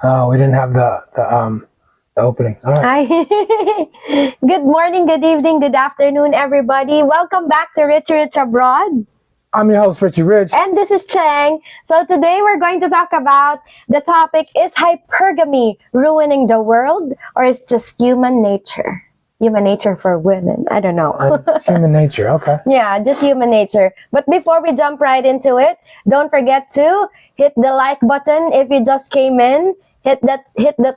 Oh, we didn't have the opening. All right. Hi. Good morning, good evening, good afternoon, everybody. Welcome back to Rich Abroad. I'm your host, Richie Rich. And this is Chang. So today we're going to talk about the topic, is hypergamy ruining the world, or is just human nature? Human nature for women. I don't know. Human nature. Okay. Yeah, just human nature. But before we jump right into it, don't forget to hit the like button if you just came in. Hit that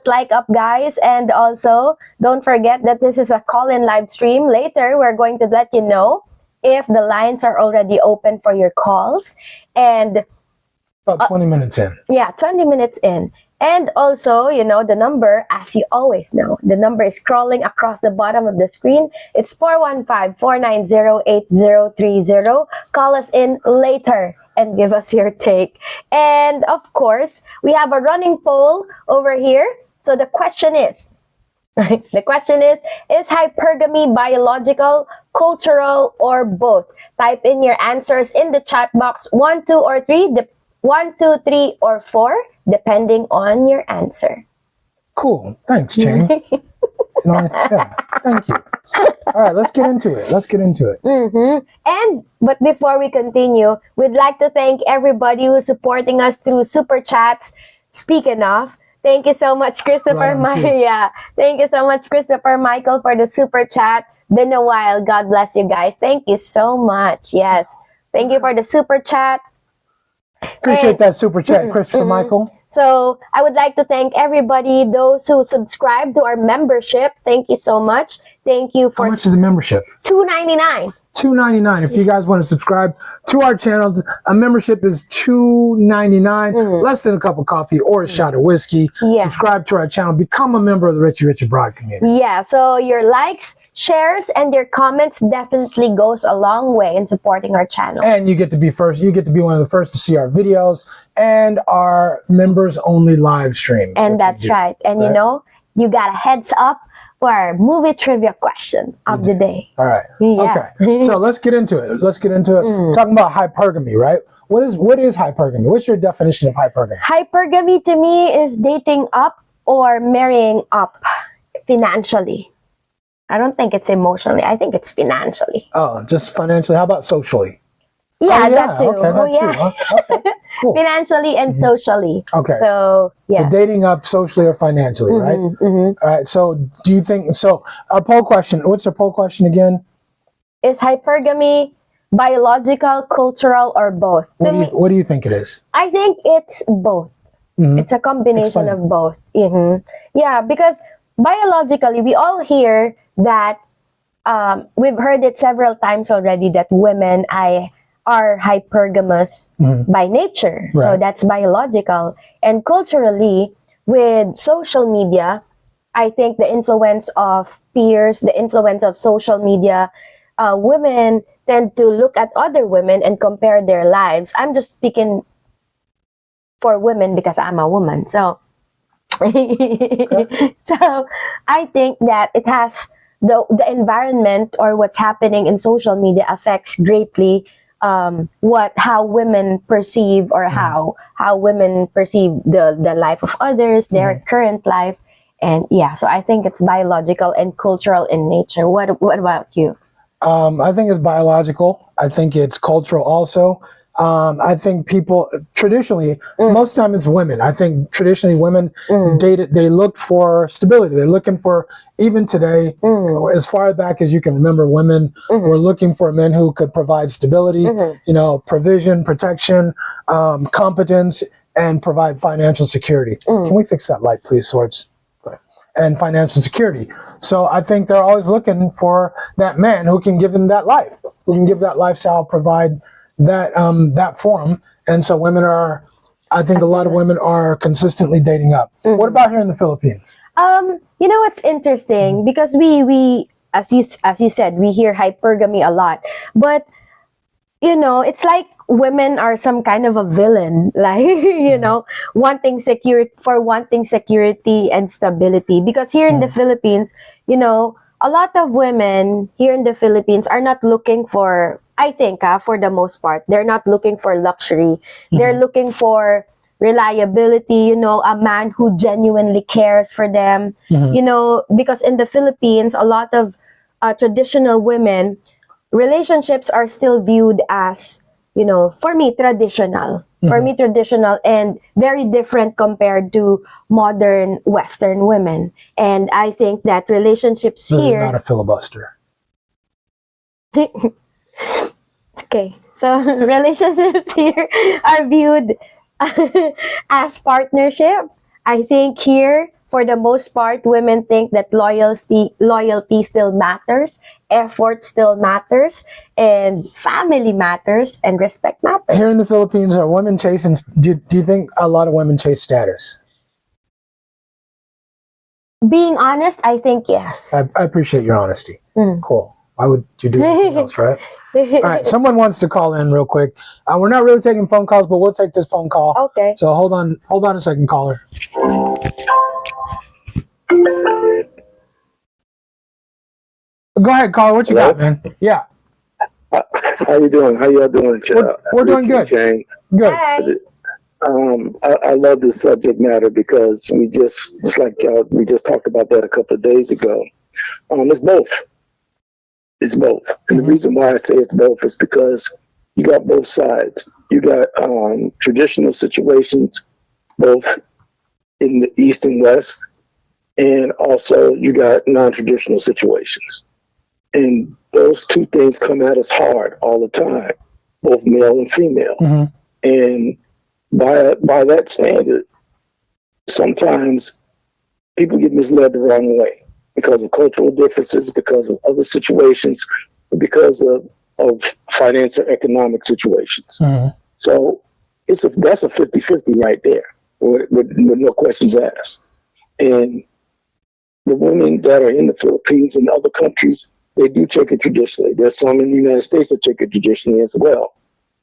like up, guys. And also, don't forget that this is a call-in live stream. Later, we're going to let you know if the lines are already open for your calls. And about 20 minutes in. Yeah, 20 minutes in. And also, you know, the number, as you always know, the number is scrolling across the bottom of the screen. It's 415-490-8030. Call us in later and give us your take. And of course, we have a running poll over here. So the question is, is hypergamy biological, cultural, or both? Type in your answers in the chat box, 1, 2, or 3, 1, 2, 3, or 4, depending on your answer. Cool. Thanks, Chang. Yeah, thank you. All right, let's get into it. But before we continue, we'd like to thank everybody who's supporting us through Super Chats. Speaking of, thank you so much, Christopher. Thank you so much, Christopher Michael, for the Super Chat. Been a while. God bless you guys. Thank you so much. Yes. Thank you for the Super Chat. Appreciate that Super Chat, Christopher Michael. So I would like to thank everybody, those who subscribe to our membership. Thank you so much. Thank you for... How much is the membership? $2.99. $2.99. If you guys want to subscribe to our channel, a membership is $2.99, less than a cup of coffee or a shot of whiskey. Yeah. Subscribe to our channel. Become a member of the Richie Abroad community. Yeah, so your likes, shares, and your comments definitely goes a long way in supporting our channel. And you get to be first. You get to be one of the first to see our videos and our members-only live streams. And that's right. And you know, you got a heads up for our movie trivia question of the day. All right. Yeah. Okay. So let's get into it. Talking about hypergamy, right? What is hypergamy? What's your definition of hypergamy? Hypergamy to me is dating up or marrying up financially. I don't think it's emotionally. I think it's financially. Oh, just financially. How about socially? Yeah, that too. Okay, that too. Huh? Okay, cool. Financially and socially. Okay. So, yeah. So dating up socially or financially, right? All right. So do you think, so our poll question, what's our poll question again? Is hypergamy biological, cultural, or both? What do you think it is? I think it's both. It's a combination of both. Yeah, because biologically, we all hear that, we've heard it several times already, that women are hypergamous by nature. Right. So that's biological. And culturally, with social media, I think the influence of peers, the influence of social media, women tend to look at other women and compare their lives. I'm just speaking for women because I'm a woman. So, so I think that it has the environment, or what's happening in social media affects greatly how women perceive, or how women perceive the life of others, their current life. And yeah, so I think it's biological and cultural in nature. What about you? I think it's biological. I think it's cultural also. I think people traditionally, most time it's women. I think traditionally women they looked for stability. They're looking for, even today, as far back as you can remember, women were looking for men who could provide stability, you know, provision, protection, competence, and provide financial security. Can we fix that light, please, Swords? And financial security. So I think they're always looking for that man who can give them that life, who can give that lifestyle, provide that form. And so women are, I think a lot of women are consistently dating up. What about here in the Philippines? You know, it's interesting because we as you said, we hear hypergamy a lot, but you know, it's like women are some kind of a villain, like, you know, wanting security and stability. Because here in the Philippines, you know, a lot of women here in the Philippines are not looking for, I think, for the most part, they're not looking for luxury. They're looking for reliability, a man who genuinely cares for them. Because in the Philippines, a lot of traditional women, relationships are still viewed as, for me, traditional. For me, traditional and very different compared to modern Western women. And I think that relationships This here... is not a filibuster. Okay, so relationships here are viewed as partnership. I think here, for the most part, women think that loyalty still matters, effort still matters, and family matters, and respect matters. Here in the Philippines, are women chasing? Do you think a lot of women chase status? Being honest, I think yes. I appreciate your honesty. Cool. Why would you do anything else, right? All right, someone wants to call in real quick. We're not really taking phone calls, but we'll take this phone call. Okay. So hold on a second, caller. Go ahead, caller. What you got, man? Yeah. How you doing? How y'all doing? We're doing good. Jane? Good. Hi. I love this subject matter because we just like we just talked about that a couple of days ago. It's both. It's both. And the reason why I say it's both is because you got both sides. You got traditional situations, both in the East and West, and also you got non-traditional situations. And those two things come at us hard all the time, both male and female. And by that standard, sometimes people get misled the wrong way because of cultural differences, because of other situations, because of finance or economic situations. So that's a 50-50 right there, with no questions asked. And the women that are in the Philippines and other countries, they do check it traditionally. There's some in the United States that check it traditionally as well.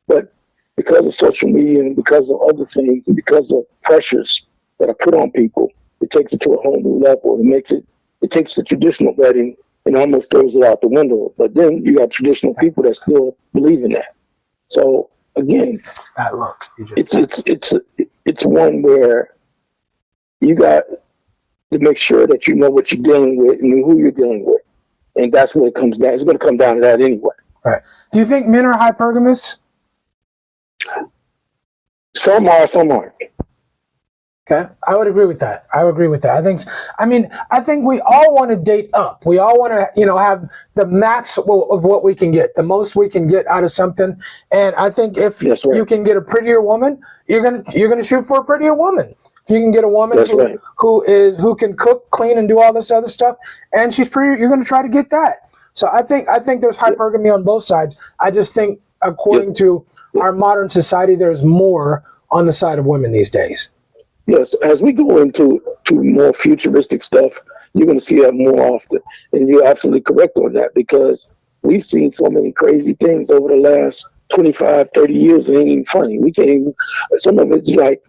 But because of social media and because of other things and because of pressures that are put on people, it takes it to a whole new level. It takes the traditional wedding and almost throws it out the window. But then you got traditional people that still believe in that. So again, it's one where you got to make sure that you know what you're dealing with and who you're dealing with. And that's what it comes down. It's going to come down to that anyway. Right. Do you think men are hypergamous? Some are, some aren't. Okay, I would agree with that. I think we all want to date up. We all want to, have the max of what we can get, the most we can get out of something. And I think if you can get a prettier woman, you're gonna shoot for a prettier woman. If you can get a woman who can cook, clean, and do all this other stuff, and she's pretty, you're gonna try to get that. So I think there's hypergamy on both sides. I just think according to our modern society, there's more on the side of women these days. Yes, as we go into more futuristic stuff, you're going to see that more often. And you're absolutely correct on that because we've seen so many crazy things over the last 25, 30 years. It ain't even funny. We can't even, some of it's like,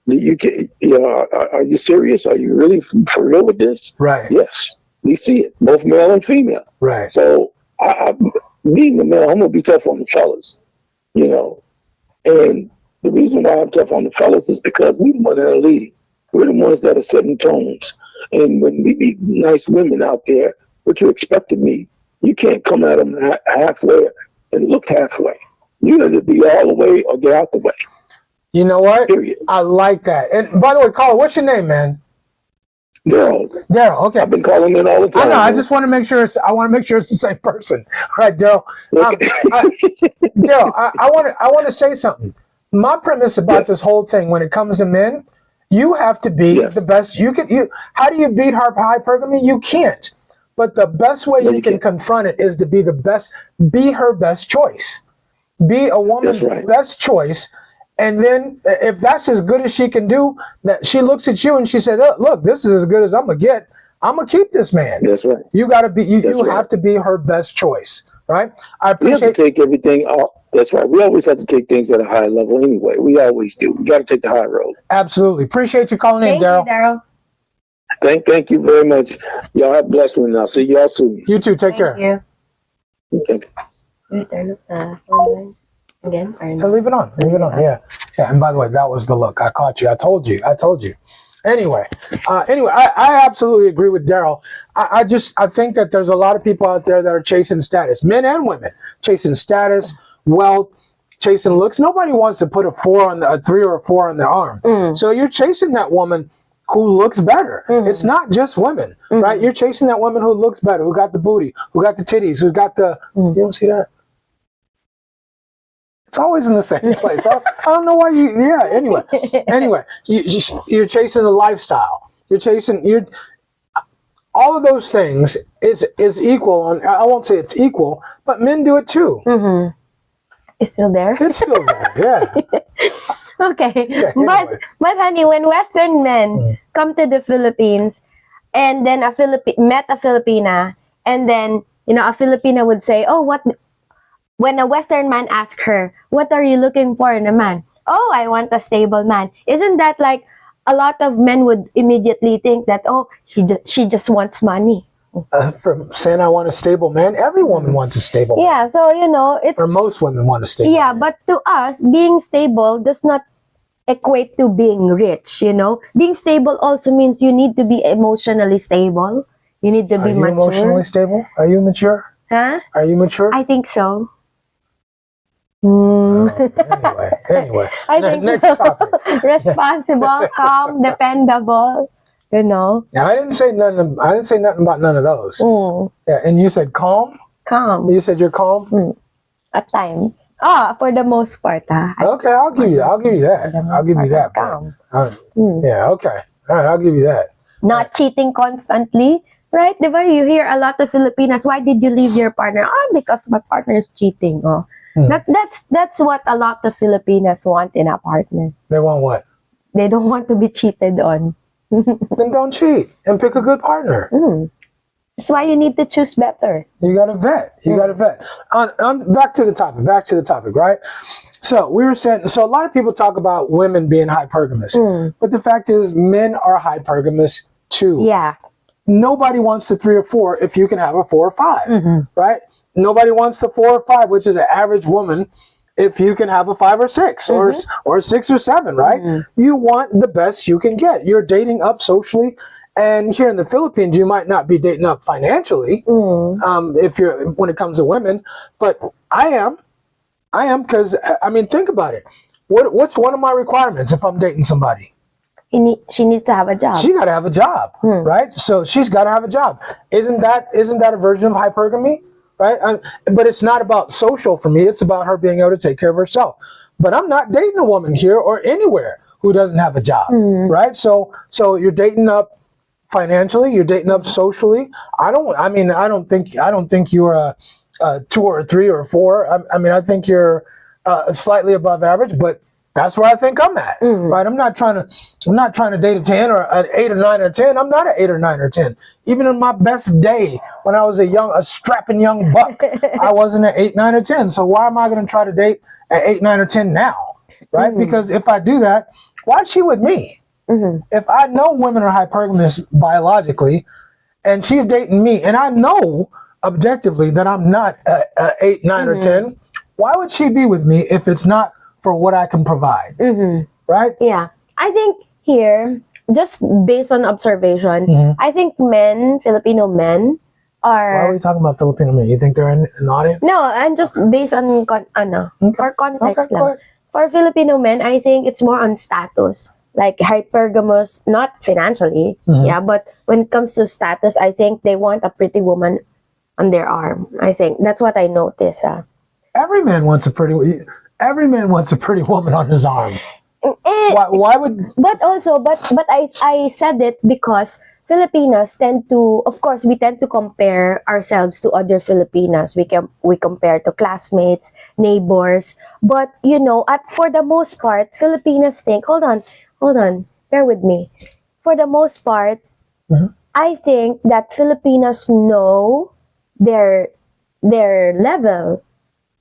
are you serious? Are you really for real with this? Right. Yes, we see it, both male and female. Right. So being a male, I'm going to be tough on the fellas, and the reason why I'm tough on the fellas is because we're the ones that are leading. We're the ones that are setting tones. And when we meet nice women out there, what you expect of me, you can't come at them halfway and look halfway. You either be all the way or get out the way. You know what? Period. I like that. And by the way, caller, what's your name, man? Daryl. Okay. I've been calling in all the time. I know. I just want to make sure it's the same person. All right, Daryl. Daryl, I want to say something. My premise about this whole thing, when it comes to men, you have to be the best. How do you beat hypergamy? You can't. But the best way you can confront it is to be the best. Be her best choice. Be a woman's best choice. And then if that's as good as she can do, that she looks at you and she says, look, this is as good as I'm going to get. I'm going to keep this man. That's right. You got to be, you have to be her best choice. Right? I appreciate. We have to take everything off. That's right. We always have to take things at a high level anyway. We always do. We got to take the high road. Absolutely. Appreciate you calling in, Daryl. Thank you, Daryl. Thank you very much. Y'all have a blessed one. I'll see y'all soon. You too. Take care. Thank you. Okay. Again, or And no? leave it on. Leave it on. Yeah. Yeah. And by the way, that was the look. I caught you. I told you. Anyway, I absolutely agree with Daryl. I think that there's a lot of people out there that are chasing status, men and women, chasing status, wealth, chasing looks. Nobody wants to put a 3 or a 4 on their arm. So you're chasing that woman who looks better. It's not just women, right? You're chasing that woman who looks better, who got the booty, who got the titties, who got the. You don't see that? It's always in the same place. I don't know why you. Yeah. Anyway, you're chasing the lifestyle. You're all of those things is equal. And I won't say it's equal, but men do it too. It's still there. It's still there. Yeah. Okay. Yeah, anyway. But honey, when Western men come to the Philippines, and then met a Filipina, and then a Filipina would say, "Oh, what?" When a Western man asks her, "What are you looking for in a man?" "Oh, I want a stable man." Isn't that like a lot of men would immediately think that, "Oh, she just wants money." From saying I want a stable man, every woman wants a stable man. Yeah, so it's Or most women want a stable man. but to us, being stable does not equate to being rich. Being stable also means you need to be emotionally stable. You need to be Are you mature. emotionally stable? Are you mature? Huh? Are you mature? I think so. Anyway. I think Next so. topic. Responsible, calm, dependable. Yeah, I didn't say nothing about none of those. Yeah, and you said calm. Calm. You said you're calm. At times. For the most part, Okay, I'll give you that. I'll give you that. Calm. Yeah. Okay. All right. I'll give you that. Not cheating constantly, right? Diba? You hear a lot of Filipinas. Why did you leave your partner? Because my partner is cheating. That's what a lot of Filipinas want in a partner. They want what? They don't want to be cheated on. Then don't cheat and pick a good partner. That's why you need to choose better. You got to vet. Back to the topic, right? So we were saying, a lot of people talk about women being hypergamous, but the fact is men are hypergamous too. Yeah. Nobody wants the 3 or 4 if you can have a 4 or 5, right? Nobody wants the 4 or 5, which is an average woman, if you can have a 5 or 6 or 6 or 7, right? You want the best you can get. You're dating up socially. And here in the Philippines, you might not be dating up financially, when it comes to women, but I am because think about it. What's one of my requirements if I'm dating somebody? She needs to have a job. She got to have a job, right? So she's got to have a job. Isn't that a version of hypergamy, right? But it's not about social for me. It's about her being able to take care of herself. But I'm not dating a woman here or anywhere who doesn't have a job, right? So you're dating up financially, you're dating up socially. I don't think you're a 2 or a 3 or a 4. I think you're slightly above average, but that's where I think I'm at, right? I'm not trying to date a 10 or an 8 or 9 or 10. I'm not an 8 or 9 or 10. Even in my best day, when I was a strapping young buck, I wasn't an 8, 9 or 10. So why am I going to try to date an 8, 9 or 10 now, right? Because if I do that, why is she with me? If I know women are hypergamous biologically, and she's dating me, and I know objectively that I'm not a 8, 9 or 10, why would she be with me if it's not for what I can provide, right? Yeah, I think here, just based on observation, I think Filipino men are... Why are we talking about Filipino men? You think they're in the audience? No, and just based on, for context lang. For Filipino men, I think it's more on status. Like hypergamous, not financially, but when it comes to status, I think they want a pretty woman on their arm. I think that's what I notice. Every man wants a pretty woman on his arm. Why would? But I said it because Filipinas tend to, of course, we tend to compare ourselves to other Filipinas. We compare to classmates, neighbors. But for the most part, Filipinas think. Hold on, bear with me. For the most part, I think that Filipinas know their level.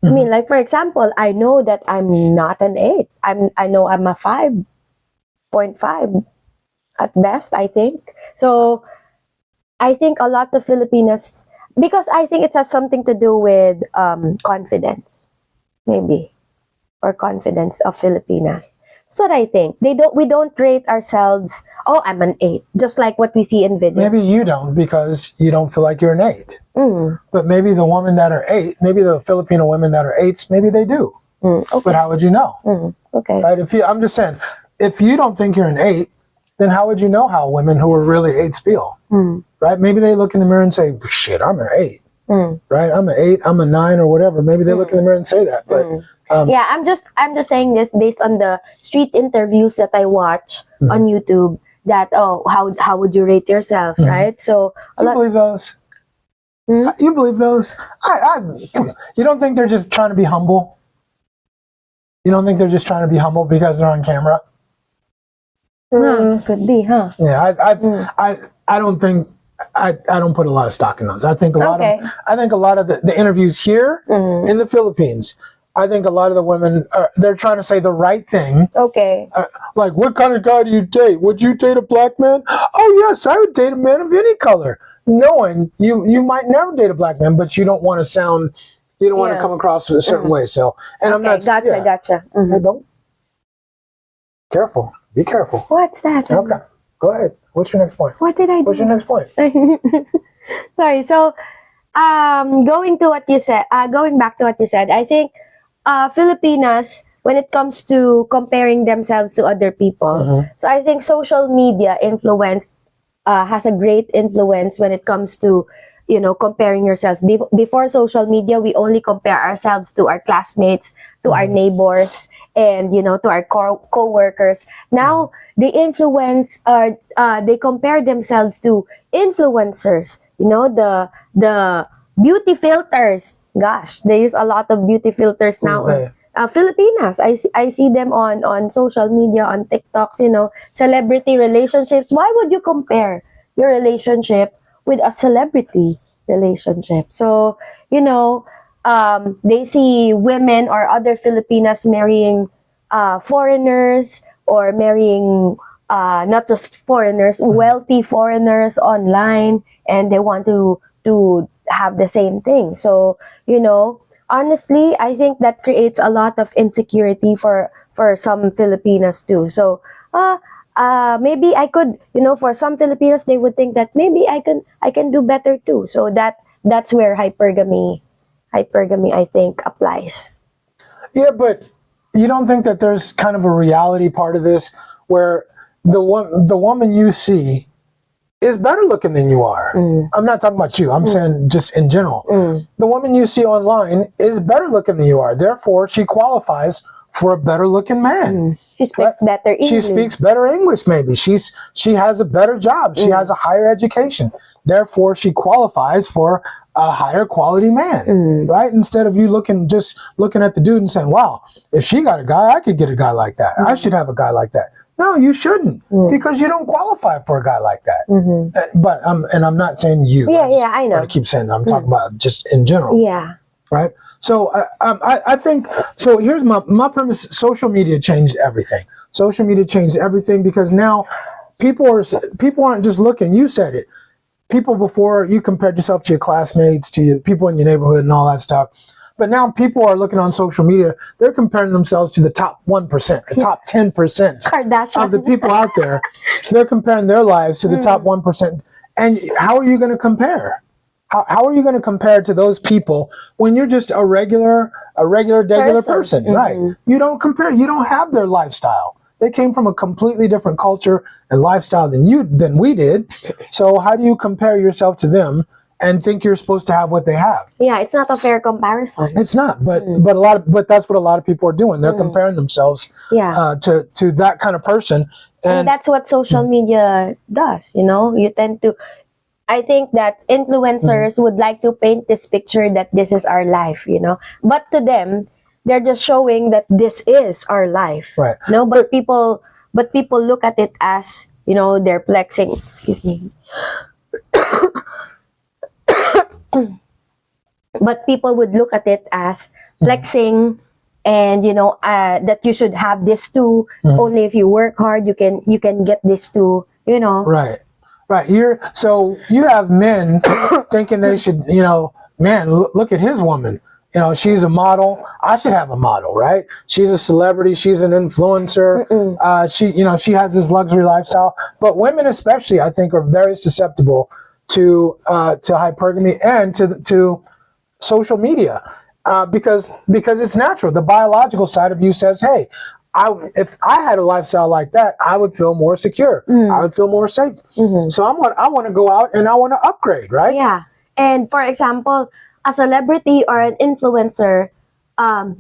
I mean, like for example, I know that I'm not an 8. I know I'm a 5.5 at best, I think. So I think a lot of Filipinas, because I think it has something to do with confidence, maybe. or confidence of Filipinas. That's what I think. We don't rate ourselves, oh, I'm an 8, just like what we see in video. Maybe you don't because you don't feel like you're an 8. But maybe the women that are 8, maybe the Filipino women that are 8s, maybe they do. Okay. But how would you know? Okay. Right? I'm just saying, if you don't think you're an 8, then how would you know how women who are really 8s feel? Right? Maybe they look in the mirror and say, shit, I'm an 8. Right? I'm an 8, I'm a 9 or whatever. Maybe they look in the mirror and say that. But yeah, I'm just saying this based on the street interviews that I watch on YouTube. That how would you rate yourself, right? So you believe those? You believe those? You don't think they're just trying to be humble? You don't think they're just trying to be humble because they're on camera? Could be, huh? Yeah, I don't think I don't put a lot of stock in those. I think a lot of the interviews here in the Philippines, I think a lot of the women they're trying to say the right thing. Okay. Like, what kind of guy do you date? Would you date a black man? Oh yes, I would date a man of any color. Knowing you might never date a black man, but you don't want to sound, you don't want to come across a certain way. So, and I'm not. Gotcha. Hey, don't. Careful. Be careful. What's that? Okay. Go ahead. What's your next point? What did I do? What's your next point? Sorry. So, going back to what you said, I think Filipinas, when it comes to comparing themselves to other people, so I think social media has a great influence when it comes to, comparing yourselves. Before social media, we only compare ourselves to our classmates, to our neighbors, and to our co-workers. Now they they compare themselves to influencers. The beauty filters. Gosh, they use a lot of beauty filters now. Filipinas. I see them on social media, on TikToks. Celebrity relationships. Why would you compare your relationship with a celebrity relationship? So they see women or other Filipinas marrying foreigners, or marrying not just foreigners, wealthy foreigners online, and they want to have the same thing. So honestly, I think that creates a lot of insecurity for some Filipinas too. So maybe I could, for some Filipinos, they would think that maybe I can do better too. So that's where hypergamy I think applies. Yeah, but you don't think that there's kind of a reality part of this where the woman you see is better looking than you are? I'm not talking about you. I'm saying just in general. The woman you see online is better looking than you are. Therefore, she qualifies for a better looking man. She speaks better English. She speaks better English, maybe. She has a better job. She has a higher education. Therefore, she qualifies for a higher quality man, right? Instead of you just looking at the dude and saying, wow, if she got a guy, I could get a guy like that. I should have a guy like that. No, you shouldn't, because you don't qualify for a guy like that. But I'm not saying you. I know. I keep saying that. I'm talking about just in general. Yeah. Right. So I think so. Here's my premise: social media changed everything. Social media changed everything because now people aren't just looking. You said it. People before, you compared yourself to your classmates, to your people in your neighborhood, and all that stuff. But now people are looking on social media. They're comparing themselves to the top 1%, the top 10% of the people out there. They're comparing their lives to the top 1%. And how are you going to compare? How are you going to compare to those people when you're just a regular person, right? You don't compare. You don't have their lifestyle. They came from a completely different culture and lifestyle than we did. So how do you compare yourself to them and think you're supposed to have what they have? Yeah, it's not a fair comparison. It's not, but that's what a lot of people are doing. They're comparing themselves to that kind of person, and that's what social media does. You tend to. I think that influencers would like to paint this picture that this is our life, but to them, they're just showing that this is our life. Right. But people look at it as, they're flexing. Excuse me. But people would look at it as flexing, and that you should have this too. Only if you work hard, you can get this too. Right. So you have men thinking they should, man, look at his woman. You know, she's a model. I should have a model, right? She's a celebrity. She's an influencer. She has this luxury lifestyle. But women, especially, I think, are very susceptible to hypergamy and to social media because it's natural. The biological side of you says, "Hey, if I had a lifestyle like that, I would feel more secure. I would feel more safe. So I want to go out and I want to upgrade, right?" Yeah. And for example, a celebrity or an influencer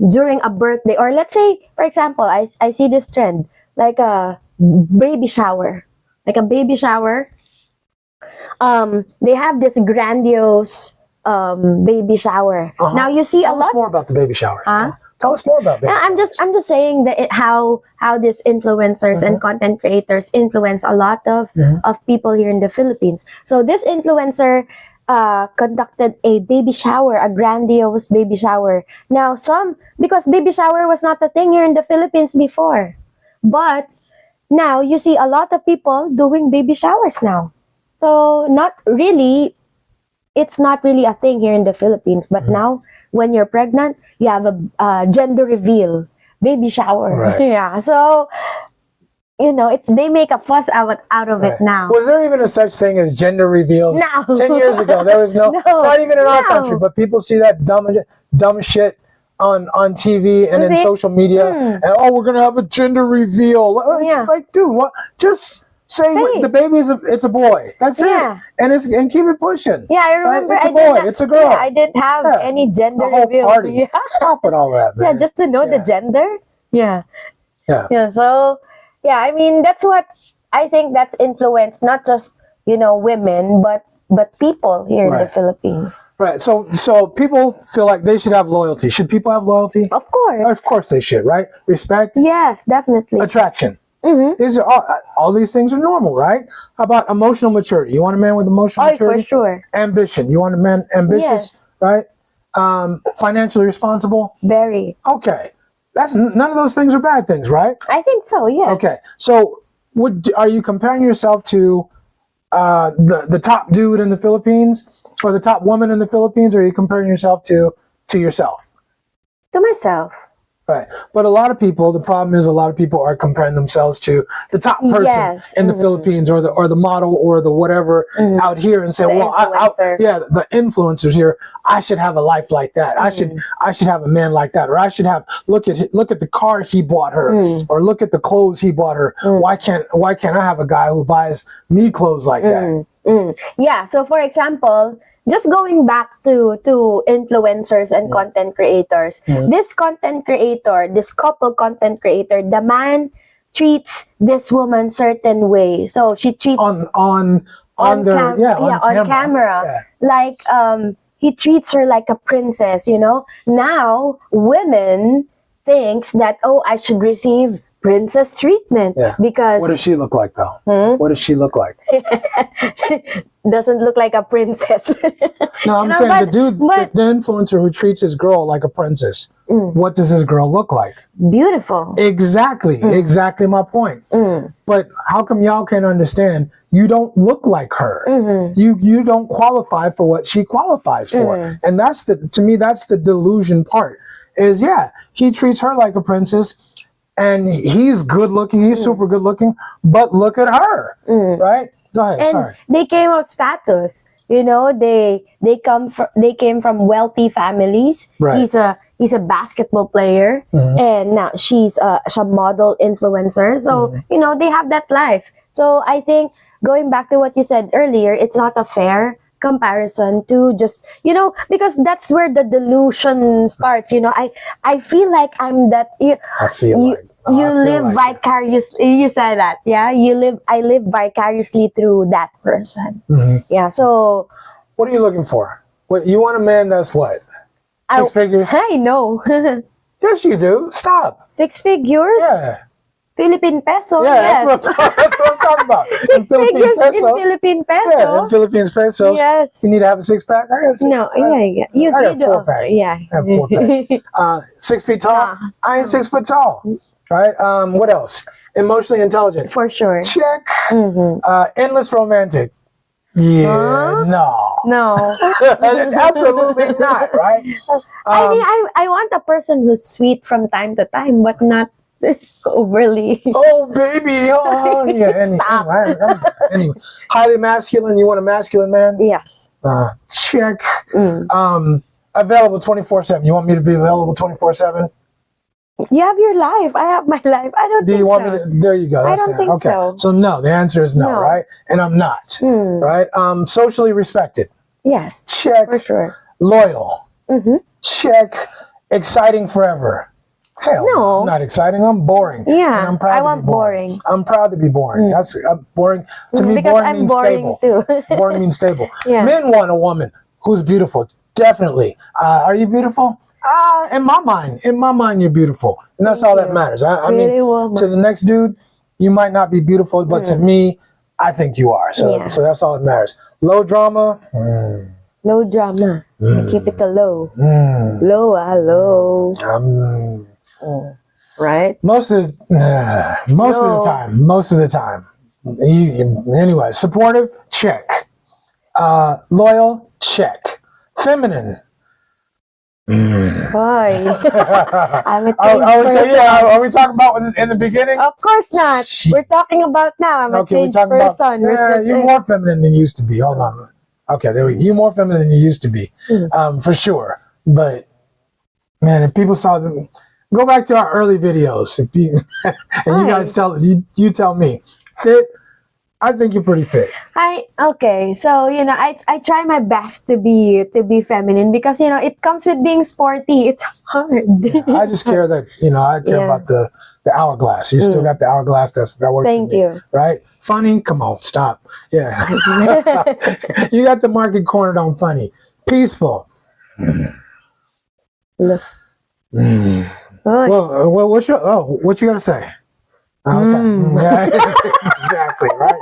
during a birthday, or let's say, for example, I see this trend, like a baby shower. They have this grandiose baby shower. Now you see Tell a lot. us more about the baby shower. Huh? Tell us more about baby I'm showers. just saying that how these influencers and content creators influence a lot of people here in the Philippines. So this influencer conducted a baby shower, a grandiose baby shower. Now because baby shower was not a thing here in the Philippines before, but now you see a lot of people doing baby showers now. So it's not really a thing here in the Philippines, but now when you're pregnant, you have a gender reveal baby shower. Right. Yeah. So they make a fuss out of it now. Was there even a such thing as gender reveals? No. 10 years ago, there was no, not even in our country, but people see that dumb shit on TV and in social media, and we're gonna have a gender reveal. Like, dude, what? Just say the baby it's a boy. That's it, and keep it pushing. Yeah, I remember. It's a boy. It's a girl. Yeah, I didn't have any gender the whole reveal. party. Yeah. Stop with all that, man. Yeah, just to know the gender. Yeah. Yeah. So, I mean, that's what I think that's influenced not just women, but people here in the Philippines. Right. So people feel like they should have loyalty. Should people have loyalty? Of course. Of course they should, right? Respect. Yes, definitely. Attraction. These are all these things are normal, right? How about emotional maturity? You want a man with emotional maturity? For sure. Ambition. You want a man ambitious, right? Financially responsible. Very. Okay. None of those things are bad things, right? I think so. Yes. Okay. So, are you comparing yourself to the top dude in the Philippines or the top woman in the Philippines, or are you comparing yourself to yourself? To myself. Right. But the problem is a lot of people are comparing themselves to the top person in the Philippines or the model or the whatever out here and say, the influencers here, I should have a life like that. I should have a man like that. Or I should have, look at the car he bought her or look at the clothes he bought her. Why can't I have a guy who buys me clothes like that? Yeah. So for example, just going back to influencers and content creators, this couple content creator, the man treats this woman certain way. So she treats on camera. Like he treats her like a princess, Now women thinks that I should receive princess treatment because what does she look like though? What does she look like? Doesn't look like a princess. No, I'm saying the influencer who treats his girl like a princess. What does his girl look like? Beautiful. Exactly my point. But how come y'all can't understand? You don't look like her. You don't qualify for what she qualifies for, and to me that's the delusion part. Is he treats her like a princess, and he's good looking. He's super good looking, but look at her, right? Go ahead. And sorry. They came of status. They came from wealthy families. Right. He's a basketball player, and now she's a model influencer. So they have that life. So I think going back to what you said earlier, it's not a fair comparison to just because that's where the delusion starts. I feel like I'm that. You live vicariously. You said that, I live vicariously through that person. Yeah. So, what are you looking for? What you want a man that's what? 6 figures? I know. Yes, you do. Stop. 6 figures? Yeah. Philippine peso. Yeah, yes. that's what I'm talking about. 6 figures in Philippine peso. Yeah, in Philippine pesos. Yes. You need to have a 6-pack. I got You I got do. 4-pack. Yeah. I have 4-pack. 6 feet tall. Nah. I ain't 6 foot tall. Right. What else? Emotionally intelligent. For sure. Check. Endless romantic. Yeah. No. No. Absolutely not, right? I mean, I want a person who's sweet from time to time, but not overly. Oh, baby. Oh, yeah. Stop. Anyway, highly masculine. You want a masculine man? Yes. Check. Mm. Available 24/7. You want me to be available 24/7? You have your life. I have my life. I don't Do think you want so. me to? There you go. I don't think okay. so. So no, the answer is no, No. right? And I'm not, Mm. right? Socially respected. Yes. Check. For sure. Loyal. Mm-hmm. Check. Exciting forever. Hell no. I'm not exciting. I'm boring. Yeah. And I'm proud I to want be boring. I'm proud to be boring. Mm. That's boring. To me, because boring I'm means boring stable. too. Boring means stable. Yeah. Men want a woman who's beautiful. Definitely. Are you beautiful? In my mind, you're beautiful, and that's all that matters. I mean, to the next dude, you might not be beautiful, but to me, I think you are. So that's all that matters. Low drama. Low drama. Keep it low. Low. Right. Most of the time. Anyway, supportive, check. Loyal, check. Feminine. Boy. I'm a are we talking about in the beginning? Of course not. We're talking about now. I'm a changed person. You're more feminine than you used to be. Hold on. Okay, there we go. You're more feminine than you used to be. For sure. But man, if people saw them, go back to our early videos. If you and you guys tell me. Fit. I think you're pretty fit. Okay, so I try my best to be feminine because it comes with being sporty. It's hard. Yeah, I just care that I care about the hourglass. You still got the hourglass that works. Thank you. Right? Funny? Come on, stop. Yeah. You got the market cornered on funny. Peaceful. Look. Well, what you gotta say? Okay. Yeah, exactly, right?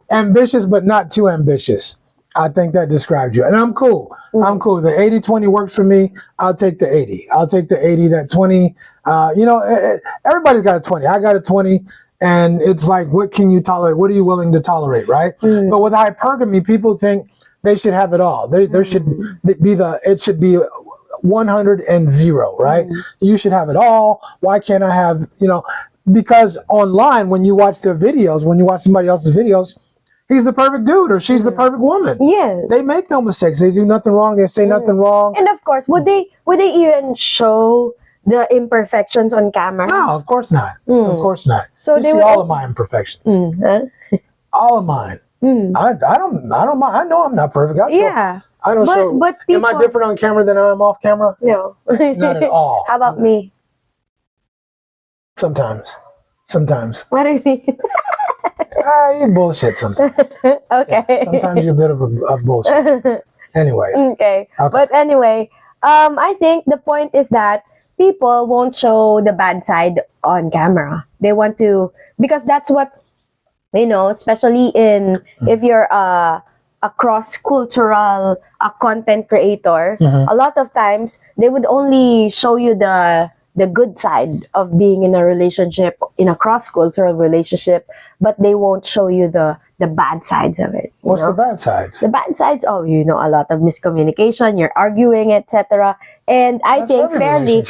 Ambitious, but not too ambitious. I think that describes you. And I'm cool. I'm cool. The 80-20 works for me. I'll take the 80. I'll take the 80, that 20. Everybody's got a 20. I got a 20. And it's like, what can you tolerate? What are you willing to tolerate, right? But with hypergamy, people think they should have it all. There should be it should be 100 and 0, right? You should have it all. Why can't I have, because online, when you watch their videos, when you watch somebody else's videos, he's the perfect dude or she's the perfect woman. Yeah. They make no mistakes. They do nothing wrong. They say nothing wrong. And of course, would they even show the imperfections on camera? No, of course not. Of course not. So you see all of my imperfections. All of mine. I don't mind. I know I'm not perfect. I don't show. But people, am I different on camera than I am off camera? No. Not at all. How about me? Sometimes. What do you mean? You bullshit sometimes. Okay. Yeah, sometimes you're a bit of a bullshit. Anyways. Okay. But anyway, I think the point is that people won't show the bad side on camera. They want to, because that's what, especially if you're a cross-cultural content creator, a lot of times they would only show you the good side of being in a relationship, in a cross-cultural relationship, but they won't show you the bad sides of it. What's the bad sides? The bad sides, a lot of miscommunication, you're arguing, etc. And I think fairly,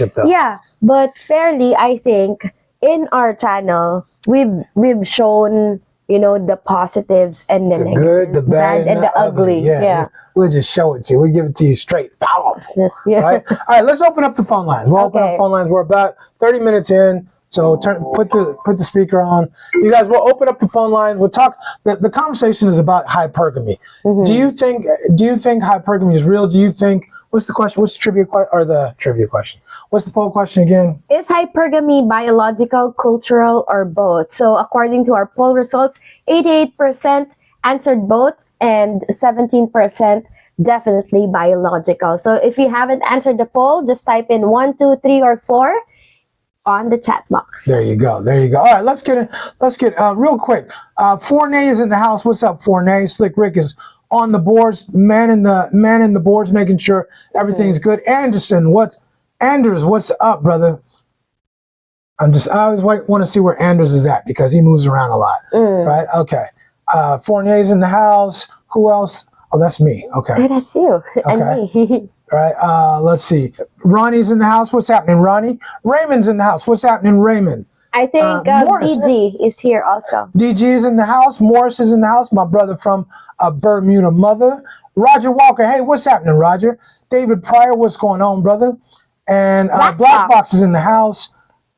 I think in our channel, we've shown, the positives and the negatives, good, the bad, and the ugly. Yeah. We'll just show it to you. We'll give it to you straight. Powerful. Right? All right, let's open up the phone lines. We'll open up phone lines. We're about 30 minutes in. So put the speaker on. You guys, we'll open up the phone line. We'll talk. The conversation is about hypergamy. Do you think hypergamy is real? Do you think, what's the question? What's the trivia question? What's the poll question again? Is hypergamy biological, cultural, or both? So according to our poll results, 88% answered both and 17% definitely biological. So if you haven't answered the poll, just type in 1, 2, 3, or 4 on the chat box. There you go. All right, let's get real quick. Fournay is in the house. What's up, Fournay? Slick Rick is on the boards. Man in the boards, making sure everything's good. Anders, what's up, brother? I always want to see where Anders is at because he moves around a lot. Right? Okay. Fournay's in the house. Who else? Oh, that's me. Okay. Hey, that's you and me. All right. Let's see. Ronnie's in the house. What's happening, Ronnie? Raymond's in the house. What's happening, Raymond? I think Morris, DG is here also. DG is in the house. Morris is in the house. My brother from Bermuda Mother. Roger Walker. Hey, what's happening, Roger? David Pryor. What's going on, brother? And Black Box is in the house.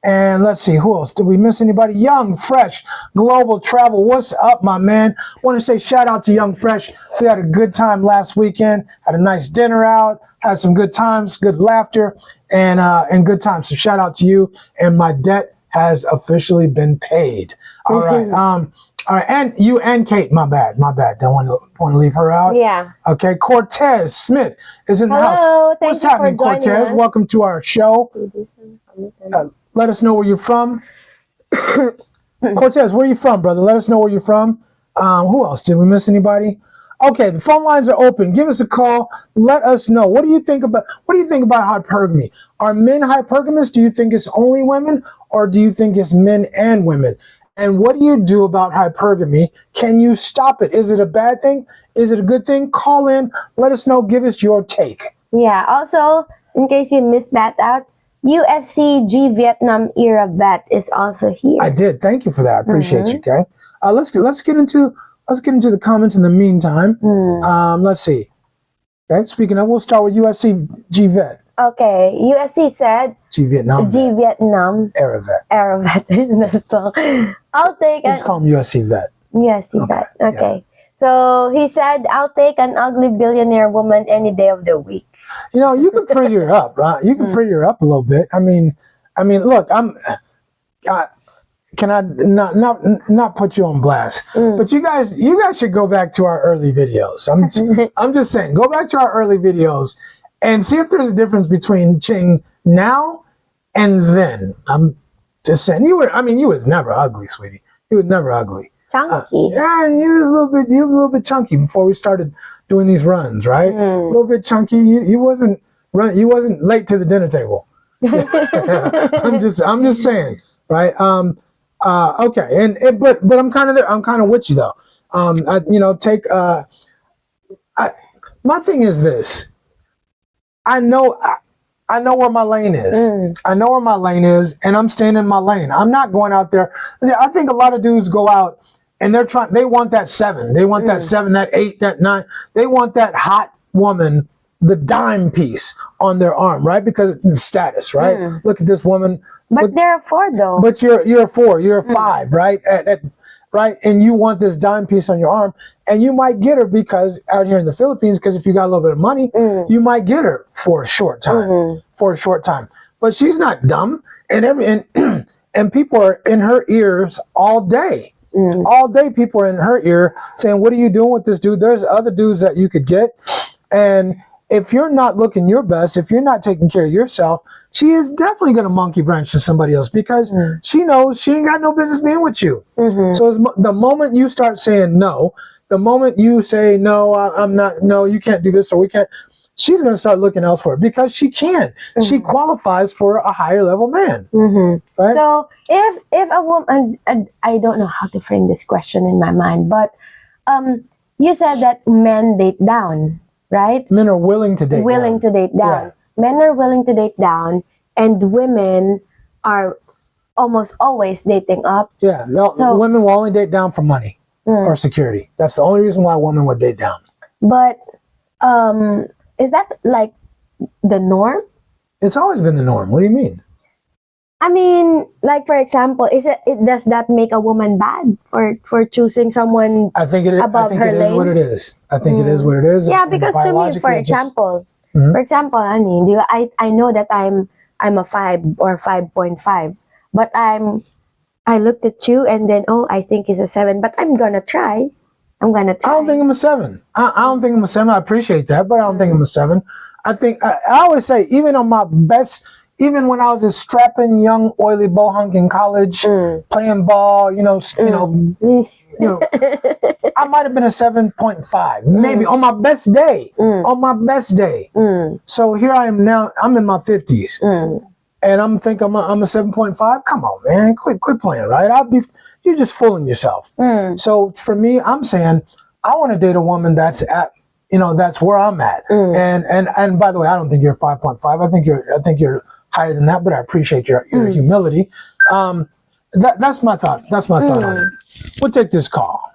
And let's see, who else? Did we miss anybody? Young Fresh, Global Travel. What's up, my man? Want to say shout out to Young Fresh. We had a good time last weekend. Had a nice dinner out. Had some good times, good laughter, and good times. So shout out to you. And my debt has officially been paid. All right. All right. And you and Kate. My bad. Don't want to leave her out. Yeah. Okay. Cortez Smith is in the house. Hello. What's happening, Cortez? Us. Welcome to our show. Let us know where you're from. Cortez, where are you from, brother? Let us know where you're from. Who else? Did we miss anybody? Okay, the phone lines are open. Give us a call. Let us know. What do you think about hypergamy? Are men hypergamous? Do you think it's only women, or do you think it's men and women? And what do you do about hypergamy? Can you stop it? Is it a bad thing? Is it a good thing? Call in. Let us know. Give us your take. Yeah. Also, in case you missed that out, USC G Vietnam era vet is also here. I did. Thank you for that. I appreciate you, okay? Let's get into the comments in the meantime. Let's see. Okay, speaking of, we'll start with USC G Vet. Okay, USC said G Vietnam era vet. I'll take Let's call him USC Vet. USC vet. Okay. Yeah. So he said, I'll take an ugly billionaire woman any day of the week. You know, you can pretty her up, right? You can pretty her up a little bit. I mean, look, can I not put you on blast? But you guys should go back to our early videos. I'm just saying, go back to our early videos and see if there's a difference between Ching now and then. I'm just saying, you was never ugly, sweetie. You was never ugly. Chunky. Yeah, you was a little bit chunky before we started doing these runs, right? A little bit chunky. You wasn't late to the dinner table. I'm just saying, right? Okay, but I'm kind of there. I'm kind of with you though. My thing is this. I know where my lane is. I know where my lane is, and I'm staying in my lane. I'm not going out there. See, I think a lot of dudes go out and they want that 7. They want that 7, that 8, that 9. They want that hot woman, the dime piece on their arm, right? Because it's status, right? Look at this woman. But they're a 4 though. But you're a 4, you're a 5, right? Right? And you want this dime piece on your arm, and you might get her because out here in the Philippines, because if you got a little bit of money, you might get her for a short time. For a short time. But she's not dumb, and people are in her ears all day. All day people are in her ear saying, what are you doing with this dude? There's other dudes that you could get. And if you're not looking your best, if you're not taking care of yourself, she is definitely going to monkey branch to somebody else because she knows she ain't got no business being with you. So the moment you start saying no, the moment you say, no, I'm not, no, you can't do this or we can't, she's going to start looking elsewhere because she can. She qualifies for a higher level man. Right? So if a woman, I don't know how to frame this question in my mind, but you said that men date down, right? Men are willing to date down. To date down. Yeah. Men are willing to date down, and women are almost always dating up. Yeah, so, women will only date down for money or security. That's the only reason why a woman would date down. But is that like the norm? It's always been the norm. What do you mean? I mean, like for example, does that make a woman bad for choosing someone? I think it is. Above I think her it is lane? What it is. I think it is what it is. Yeah, because to me, for example, Annie, I know that I'm a 5 or 5.5, but I looked at you and then I think it's a 7, but I'm gonna try. I don't think I'm a 7. I don't think I'm a 7. I appreciate that, but I don't think I'm a 7. I always say, even on my best, even when I was a strapping young oily bohunk in college, playing ball, I might have been a 7.5, maybe on my best day. On my best day. So here I am now. I'm in my 50s, and I'm thinking I'm a 7.5. Come on, man, quit playing, right? You're just fooling yourself. So for me, I'm saying I want to date a woman that's at that's where I'm at. And by the way, I don't think you're 5.5. I think you're higher than that, but I appreciate your humility. That's my thought. That's my thought on it. We'll take this call.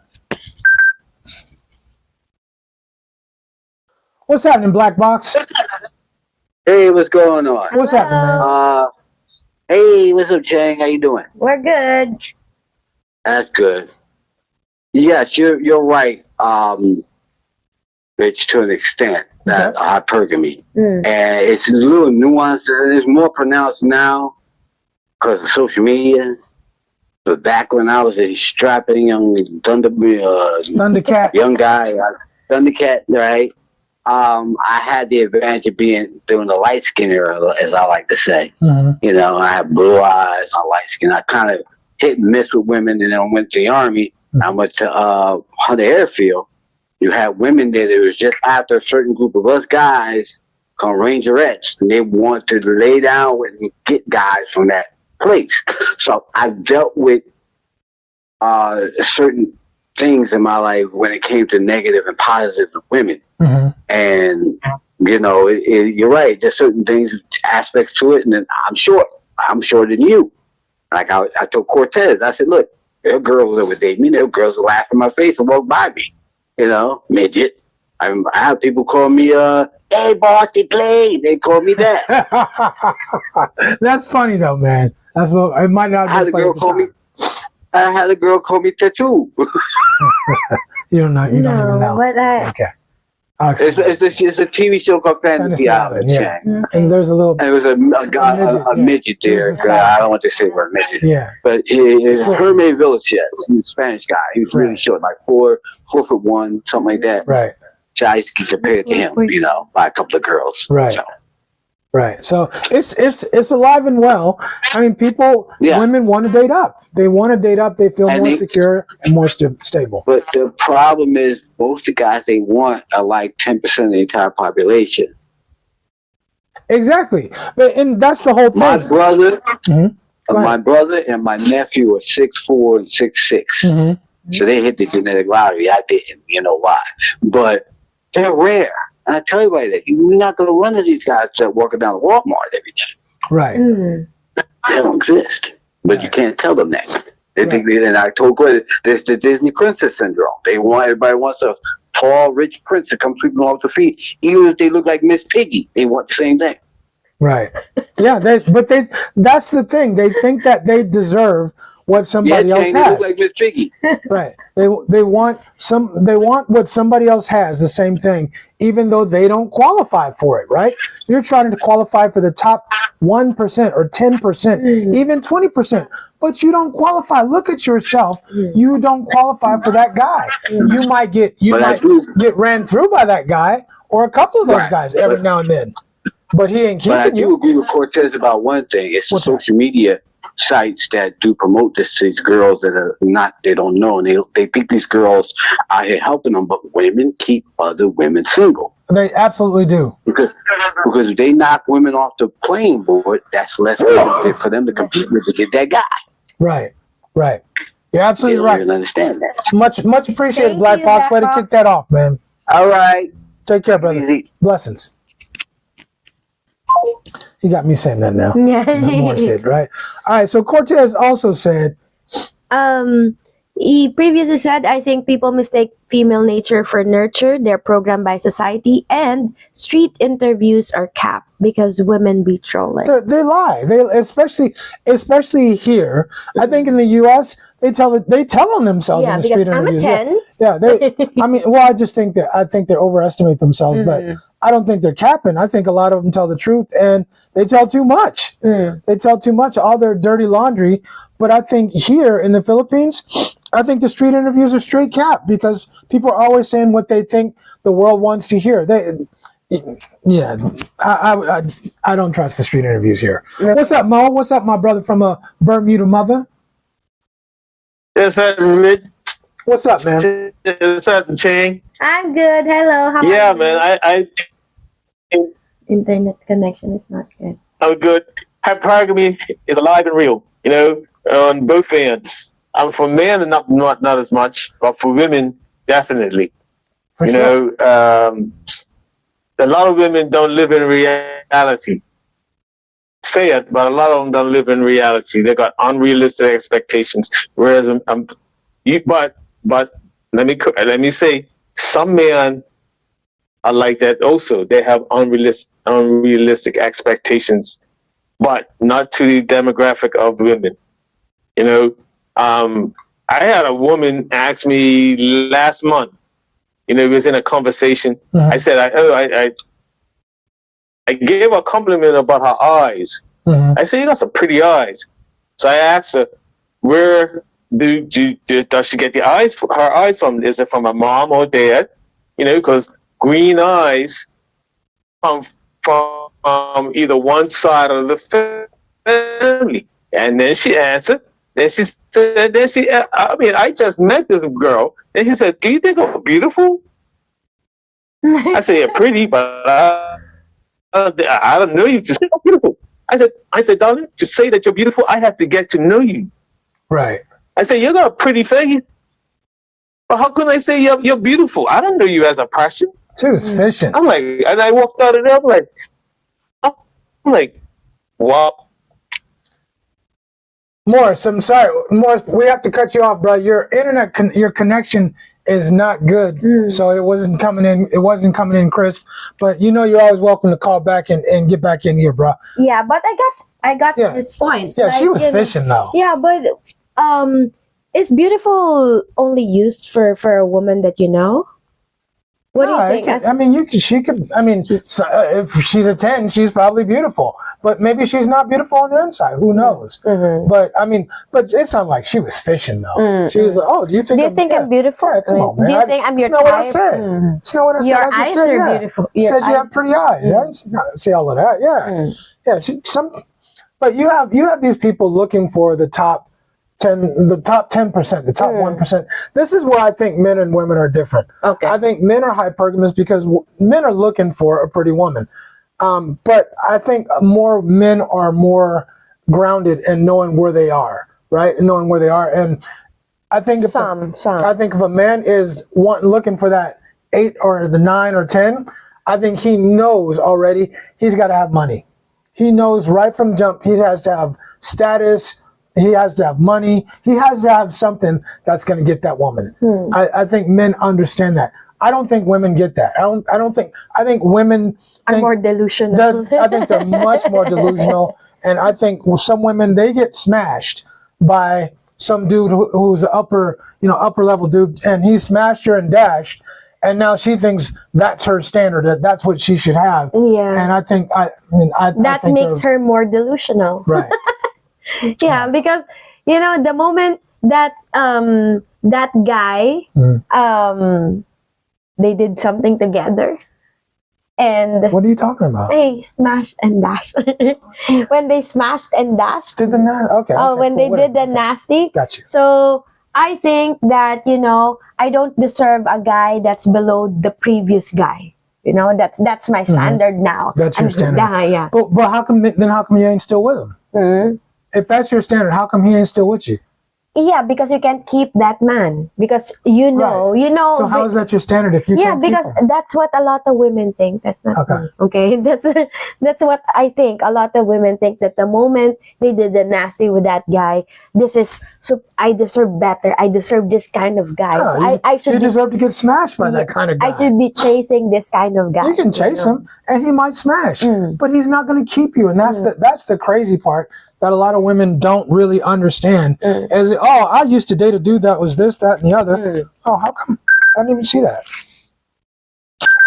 What's happening, Black Box? Hey, what's going on? What's happening, man? Hey, what's up, Chang? How you doing? We're good. That's good. Yes, you're right, Rich, to an extent, that hypergamy. And it's a little nuanced. It's more pronounced now because of social media. But back when I was a strapping young Thundercat, young guy, Thundercat, right? I had the advantage of doing the light skin era, as I like to say. I had blue eyes, I'm light skin. I kind of hit and miss with women, and then I went to the Army. I went to Hunter Airfield. You had women there that was just after a certain group of us guys called Rangerettes, and they want to lay down with and get guys from that place. So I dealt with certain things in my life when it came to negative and positive women. And you're right, there's certain things, aspects to it, and then I'm shorter than you. Like I told Cortez, I said, look, there are girls that would date me, there are girls that laugh in my face and walk by me, midget. I have people call me hey boss, they call me that. That's funny though, man. It might not be. I had a girl call me tattoo. You don't even know. But okay. It's a TV show called Fantasy Island. Yeah. And there's a little. And there was a midget there. I don't want to say the word midget. Yeah. But he's Hermes Village. He's a Spanish guy. He was really short, like 4'1", something like that. Right. So I used to get compared to him, by a couple of girls. Right. So. Right. So it's alive and well. I mean, women want to date up. They want to date up. They feel more secure and more stable. But the problem is most of the guys they want are like 10% of the entire population. Exactly. And that's the whole thing. My brother and my nephew are 6'4" and 6'6". So they hit the genetic lottery. I didn't, why. But they're rare. And I tell everybody that you're not going to run into these guys that walking down Walmart every day. Right. They don't exist. But you can't tell them that. They think, and I told Gwen, there's the Disney princess syndrome. Everybody wants a tall, rich prince to come sweeping off the feet. Even if they look like Miss Piggy, they want the same thing. Right. Yeah, that's the thing. They think that they deserve what somebody else has. They look like Miss Piggy. Right. They want what somebody else has, the same thing, even though they don't qualify for it, right? You're trying to qualify for the top 1% or 10%, even 20%, but you don't qualify. Look at yourself. You don't qualify for that guy. You might get ran through by that guy or a couple of those guys every now and then. But he ain't keeping you. But I do agree with Cortez about one thing. It's the social media sites that do promote this to these girls that they don't know, and they think these girls are here helping them, but women keep other women single. They absolutely do. Because if they knock women off the playing board, that's less for them to compete with to get that guy. Right. You're absolutely right. They don't understand that. Much appreciated, Black Fox. Way to kick that off, man. All right. Take care, brother. Easy. Blessings. He got me saying that now. Yeah. Morris did, right? All right, so Cortez also said... He previously said, I think people mistake female nature for nurture. They're programmed by society, and street interviews are capped because women be trolling. They lie. They especially here. I think in the U.S. they tell on themselves in the street interviews. I'm a 10. Yeah. I just think they overestimate themselves, but I don't think they're capping. I think a lot of them tell the truth, and they tell too much. They tell too much, all their dirty laundry. But I think here in the Philippines, I think the street interviews are straight cap because people are always saying what they think the world wants to hear. I don't trust the street interviews here. What's up, Mo? What's up, my brother from a Bermuda mother? Yes, Rich. What's up, man? What's up, Chang? I'm good. Hello. How are you? Yeah, man. I internet connection is not good. I'm good. Hypergamy is alive and real. On both ends. For men, not as much, but for women, definitely. For you sure. know, a lot of women don't live in reality. Say it, but a lot of them don't live in reality. They got unrealistic expectations. Whereas, but let me say, some men are like that also. They have unrealistic expectations, but not to the demographic of women. You know, I had a woman ask me last month. You know, it was in a conversation. Mm-hmm. I said, I gave her a compliment about her eyes. Mm-hmm. I said, you got some pretty eyes. So I asked her, where does she get her eyes from? Is it from her mom or dad? You know, because green eyes come from either one side of the family. And then she answered. Then she said, I just met this girl. And she said, do you think I'm beautiful? I said, you're pretty, but I don't know you. Just think I'm beautiful. I said, darling, to say that you're beautiful, I have to get to know you. Right. I said, you got a pretty face. But how can I say you're beautiful? I don't know you as a person. She was fishing. I'm like, and I walked out of there, I'm like, wow. Morris, I'm sorry. Morris, we have to cut you off, bro. Your internet, your connection is not good, so it wasn't coming in. It wasn't coming in crisp. But you know, you're always welcome to call back and get back in here, bro. Yeah, but I got to this point. Yeah, like, she was fishing though. Yeah, but is beautiful only used for a woman that you know? What do you think? I mean, she could. I mean, if she's a 10, she's probably beautiful. But maybe she's not beautiful on the inside. Who knows? Mm-hmm. But I mean, but it sounded like she was fishing though. Mm-hmm. She was like, "Oh, do you think I'm beautiful? Yeah, come on, man. Do you think I'm your type? That's not what I said. Mm-hmm. That's not what I said. Your I just eyes said, are beautiful. You said you have pretty eyes. I didn't say all of that. Yeah, yeah. But you have these people looking for the top 10%, the top 1%. This is where I think men and women are different. Okay. I think men are hypergamous because men are looking for a pretty woman. But I think more men are more grounded in knowing where they are, right? And knowing where they are. And I think if a man is looking for that 8 or the 9 or 10, I think he knows already he's got to have money. He knows right from jump he has to have status. He has to have money. He has to have something that's going to get that woman. I think men understand that. I don't think women get that. I think women are more delusional. I think they're much more delusional. And I think some women, they get smashed by some dude who's an upper level dude, and he smashed her and dashed. And now she thinks that's her standard. That's what she should have. Yeah. And I think that makes her more delusional. Right. Yeah, because the moment that that guy they did something together, and what are you talking about? They smashed and dashed. When they smashed and dashed. Did the okay? When they did the nasty. Got you. So I think that I don't deserve a guy that's below the previous guy. That's my standard now. That's your standard. Yeah. But how come you ain't still with him? If that's your standard, how come he ain't still with you? Yeah, because you can't keep that man. Because Right. So how is that your standard if you can't keep him? Yeah, because that's what a lot of women think. That's not me. Okay, that's what I think. A lot of women think that the moment they did the nasty with that guy, I deserve better. I deserve this kind of guy. You deserve to get smashed by that kind of guy. I should be chasing this kind of guy. You can chase him, and he might smash, but he's not going to keep you. And that's the crazy part that a lot of women don't really understand. Is I used to date a dude that was this, that, and the other. Oh, how come? I didn't even see that.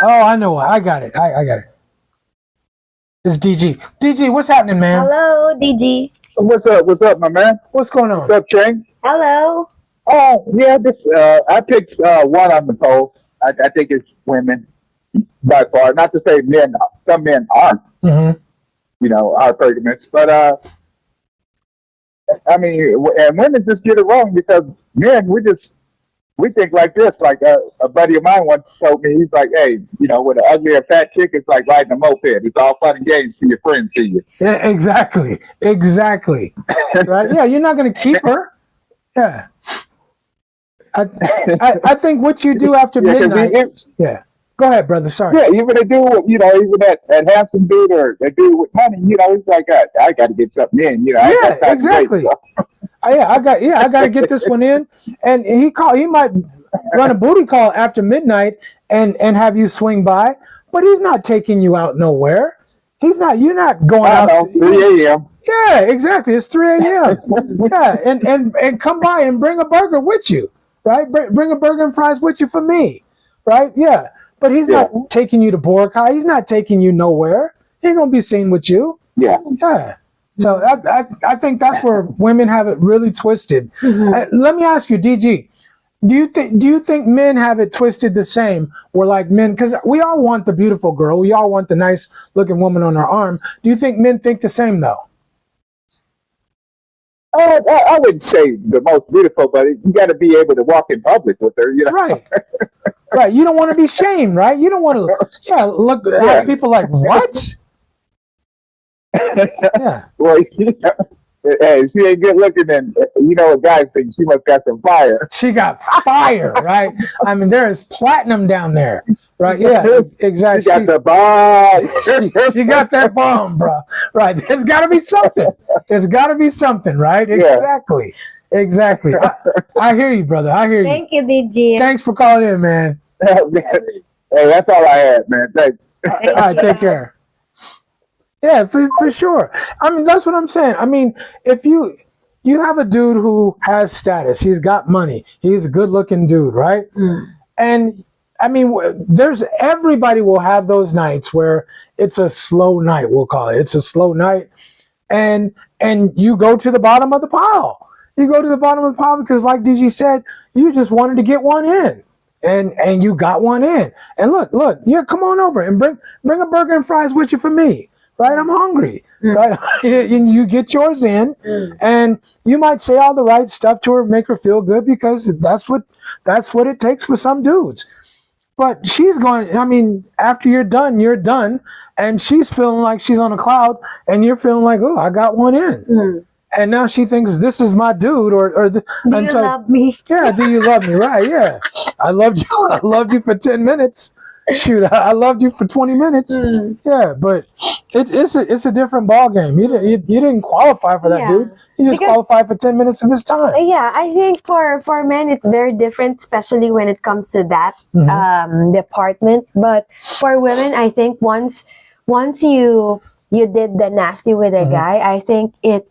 Oh, I know. I got it. I got it. It's DG. DG, what's happening, man? Hello, DG. What's up? What's up, my man? What's going on? What's up, Chang? Hello. Oh, yeah. I picked one on the poll. I think it's women by far. Not to say men. Some men aren't. Are hypergamous, but I mean, and women just get it wrong because men, we think like this. Like a buddy of mine once told me, he's like, hey, with an ugly or fat chick, it's like riding a moped. It's all fun and games till your friends see you. Yeah, exactly. Right? Yeah, you're not going to keep her. Yeah. I think what you do after Yeah, 'cause midnight. Yeah. Go ahead, brother. Sorry. yeah, even a dude, even that handsome dude or a dude with money, he's like, I got to get something in, I ain't got Yeah, time to wait, exactly. so. I got to get this one in. And he might run a booty call after midnight and have you swing by, but he's not taking you out nowhere. You're not going I out. know, 3 a.m. Yeah, exactly. It's 3 a.m. Yeah, and come by and bring a burger with you, right? Bring a burger and fries with you for me, right? Yeah, but he's not taking you to Boracay. He's not taking you nowhere. He ain't gonna be seen with you. Yeah. Yeah. So I think that's where women have it really twisted. Let me ask you, DG. Do you think men have it twisted the same? Where like men, because we all want the beautiful girl, we all want the nice looking woman on our arm. Do you think men think the same though? I wouldn't say the most beautiful, but you got to be able to walk in public with her, Right. Right. You don't want to be shamed, right? You don't want to, look at people like, what? Yeah. Well, hey, she ain't good looking, and a guy thinks she must got some fire. She got fire, right? I mean, there is platinum down there, right? Yeah, exactly. She got the bomb. She got that bomb, bro. Right? There's got to be something. There's got to be something, right? Yeah. Exactly. I hear you, brother. I hear you. Thank you, DG. Thanks for calling in, man. Hey, that's all I had, man. Thanks. All right, take care. Yeah, for sure. I mean, that's what I'm saying. I mean, if you have a dude who has status, he's got money, he's a good-looking dude, right? And I mean, everybody will have those nights where it's a slow night. We'll call it. It's a slow night, and you go to the bottom of the pile. You go to the bottom of the pile because, like DG said, you just wanted to get one in. And you got one in. And look, yeah, come on over and bring a burger and fries with you for me. Right, I'm hungry. Right, and you get yours in, and you might say all the right stuff to her, make her feel good because that's what it takes for some dudes. But she's going. I mean, after you're done, and she's feeling like she's on a cloud, and you're feeling like, oh, I got one in. And now she thinks this is my dude, do you love me? Yeah, do you love me? Right? Yeah, I loved you. I loved you for 10 minutes. Shoot, I loved you for 20 minutes. Yeah, but it's a different ball game. You didn't qualify for that, dude. You just qualified for 10 minutes of his time. Yeah, I think for men it's very different, especially when it comes to that department. But for women, I think once you did the nasty with a guy, I think it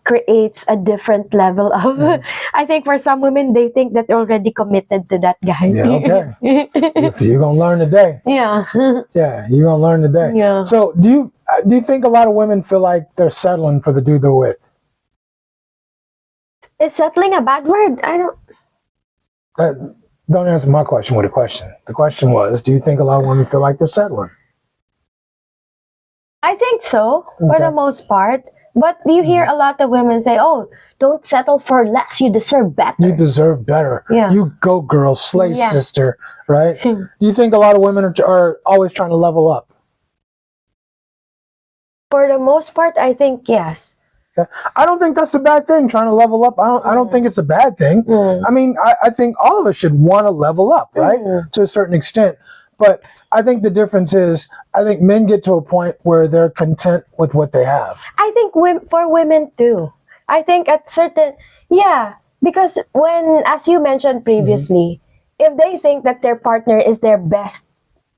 creates a different level of I think for some women they think that they're already committed to that guy. Yeah, okay. You're gonna learn today. Yeah. Yeah, you're gonna learn today. Yeah. So do you think a lot of women feel like they're settling for the dude they're with? Is settling a bad word? I don't. Don't answer my question with a question. The question was, do you think a lot of women feel like they're settling? I think so, for the most part. But you hear a lot of women say, oh, don't settle for less, you deserve better. You deserve better. Yeah. You go, girl, slay, sister, right? Do you think a lot of women are always trying to level up? For the most part, I think yes. Yeah. I don't think that's a bad thing, trying to level up. I don't think it's a bad thing. I mean, I think all of us should want to level up, right? To a certain extent. But I think the difference is, I think men get to a point where they're content with what they have. I think for women too. I think at certain, because when, as you mentioned previously, if they think that their partner is their best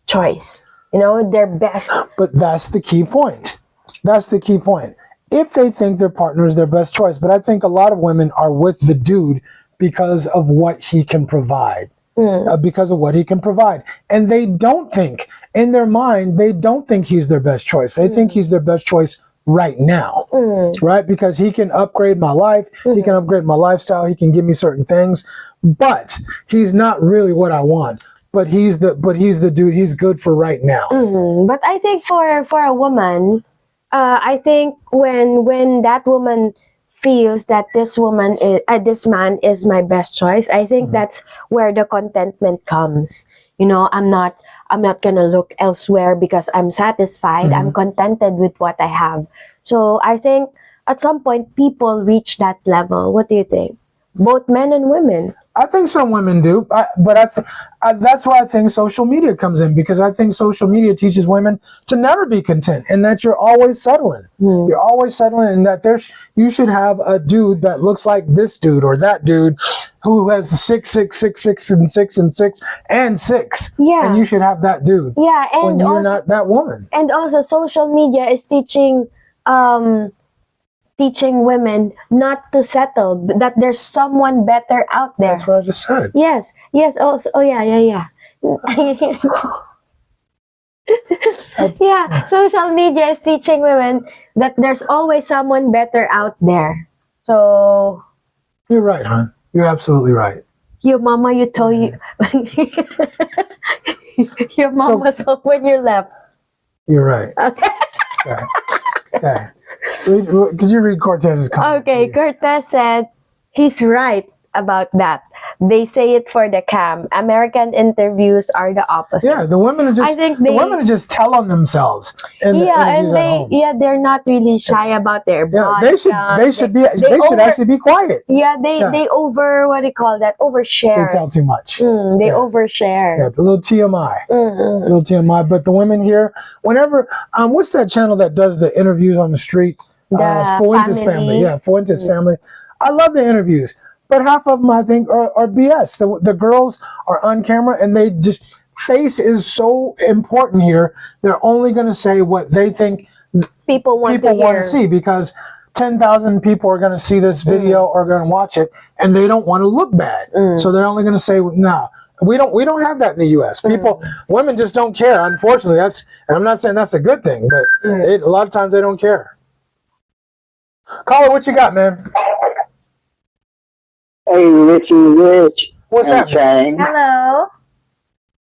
choice, their best. But that's the key point. That's the key point. If they think their partner is their best choice, but I think a lot of women are with the dude because of what he can provide. Because of what he can provide. And they don't think, in their mind, they don't think he's their best choice. They think he's their best choice right now, right? Because he can upgrade my life, he can upgrade my lifestyle, he can give me certain things, but he's not really what I want. But he's the dude, he's good for right now. But I think for a woman, I think when that woman feels that this man is my best choice, I think that's where the contentment comes. I'm not gonna look elsewhere because I'm satisfied. I'm contented with what I have. So I think at some point people reach that level. What do you think? Both men and women. I think some women do, but that's why I think social media comes in, because I think social media teaches women to never be content, and that you're always settling. You're always settling, and that you should have a dude that looks like this dude or that dude who has 6, 6, 6, 6, and 6, and 6, and 6. Yeah. And you should have that dude. Yeah, and when you're also, not that woman. And also, social media is teaching women not to settle, but that there's someone better out there. That's what I just said. Yes. Also, yeah. Yeah, social media is teaching women that there's always someone better out there. So You're right, hon. You're absolutely right. your mama, you told you. Your mama saw when you left. You're right. Okay. Okay. Could you read Cortez's comment? Okay, please? Cortez said he's right about that. They say it for the cam. American interviews are the opposite. Yeah, the women are just. I think the women are just telling themselves. In the and interviews at home. they're not really shy about their Yeah, body. they should actually be quiet. Yeah, they over, what do you call that? Overshare. They tell too much. They overshare. Yeah, the little TMI. Mm-hmm. Little TMI. But the women here, whenever, what's that channel that does the interviews on the street? The Fuentes family. Yeah, Fuentes family. I love the interviews, but half of them I think are BS. The girls are on camera and they just, face is so important here. They're only going to say what they think people want to see, because 10,000 people are going to see this video or going to watch it, and they don't want to look bad. So they're only going to say, no. We don't have that in the U.S. Women just don't care. Unfortunately, and I'm not saying that's a good thing, but a lot of times they don't care. Caller, what you got, man? Hey, Rich. What's happening? Hello.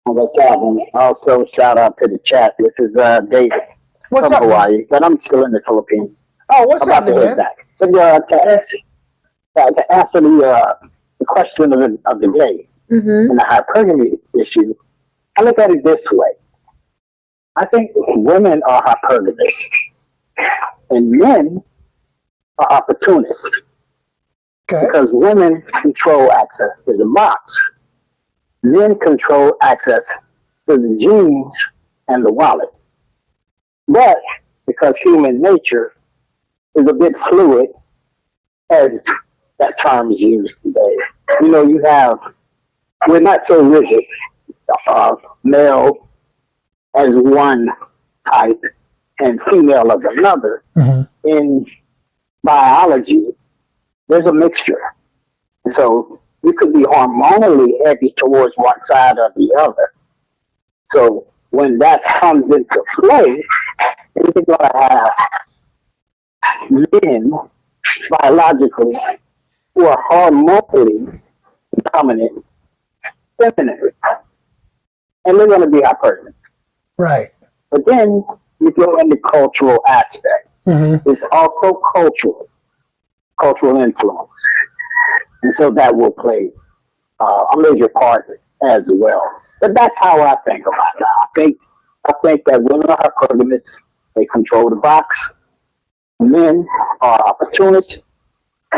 What's happening? Also, shout out to the chat. This is David What's from up, Hawaii, man? but I'm still in the Philippines. Oh, what's About to happening, head man? back. So, to answer the question of the day and the hypergamy issue, I look at it this way. I think women are hypergamous, and men are opportunists. Okay. Because women control access to the box. Men control access to the jeans and the wallet. But because human nature is a bit fluid, as that term is used today, we're not so rigid. Male as one type and female as another. In biology, there's a mixture. So you could be hormonally heavy towards one side or the other. So when that comes into play, you're going to have men biologically who are hormonally dominant, feminine, and they're going to be hypergamous. Right. But then you go into cultural aspect. It's also cultural influence. And so that will play a major part as well. But that's how I think about that. I think that women are hypergamous. They control the box. Men are opportunists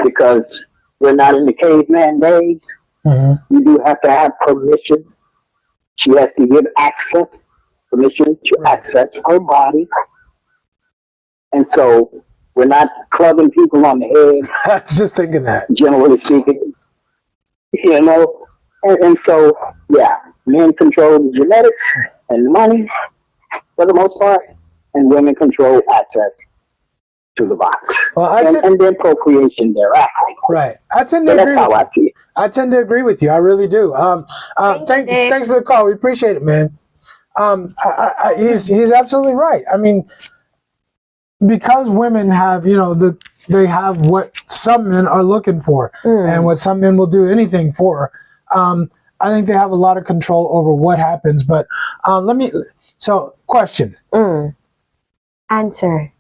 because we're not in the caveman days. You do have to have permission. She has to give permission to access her body. And so we're not clubbing people on the head. I was just thinking that. Generally speaking. And so, yeah, men control the genetics and the money for the most part, and women control access to the box. Well, and then procreation thereafter. Right. I tend to So agree that's how with I you. see it. I tend to agree with you. I really do. Thanks for the call. We appreciate it, man. He's absolutely right. I mean, because women have, they have what some men are looking for, and what some men will do anything for. I think they have a lot of control over what happens. But question. Answer.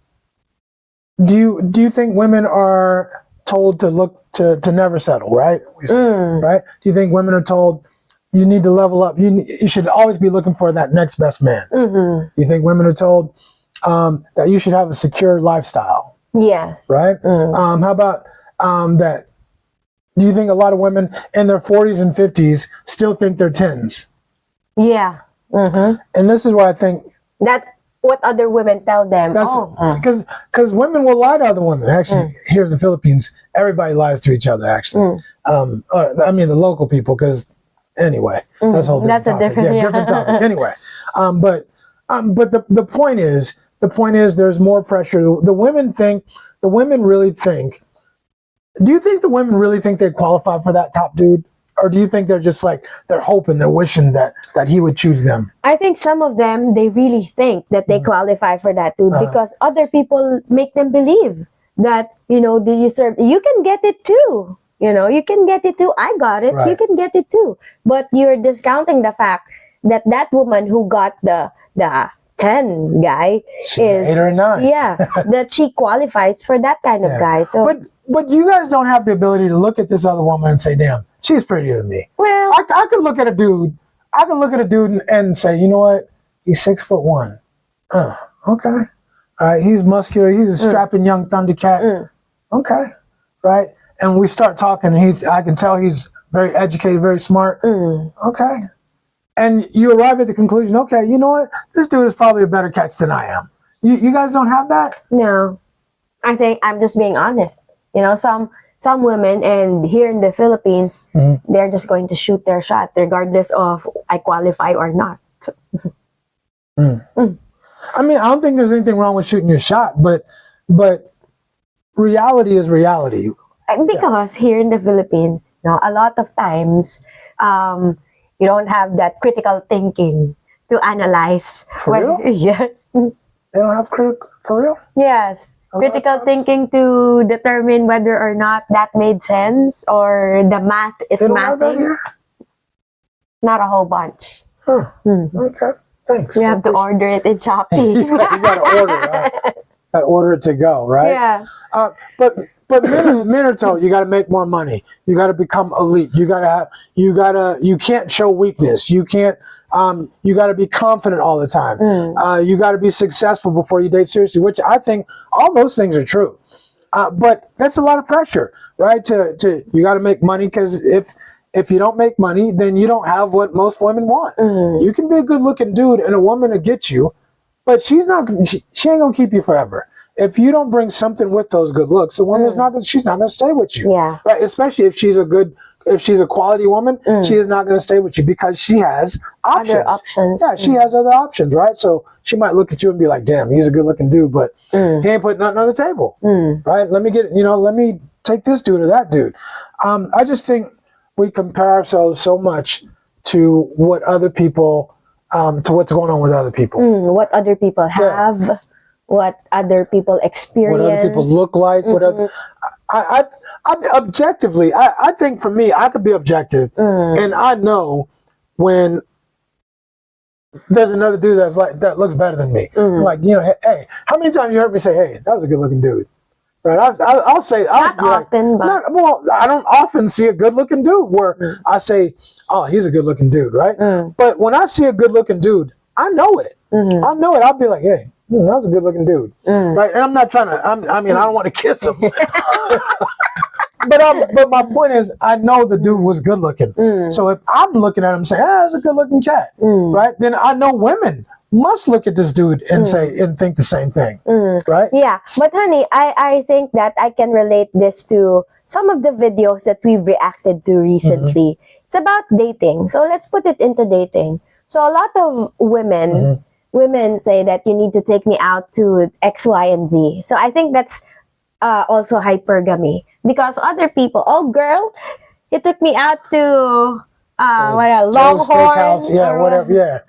Do you think women are told to look to never settle, right? Right? Do you think women are told you need to level up? You should always be looking for that next best man. Do you think women are told that you should have a secure lifestyle? Yes. Right? How about that Do you think a lot of women in their 40s and 50s still think they're 10s? Yeah. Mm-hmm. And this is why I think That's what other women tell them. that's because women will lie to other women. Actually, here in the Philippines, everybody lies to each other. Actually, I mean the local people. Because anyway, that's a whole different topic. Different topic. Anyway, but the point is there's more pressure. The women really think. Do you think the women really think they qualify for that top dude? Or do you think they're just like, they're hoping, they're wishing that he would choose them? I think some of them, they really think that they qualify for that dude because other people make them believe that, you can get it too. You can get it too. I got it. Right. You can get it too. But you're discounting the fact that woman who got the 10 guy She's 8 or 9. Yeah, that she qualifies for that kind of guy. So, but you guys don't have the ability to look at this other woman and say, damn, she's prettier than me. well, I could look at a dude. I could look at a dude and say, you know what? He's 6'1". Okay. All right. He's muscular. He's a strapping young Thundercat. Okay. Right. And we start talking. And I can tell he's very educated, very smart. Okay. And you arrive at the conclusion. Okay. You know what? This dude is probably a better catch than I am. You guys don't have that? no. I think I'm just being honest. Some women, and here in the Philippines, they're just going to shoot their shot regardless of I qualify or not. I mean, I don't think there's anything wrong with shooting your shot, but reality is reality. Because here in the Philippines, a lot of times, you don't have that critical thinking to analyze. For real? Yes. They don't have critical, for real? Yes. Critical thinking to determine whether or not that made sense or the math is They don't have that mathing. here? Not a whole bunch. Huh. Okay. Thanks. We have to order it in Shopee. you got to order, right? Got to order it to go, right? Yeah. But men are told you got to make more money. You got to become elite. You can't show weakness. You can't. You got to be confident all the time. You got to be successful before you date seriously, which I think all those things are true. But that's a lot of pressure, right? You got to make money, because if you don't make money, then you don't have what most women want. You can be a good looking dude and a woman to get you, but she ain't gonna keep you forever. If you don't bring something with those good looks, the woman's she's not gonna stay with you. Yeah. Right? Especially if she's a quality woman, she is not going to stay with you because she has options. Other options. Yeah, she has other options, right? So she might look at you and be like, damn, he's a good looking dude, but he ain't putting nothing on the table. Right? Let me take this dude or that dude. I just think we compare ourselves so much to what other people, to what's going on with other people. What other people have, what other people experience. What other people look like, what other... I objectively, I think for me, I could be objective, and I know when there's another dude that looks better than me. Like, hey, how many times you heard me say, hey, that was a good looking dude? Right? I'll say, Not often, but I don't often see a good looking dude where I say, oh, he's a good looking dude, right? But when I see a good looking dude, I know it. I know it. I'll be like, hey, that was a good looking dude, right? And I'm not trying to. I don't want to kiss him, but my point is, I know the dude was good looking. So if I'm looking at him and say, that's a good looking cat, right? Then I know women must look at this dude and say and think the same thing, right? Yeah, but honey, I think that I can relate this to some of the videos that we've reacted to recently. It's about dating, so let's put it into dating. So a lot of women say that you need to take me out to X, Y, and Z. So I think that's also hypergamy, because other people, oh girl, he took me out to Longhorn,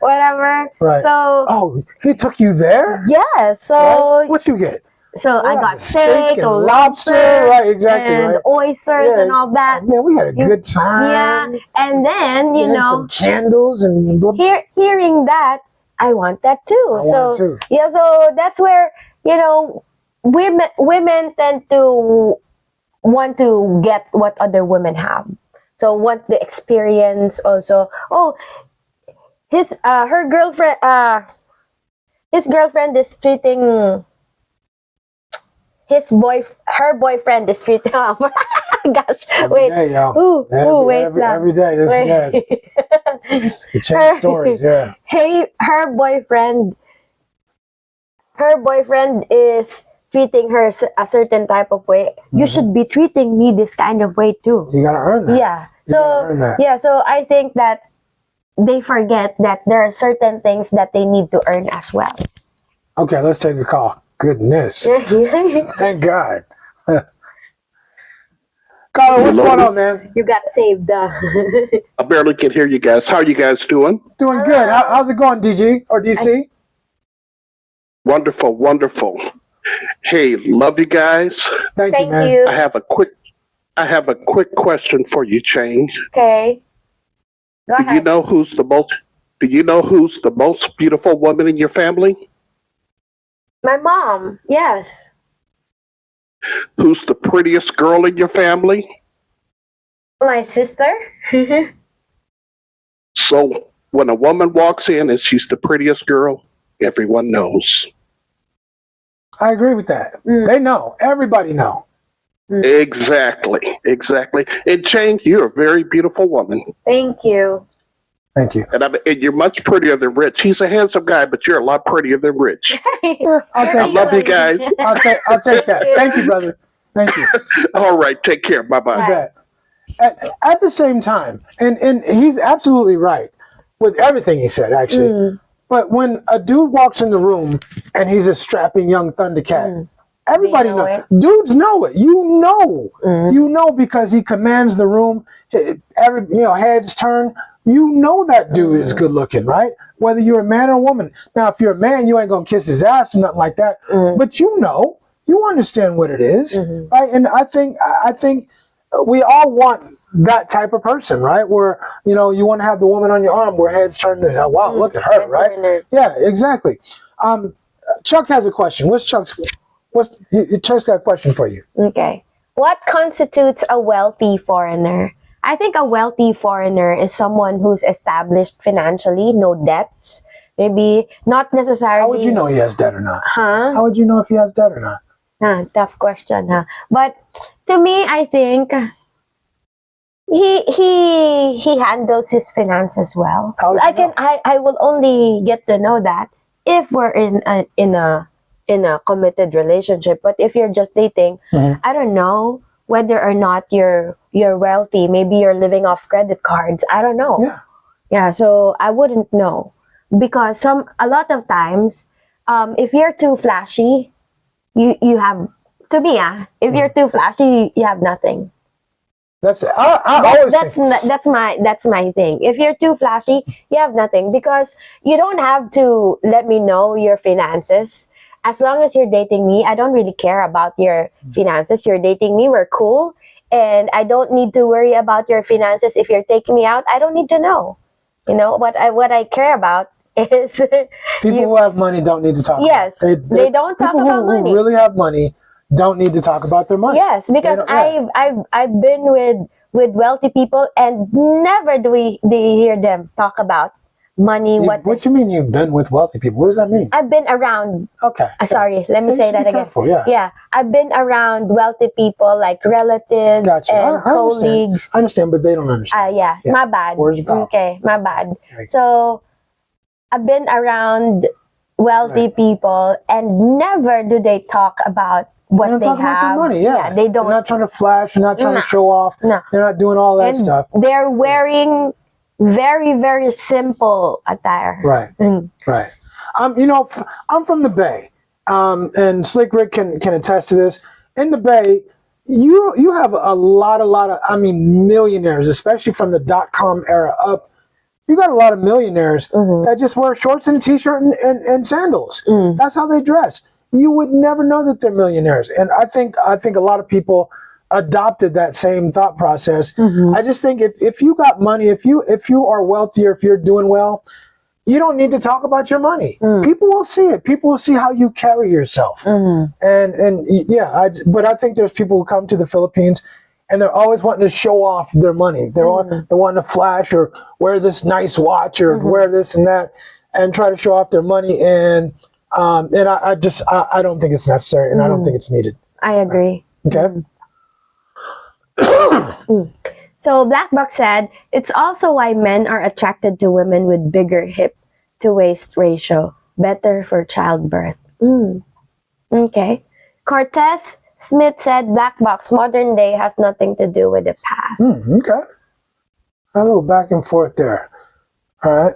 whatever. Right. So oh, he took you there? yeah. So right? What you get? So I got steak and lobster, right? Exactly, and right. oysters and all that. Man, we had a good time. Yeah, and then We had some candles and blah, blah. hearing that, I want that too. I want it too. Yeah, so that's where women tend to want to get what other women have. So want the experience also. Oh, his girlfriend is treating her boyfriend is treating my gosh. Every Wait. day, yo. Wait lang. Every day. This, Wait. yeah. It changed stories, yeah. Hey, her boyfriend is treating her a certain type of way. You should be treating me this kind of way too. You gotta earn that. Yeah. You gotta earn that. Yeah, so I think that they forget that there are certain things that they need to earn as well. Okay, let's take a call. Goodness. Thank God. Carla, what's going on, man? You got saved. I barely can hear you guys. How are you guys doing? Doing good. How's it going, DG or DC? Wonderful, wonderful. Hey, love you guys. Thank you, man. you. I have a quick question for you, Chang. Okay. Go Do you ahead. know who's the most beautiful woman in your family? My mom. Yes. Who's the prettiest girl in your family? My sister. So when a woman walks in and she's the prettiest girl, everyone knows. I agree with that. They know. Everybody know. Exactly. And Chang, you're a very beautiful woman. Thank you. Thank you. And you're much prettier than Rich. He's a handsome guy, but you're a lot prettier than Rich. Yeah, I'll take I love you guys. I'll take that. Thank you, brother. Thank you. All right, take care. Bye-bye. I bet. At the same time, and he's absolutely right with everything he said, actually. But when a dude walks in the room and he's a strapping young Thundercat, everybody knows. Dudes know it. You know because he commands the room. Heads turn. You know that dude is good looking, right? Whether you're a man or a woman. Now, if you're a man, you ain't gonna kiss his ass or nothing like that. But you understand what it is, right? And I think we all want that type of person, right? Where you want to have the woman on your arm, where heads turn to, oh, wow, look at her, right? Yeah, exactly. Chuck has a question. Chuck's got a question for you. Okay. What constitutes a wealthy foreigner? I think a wealthy foreigner is someone who's established financially, no debts. Maybe not necessarily. How would you know he has debt or not? Huh? How would you know if he has debt or not? Tough question, huh? But to me, I think he handles his finances well. I will only get to know that if we're in a committed relationship. But if you're just dating, I don't know whether or not you're wealthy. Maybe you're living off credit cards. I don't know. Yeah. So I wouldn't know, because a lot of times, if you're too flashy, you have, to me, if you're too flashy, you have nothing. That's my thing. If you're too flashy, you have nothing, because you don't have to let me know your finances. As long as you're dating me, I don't really care about your finances. You're dating me, we're cool, and I don't need to worry about your finances. If you're taking me out, I don't need to know. What I care about is people who have money don't need to talk. Yes, about it. they don't talk about money. People who really have money don't need to talk about their money. Yes, because I've been with wealthy people, and never do you hear them talk about money. What you mean you've been with wealthy people? What does that mean? I've been around. Okay. Sorry, let me say that again. Careful, yeah. I've been around wealthy people, like relatives and colleagues. I understand, but they don't understand. Yeah, my bad. Where's the problem? Okay, my bad. Right. So I've been around wealthy people, and never do they talk about what they talk about their money. Yeah, they don't. They're not trying to flash. They're not trying to show off. No. They're not doing all that stuff. They're wearing very, very simple attire. Right. Right. I'm from the Bay, and Slick Rick can attest to this. In the Bay, you have a lot of millionaires, especially from the .com era up. You got a lot of millionaires that just wear shorts and a t-shirt and sandals. That's how they dress. You would never know that they're millionaires. And I think a lot of people adopted that same thought process. I just think if you got money, if you are wealthier, if you're doing well, you don't need to talk about your money. People will see it. People will see how you carry yourself. But I think there's people who come to the Philippines and they're always wanting to show off their money. They're wanting to flash or wear this nice watch or wear this and that and try to show off their money. And I don't think it's necessary, and I don't think it's needed. I agree. Okay. So Black Box said, it's also why men are attracted to women with bigger hip to waist ratio. Better for childbirth. Okay. Cortez Smith said, Black Box, modern day has nothing to do with the past. Okay. A little back and forth there. All right.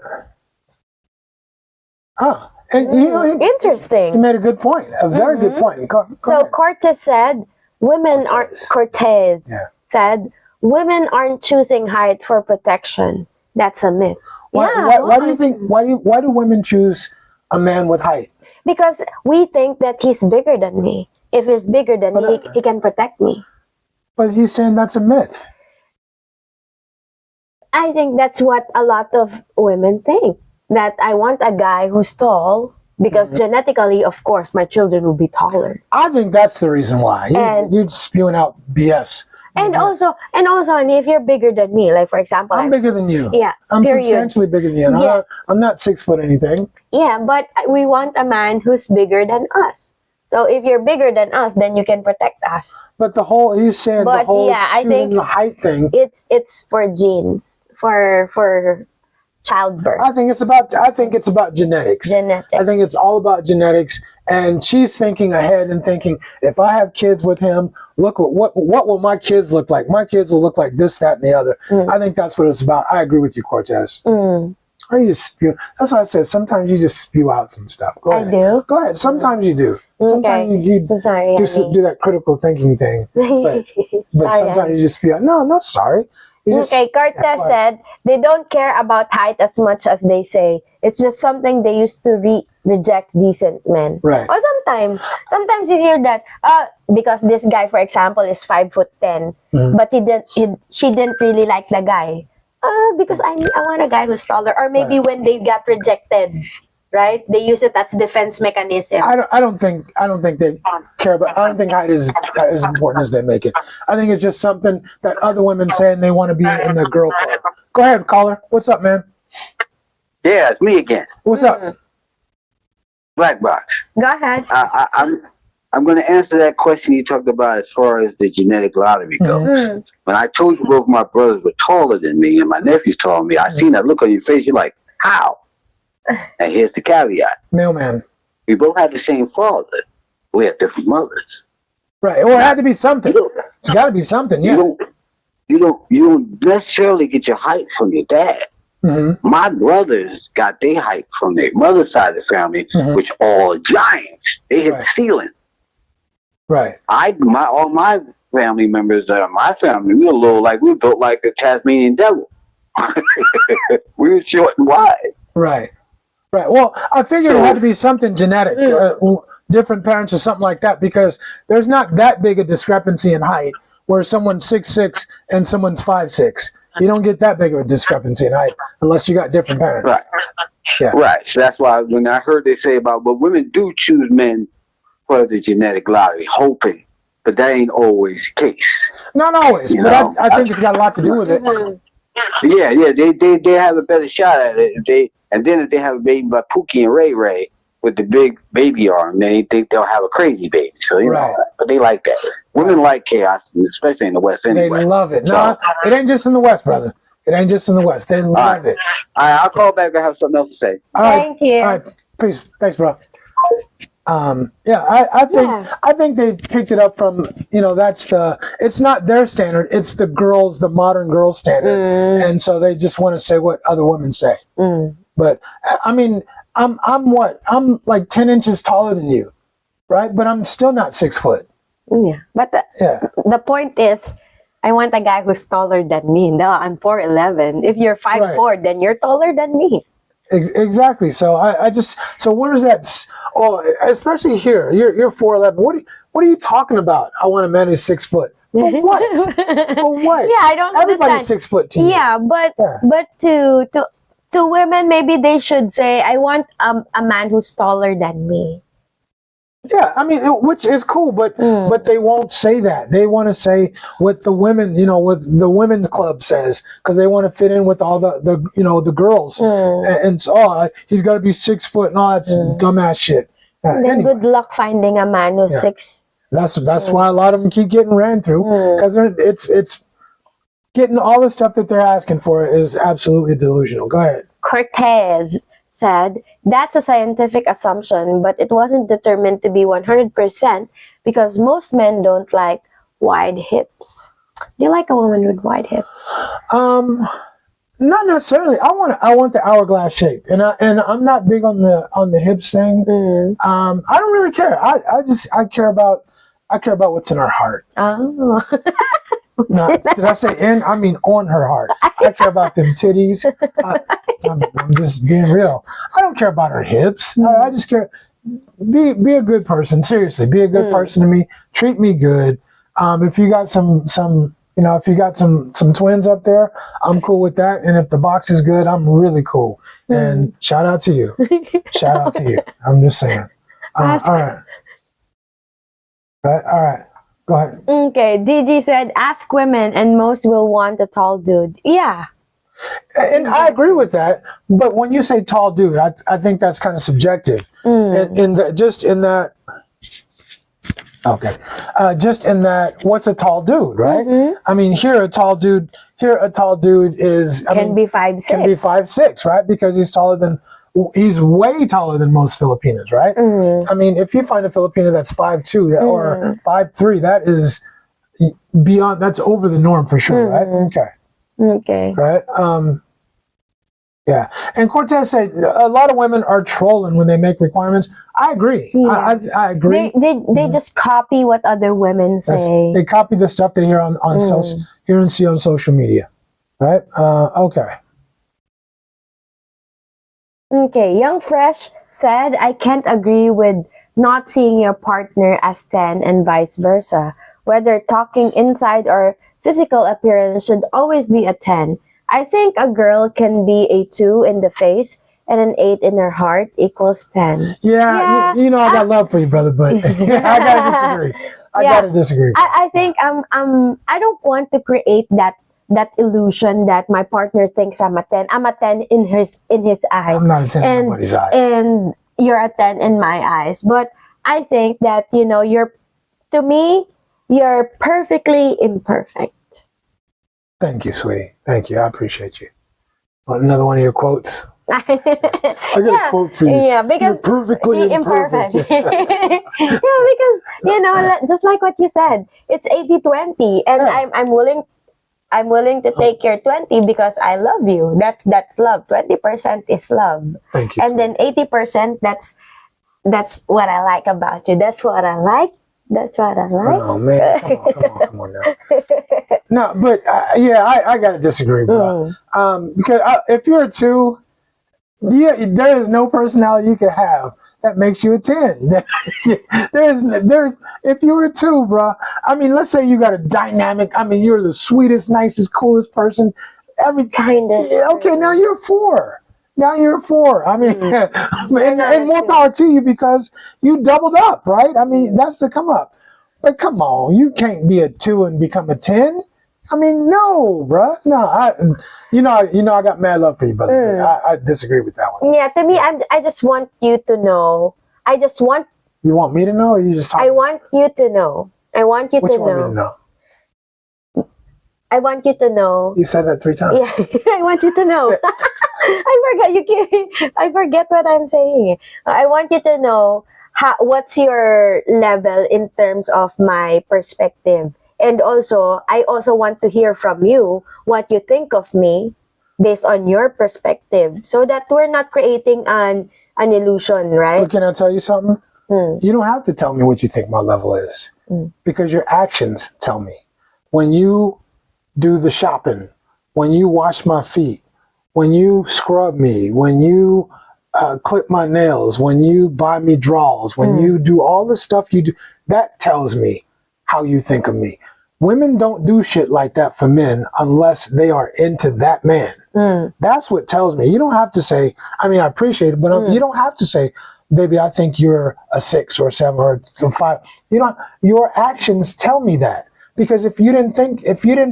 And you know, interesting. He made a good point. A very good point. Go ahead. Cortez said, Cortez said, women aren't choosing height for protection. That's a myth. Why do you think? Why do women choose a man with height? Because we think that he's bigger than me. If he's bigger than me, he can protect me. But he's saying that's a myth. I think that's what a lot of women think. That I want a guy who's tall because genetically, of course, my children will be taller. I think that's the reason why. You're spewing out BS. And also, and if you're bigger than me, like for example, I'm bigger than you. Yeah, I'm substantially bigger than you. Yes. I'm not 6 foot anything. Yeah, but we want a man who's bigger than us. So if you're bigger than us, then you can protect us. But he's saying the whole choosing the height thing. It's for genes, for childbirth. I think it's about genetics. I think it's all about genetics. And she's thinking ahead and thinking, if I have kids with him, look what will my kids look like? My kids will look like this, that, and the other. I think that's what it's about. I agree with you, Cortez. Or you just spew. That's why I said sometimes you just spew out some stuff. Go ahead. I do. Go ahead. Sometimes you do. Sometimes you do that critical thinking thing. But sometimes you just spew out. No, not sorry. Cortez said they don't care about height as much as they say. It's just something they used to reject decent men. Right. Or sometimes you hear that because this guy, for example, is 5'10", but she didn't really like the guy. Because I want a guy who's taller. Or maybe when they got rejected, right? They use it as defense mechanism. I don't think they care about. I don't think height is as important as they make it. I think it's just something that other women say and they want to be in the girl club. Go ahead, caller. What's up, man? Yeah, it's me again. What's up? Black Box. Go ahead. I'm going to answer that question you talked about as far as the genetic lottery goes. When I told you both my brothers were taller than me and my nephew's taller than me, I seen that look on your face. You're like, how? And here's the caveat. Mailman. We both had the same father. We have different mothers. Right. Well, it had to be something. It's got to be something. Yeah. You don't necessarily get your height from your dad. My brothers got their height from their mother's side of the family, which all giants. They hit the ceiling. Right. All my family members, my family, we were built like a Tasmanian devil. We were short and wide. Right. Right. Well, I figured it had to be something genetic, different parents or something like that, because there's not that big a discrepancy in height where someone's 6'6" and someone's 5'6". You don't get that big of a discrepancy in height unless you got different parents. Right. Yeah. Right. So that's why when I heard they say about, but women do choose men for the genetic lottery, hoping, but that ain't always the case. Not always, but I think it's got a lot to do with it. Yeah, they have a better shot at it if they have a baby like Pookie and Ray Ray with the big baby arm, they think they'll have a crazy baby. So you know, but they like that. Women like chaos, especially in the West. Anyway, they love it. No, it ain't just in the West, brother. It ain't just in the West. They love it. All right, I'll call back. I have something else to say. Thank you. All right, please, thanks, bro. I think they picked it up from, it's not their standard, it's the modern girls standard. And so they just want to say what other women say. But I mean, I'm like 10 inches taller than you, right? But I'm still not 6 foot. Yeah. But the point is, I want a guy who's taller than me. No, I'm 4'11". If you're 5'4", then you're taller than me. Exactly. So so where's that? Oh, especially here, you're 4'11". What are you talking about? I want a man who's 6 foot. For what? For what? Yeah, I don't Everybody's understand. 6 foot to you. Yeah, but to women, maybe they should say, I want a man who's taller than me. Yeah, I mean, which is cool, but they won't say that. They want to say what the women, what the women's club says, because they want to fit in with all the girls. And so, he's got to be 6 foot and all that's dumbass shit. Then anyway. good luck finding a man who's 6 That's why a lot of them keep getting ran through, because it's getting all the stuff that they're asking for is absolutely delusional. Go ahead. Cortez said, that's a scientific assumption, but it wasn't determined to be 100% because most men don't like wide hips. Do you like a woman with wide hips? Not necessarily. I want the hourglass shape, and I'm not big on the hips thing. I don't really care. I care about what's in her heart. Oh. No, did I say in? I mean on her heart. I care about them titties. I'm just being real. I don't care about her hips. I just care. Be a good person. Seriously, be a good person to me. Treat me good. If you got some if you got some twins up there, I'm cool with that. And if the box is good, I'm really cool. And shout out to you. Shout out to you. I'm just saying. All right. Right. All right. Go ahead. Okay, DG said, ask women and most will want a tall dude. Yeah. And I agree with that. But when you say tall dude, I think that's kind of subjective. Just in that, what's a tall dude, right? I mean, here a tall dude is, can be 5'6". Can be 5'6", right? Because he's way taller than most Filipinos, right? I mean, if you find a Filipino that's 5'2" or 5'3", that is beyond, that's over the norm for sure, right? Okay. Right? Yeah. And Cortez said a lot of women are trolling when they make requirements. I agree. Yeah. I agree. They just copy what other women say. They copy the stuff they hear on hear and see on social media, right? Okay. Okay, Young Fresh said, I can't agree with not seeing your partner as 10 and vice versa. Whether talking inside or physical appearance should always be a 10. I think a girl can be a 2 in the face and an 8 in her heart equals 10. Yeah. You know I got love for you, brother, but I gotta disagree. I gotta disagree. I think I don't want to create that illusion that my partner thinks I'm a 10. I'm a 10 in his eyes. I'm not a 10 in nobody's eyes. And you're a 10 in my eyes. But I think that, to me, you're perfectly imperfect. Thank you, sweetie. Thank you. I appreciate you. Want another one of your quotes? I got a quote for you. Yeah, because you're perfectly imperfect. Yeah, because, just like what you said, it's 80-20. And I'm willing to take your 20 because I love you. That's love. 20% is love. Thank you. And then 80%, that's what I like about you. That's what I like. That's what I like. Oh man, come on now. No, but I gotta disagree, bro. Because if you're a 2, there is no personality you can have that makes you a 10. If you're a 2, bro, I mean, let's say you got a dynamic, I mean, you're the sweetest, nicest, coolest person. Okay, now you're a 4. Now you're a 4. I mean, and more power to you because you doubled up, right? I mean, that's the come up. But come on, you can't be a 2 and become a 10. I mean, no, bro. No, I got mad love for you, brother. I disagree with that one. Yeah, to me, I just want you to know. You want me to know, or you just talking? I want you to know. I want you Which to want know. me to know? I want you to know. You said that 3 times. Yeah, I want you to know. I forget what I'm saying. I want you to know what's your level in terms of my perspective. And also, I also want to hear from you what you think of me based on your perspective so that we're not creating an illusion, right? But can I tell you something? You don't have to tell me what you think my level is because your actions tell me. When you do the shopping, when you wash my feet, when you scrub me, when you clip my nails, when you buy me drawers, when you do all the stuff you do, that tells me how you think of me. Women don't do shit like that for men unless they are into that man. That's what tells me. You don't have to say, I mean, I appreciate it, but you don't have to say, baby, I think you're a 6 or 7 or 5. Your actions tell me that. Because if you didn't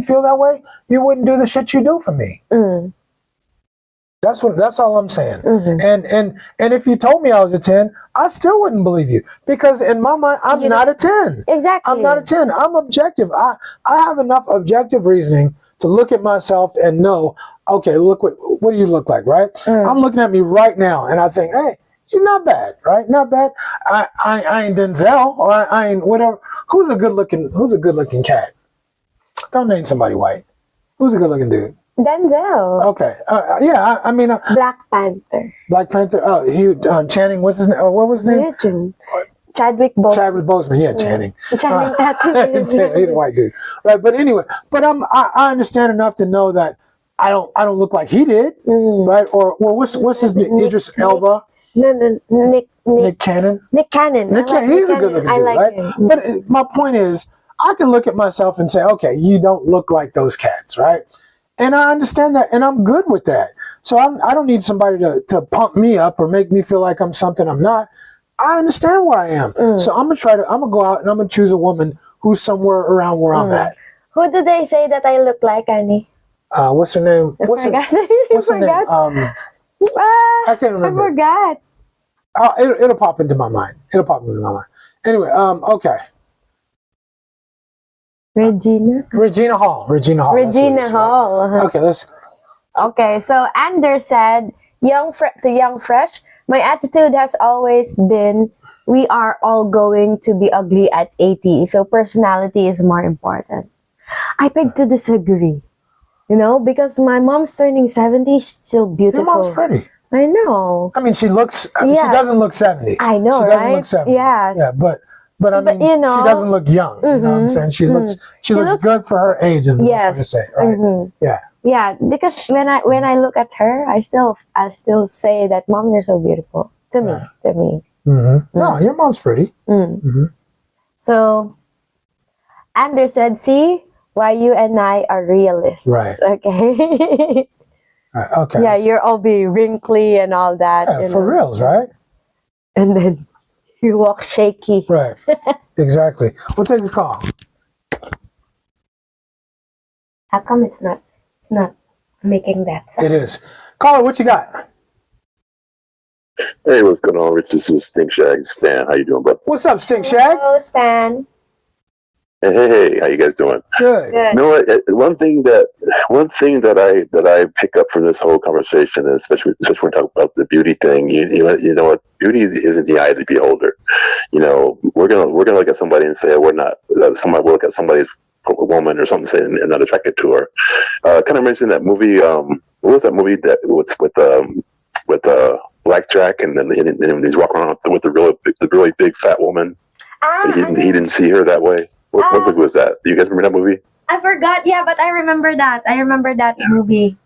feel that way, you wouldn't do the shit you do for me. That's all I'm saying. Mm-hmm. And if you told me I was a 10, I still wouldn't believe you, because in my mind I'm not a 10. Exactly. I'm not a 10. I'm objective. I have enough objective reasoning to look at myself and know, okay, look what do you look like, right? I'm looking at me right now and I think, hey, he's not bad, right? Not bad. I ain't Denzel, or I ain't whatever. Who's a good looking cat? Don't name somebody white. Who's a good looking dude? Denzel. Okay. Yeah, I mean... Black Panther. Black Panther. Oh, he Channing. What's his name? What was his name? Legend. Chadwick Boseman. Chadwick Boseman. Yeah, Channing. Channing Tatum. He's a white dude, right? But anyway, I understand enough to know that I don't look like he did, right? Or what's his name? Idris Elba. No, Nick Cannon. Nick Cannon. He's a good looking dude, right? him. But my point is, I can look at myself and say, okay, you don't look like those cats, right? And I understand that, and I'm good with that. So I don't need somebody to pump me up or make me feel like I'm something I'm not. I understand where I am. So I'm gonna go out and I'm gonna choose a woman who's somewhere around where I'm at. Who did they say that I look like, Annie? What's her name? What's her name? I can't remember. I forgot. It'll pop into my mind. Anyway, okay. Regina Hall. Okay, Okay, so Anders said, young fresh, my attitude has always been, we are all going to be ugly at 80, so personality is more important. I beg to disagree, because my mom's turning 70, she's still beautiful. Your mom's pretty. I know. I mean, she doesn't look 70. I know, she doesn't look 70. Yes. Yeah, but I mean, she doesn't look young. You know what I'm saying? She looks good for her age, is the best way to say it, right? Yeah. Yeah, because when I look at her, I still say that, Mom, you're so beautiful to me. No, your mom's pretty. So, Anders said, see why you and I are realists. Right. Okay. Okay. Yeah, you're all be wrinkly and all that. Yeah, for reals, right? And then you walk shaky. Right. Exactly. We'll take a call. How come it's not making that sound? It is. Caller, what you got? Hey, what's going on, Rich? This is Stink Shag Stan. How you doing, bro? What's up, Stink Shag? Hello, Stan. Hey, how you guys doing? Good. Good. You know what? One thing that I pick up from this whole conversation, especially when we talk about the beauty thing, you know what? Beauty isn't the eye of the beholder. We're gonna look at somebody and say we're not. Somebody will look at somebody's a woman or something, saying and not attracted to her. Kind of mentioned that movie. What was that movie that was with Blackjack, and then he's walking around with the really big fat woman. He didn't see her that way. What movie was that? Do you guys remember that movie? I forgot. Yeah, but I remember that. I remember that movie.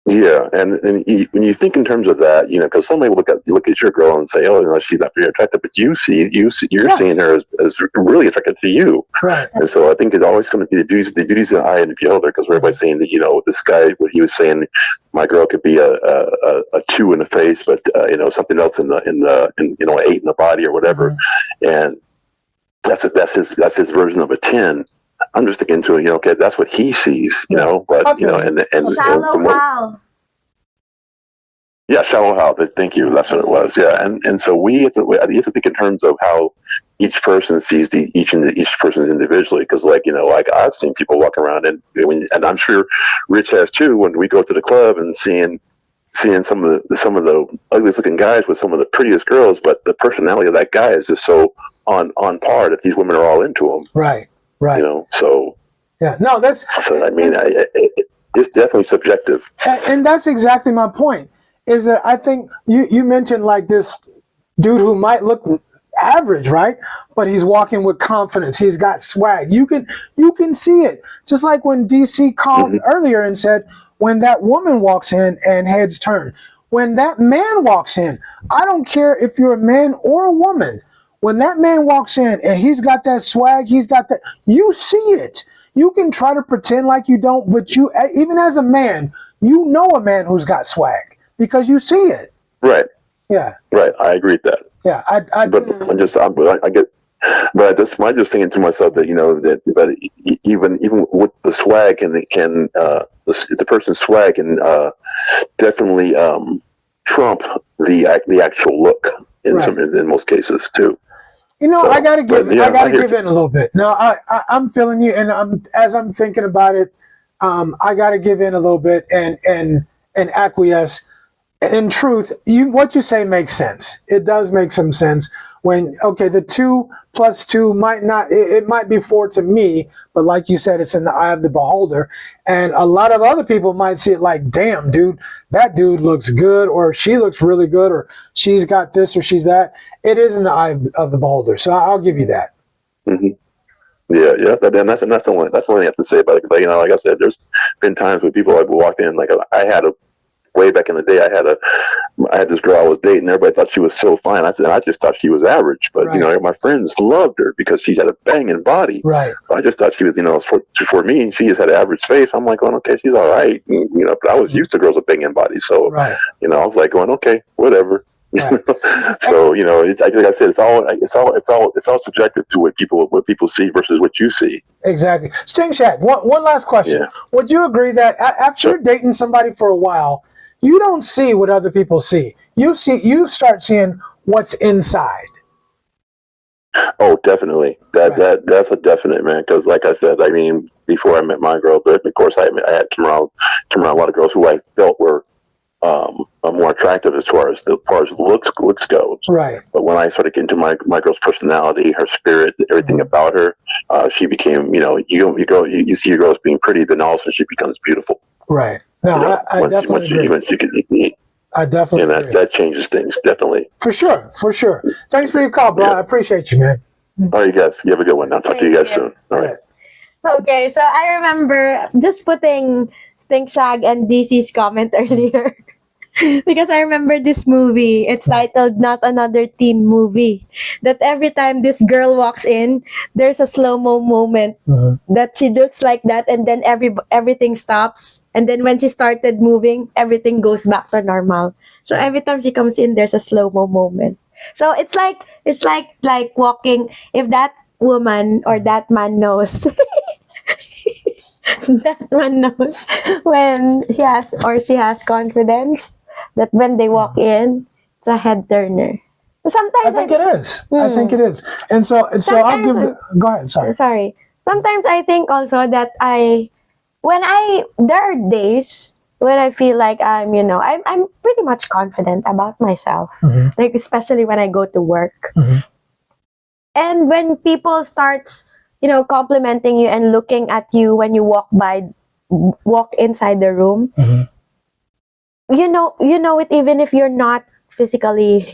Yeah, and when you think in terms of that, because somebody look at your girl and say, oh, she's not very attractive, but you're seeing her as really attractive to you. Right. And so I think it's always going to be the beauty's in the eye and the beholder, because everybody's saying that, this guy, what he was saying, my girl could be a 2 in the face, but something else in the 8 in the body or whatever, and that's his version of a 10. I'm just thinking to okay, that's what he sees, but Shallow Hal. Yeah, shallow Hal. Thank you. That's what it was. Yeah, and so we have to think in terms of how each person sees each person individually, because like I've seen people walk around and I'm sure Rich has too, when we go to the club and seeing some of the ugliest looking guys with some of the prettiest girls, but the personality of that guy is just so on par that these women are all into him. Right. So yeah, no, so I mean, it's definitely subjective, and that's exactly my point. Is that I think you mentioned like this dude who might look average, right? But he's walking with confidence. He's got swag. You can see it. Just like when DC called earlier and said, when that woman walks in and heads turn, when that man walks in, I don't care if you're a man or a woman. When that man walks in and he's got that swag, you see it. You can try to pretend like you don't, but you, even as a man, you know a man who's got swag because you see it. Right. Yeah. Right. I agree with that. Yeah. I But I'm just thinking to myself that that even with the swag the person's swag can definitely trump the actual look in most cases too. So, I gotta give in a little bit. No, I'm feeling you, and as I'm thinking about it, I gotta give in a little bit and acquiesce. In truth, what you say makes sense. It does make some sense. When the 2 + 2 might not, it might be 4 to me, but like you said, it's in the eye of the beholder. And a lot of other people might see it like, damn, dude, that dude looks good, or she looks really good, or she's got this or she's that. It is in the eye of the beholder. So I'll give you that. Mm-hmm. Yeah. And that's the only thing I have to say about it. Like I said, there's been times when people have walked in. Like I had way back in the day, I had this girl I was dating. Everybody thought she was so fine. I said, I just thought she was average, but my friends loved her because she had a banging body. Right. I just thought she was, for me, she just had an average face. I'm like going, okay, she's all right. But I was used to girls with banging bodies, so I was like going, okay, whatever. Right. So it's like I said, it's all subjective to what people see versus what you see. Exactly. Sting Shack. One last question. Yeah. Would you agree that after you're dating somebody for a while, you don't see what other people see? You start seeing what's inside. Oh, definitely. That's a definite, man. Because, like I said, before I met my girl, but of course I had come around a lot of girls who I felt were more attractive as far as looks goes. Right. But when I started getting to my girl's personality, her spirit, everything about her, she became, you see your girl as being pretty, then all of a sudden she becomes beautiful. Right. No, I definitely agree. I definitely agree. That changes things, definitely. For sure. Thanks for your call, bro. I appreciate you, man. All right, you guys. You have a good one. I'll talk to you guys soon. All right. Okay, so I remember just putting Stink Shag and DC's comment earlier. Because I remember this movie. It's titled Not Another Teen Movie. That every time this girl walks in, there's a slow-mo moment that she looks like that, and then everything stops. And then when she started moving, everything goes back to normal. So every time she comes in, there's a slow-mo moment. So it's like walking. If that woman or that man knows that man knows when he has or she has confidence, that when they walk in, it's a head turner. Sometimes I think it is. I think it is. And so I'll give go ahead. Sorry. Sometimes I think also that there are days when I feel like I'm pretty much confident about myself. Like especially when I go to work. And when people starts, complimenting you and looking at you when you walk inside the room, you know it, even if you're not physically,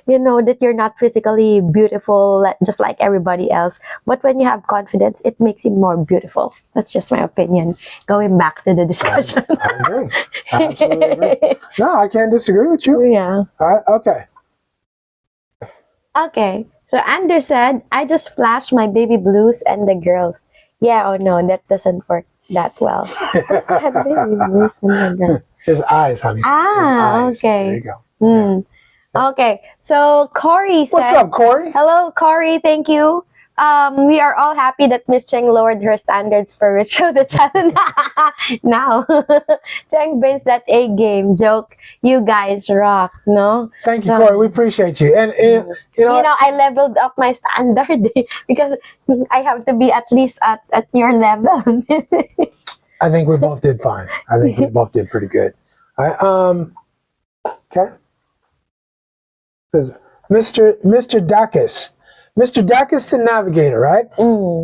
that you're not physically beautiful, just like everybody else. But when you have confidence, it makes you more beautiful. That's just my opinion. Going back to the discussion. I agree. I absolutely agree. No, I can't disagree with you. Yeah. All right. Okay. So Anders said, I just flashed my baby blues and the girls. Yeah, oh no, that doesn't work that well. Baby blues and the girls. His eyes, honey. Eyes. Okay. There you go. Okay. So Corey said, what's up, Corey? Hello, Corey. Thank you. We are all happy that Miss Cheng lowered her standards for Rich Show the channel. Now, Cheng brings that A game joke. You guys rock, no? Thank you, Corey. We appreciate you. And I leveled up my standard because I have to be at least at your level. I think we both did fine. I think we both did pretty good. All right. Okay. Mr. Dacus. Mr. Dacus the Navigator, right?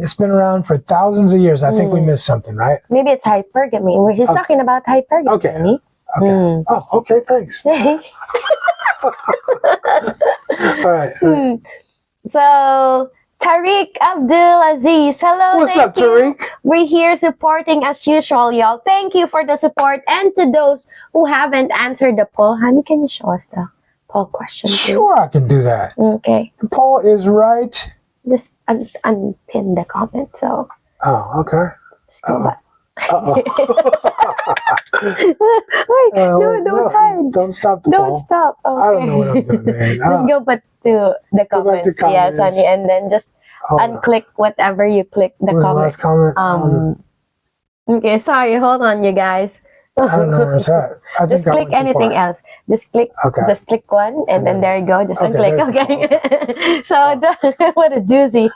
It's been around for thousands of years. I think we missed something, right? Maybe it's hypergamy, where he's talking about hypergamy. Okay. Oh, okay, thanks. All right. So, Tariq Abdul Aziz, hello. What's up, Tariq? We're here supporting as usual, y'all. Thank you for the support. And to those who haven't answered the poll, honey, can you show us the poll question, please? Sure, I can do that. Okay. The poll is right. Just unpin the comment, so. Oh, okay. Just go back. Uh-oh. Wait, no, don't hide. Don't stop the poll. Don't stop. I don't know what I'm doing, man. Just go back to the Go back to comments. Yes, comments. honey, and then just unclick whatever you click the What was the comment. last comment? Okay, sorry, hold on, you guys. I don't know where it's at. I think Just I click went too anything far. else. Just click. Okay. Just click one, and then there you go. Just Okay, unclick. there's Okay. So what a doozy.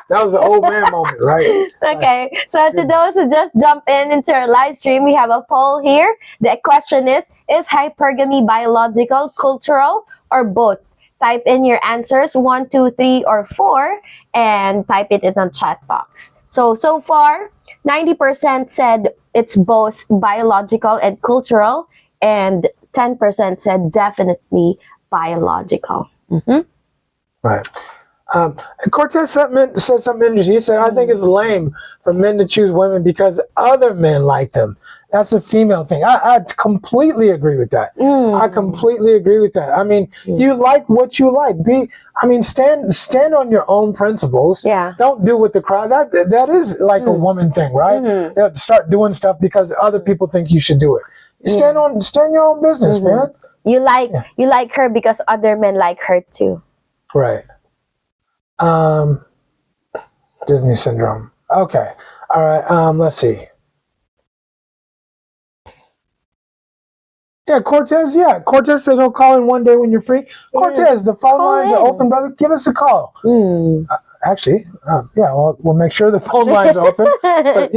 That was an old man moment, right? Okay. So to those who just jump into our live stream, we have a poll here. The question is hypergamy biological, cultural, or both? Type in your answers 1, 2, 3, or 4, and type it in the chat box. So far, 90% said it's both biological and cultural, and 10% said definitely biological. Right. Cortez said something interesting. He said, I think it's lame for men to choose women because other men like them. That's a female thing. I completely agree with that. I completely agree with that. I mean, you like what you like. Stand on your own principles. Yeah. Don't do what the crowd. That is like a woman thing, right? They'll start doing stuff because other people think you should do it. Stand your own business, man. You like her because other men like her too. Right. Disney syndrome. Okay. All right. Let's see. Yeah, Cortez. Yeah, Cortez said he'll call in one day when you're free. Cortez, the phone lines are open, brother. Give us a call. Actually, we'll make sure the phone lines are open. But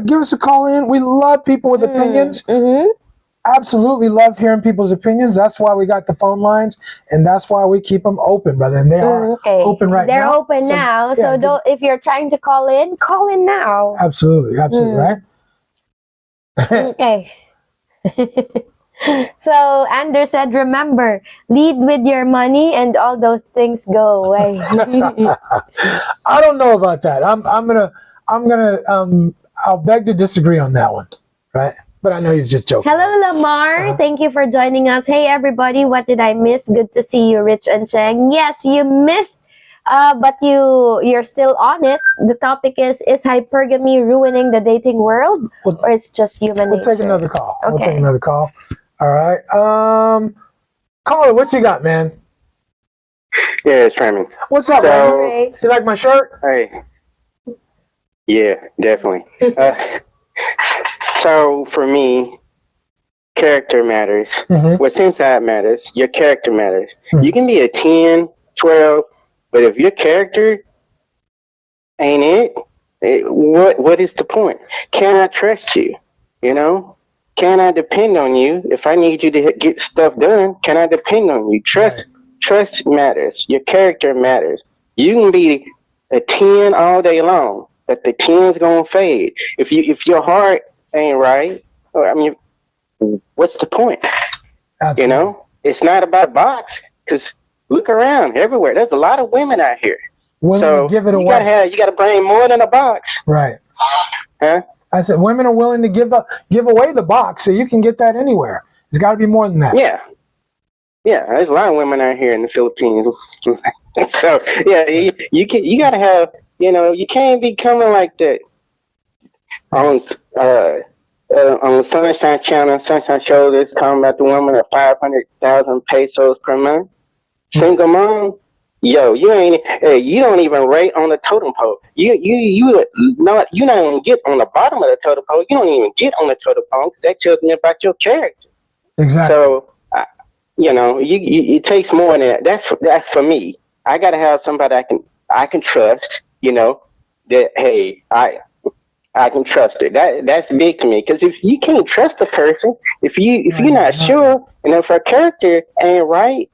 give us a call in. We love people with opinions. Absolutely love hearing people's opinions. That's why we got the phone lines, and that's why we keep them open, brother. And they are open right now. They're open now. So if you're trying to call in now. Absolutely, right? Okay. So Anders said, remember, lead with your money and all those things go away. I don't know about that. I'll beg to disagree on that one, right? But I know he's just joking. Hello, Lamar. Thank you for joining us. Hey, everybody. What did I miss? Good to see you, Rich and Cheng. Yes, you missed, but you're still on it. The topic is hypergamy ruining the dating world, or it's just human nature? We'll take another call. Okay. We'll take another call. All right. Caller, what you got, man? Yeah, it's Raymond. What's up, man? You like my shirt? Hey. Yeah, definitely. So for me, character matters. What seems that matters, your character matters. You can be a 10, 12, but if your character ain't what is the point? Can I trust you? You know? Can I depend on you? If I need you to get stuff done, can I depend on you? Trust matters. Your character matters. You can be a 10 all day long, but the 10's gonna fade. If your heart ain't right, I mean, what's the point? Absolutely. You know, it's not about box. Because look around everywhere. There's a lot of women out here. Willing to give it away. You gotta bring more than a box. Right. Huh? I said women are willing to give away the box, so you can get that anywhere. It's got to be more than that. Yeah. Yeah, there's a lot of women out here in the Philippines. So yeah, you gotta have, you can't be coming like that on Sunshine Channel, Sunshine Shoulders, talking about the woman at 500,000 pesos per month. Single mom, yo, you don't even rate on the totem pole. You not even get on the bottom of the totem pole. You don't even get on the totem pole because that tells me about your character. Exactly. So, it takes more than that. That's for me. I gotta have somebody I can trust. That hey, I can trust it. That's big to me, because if you can't trust a person, if you're not sure, and if her character ain't right,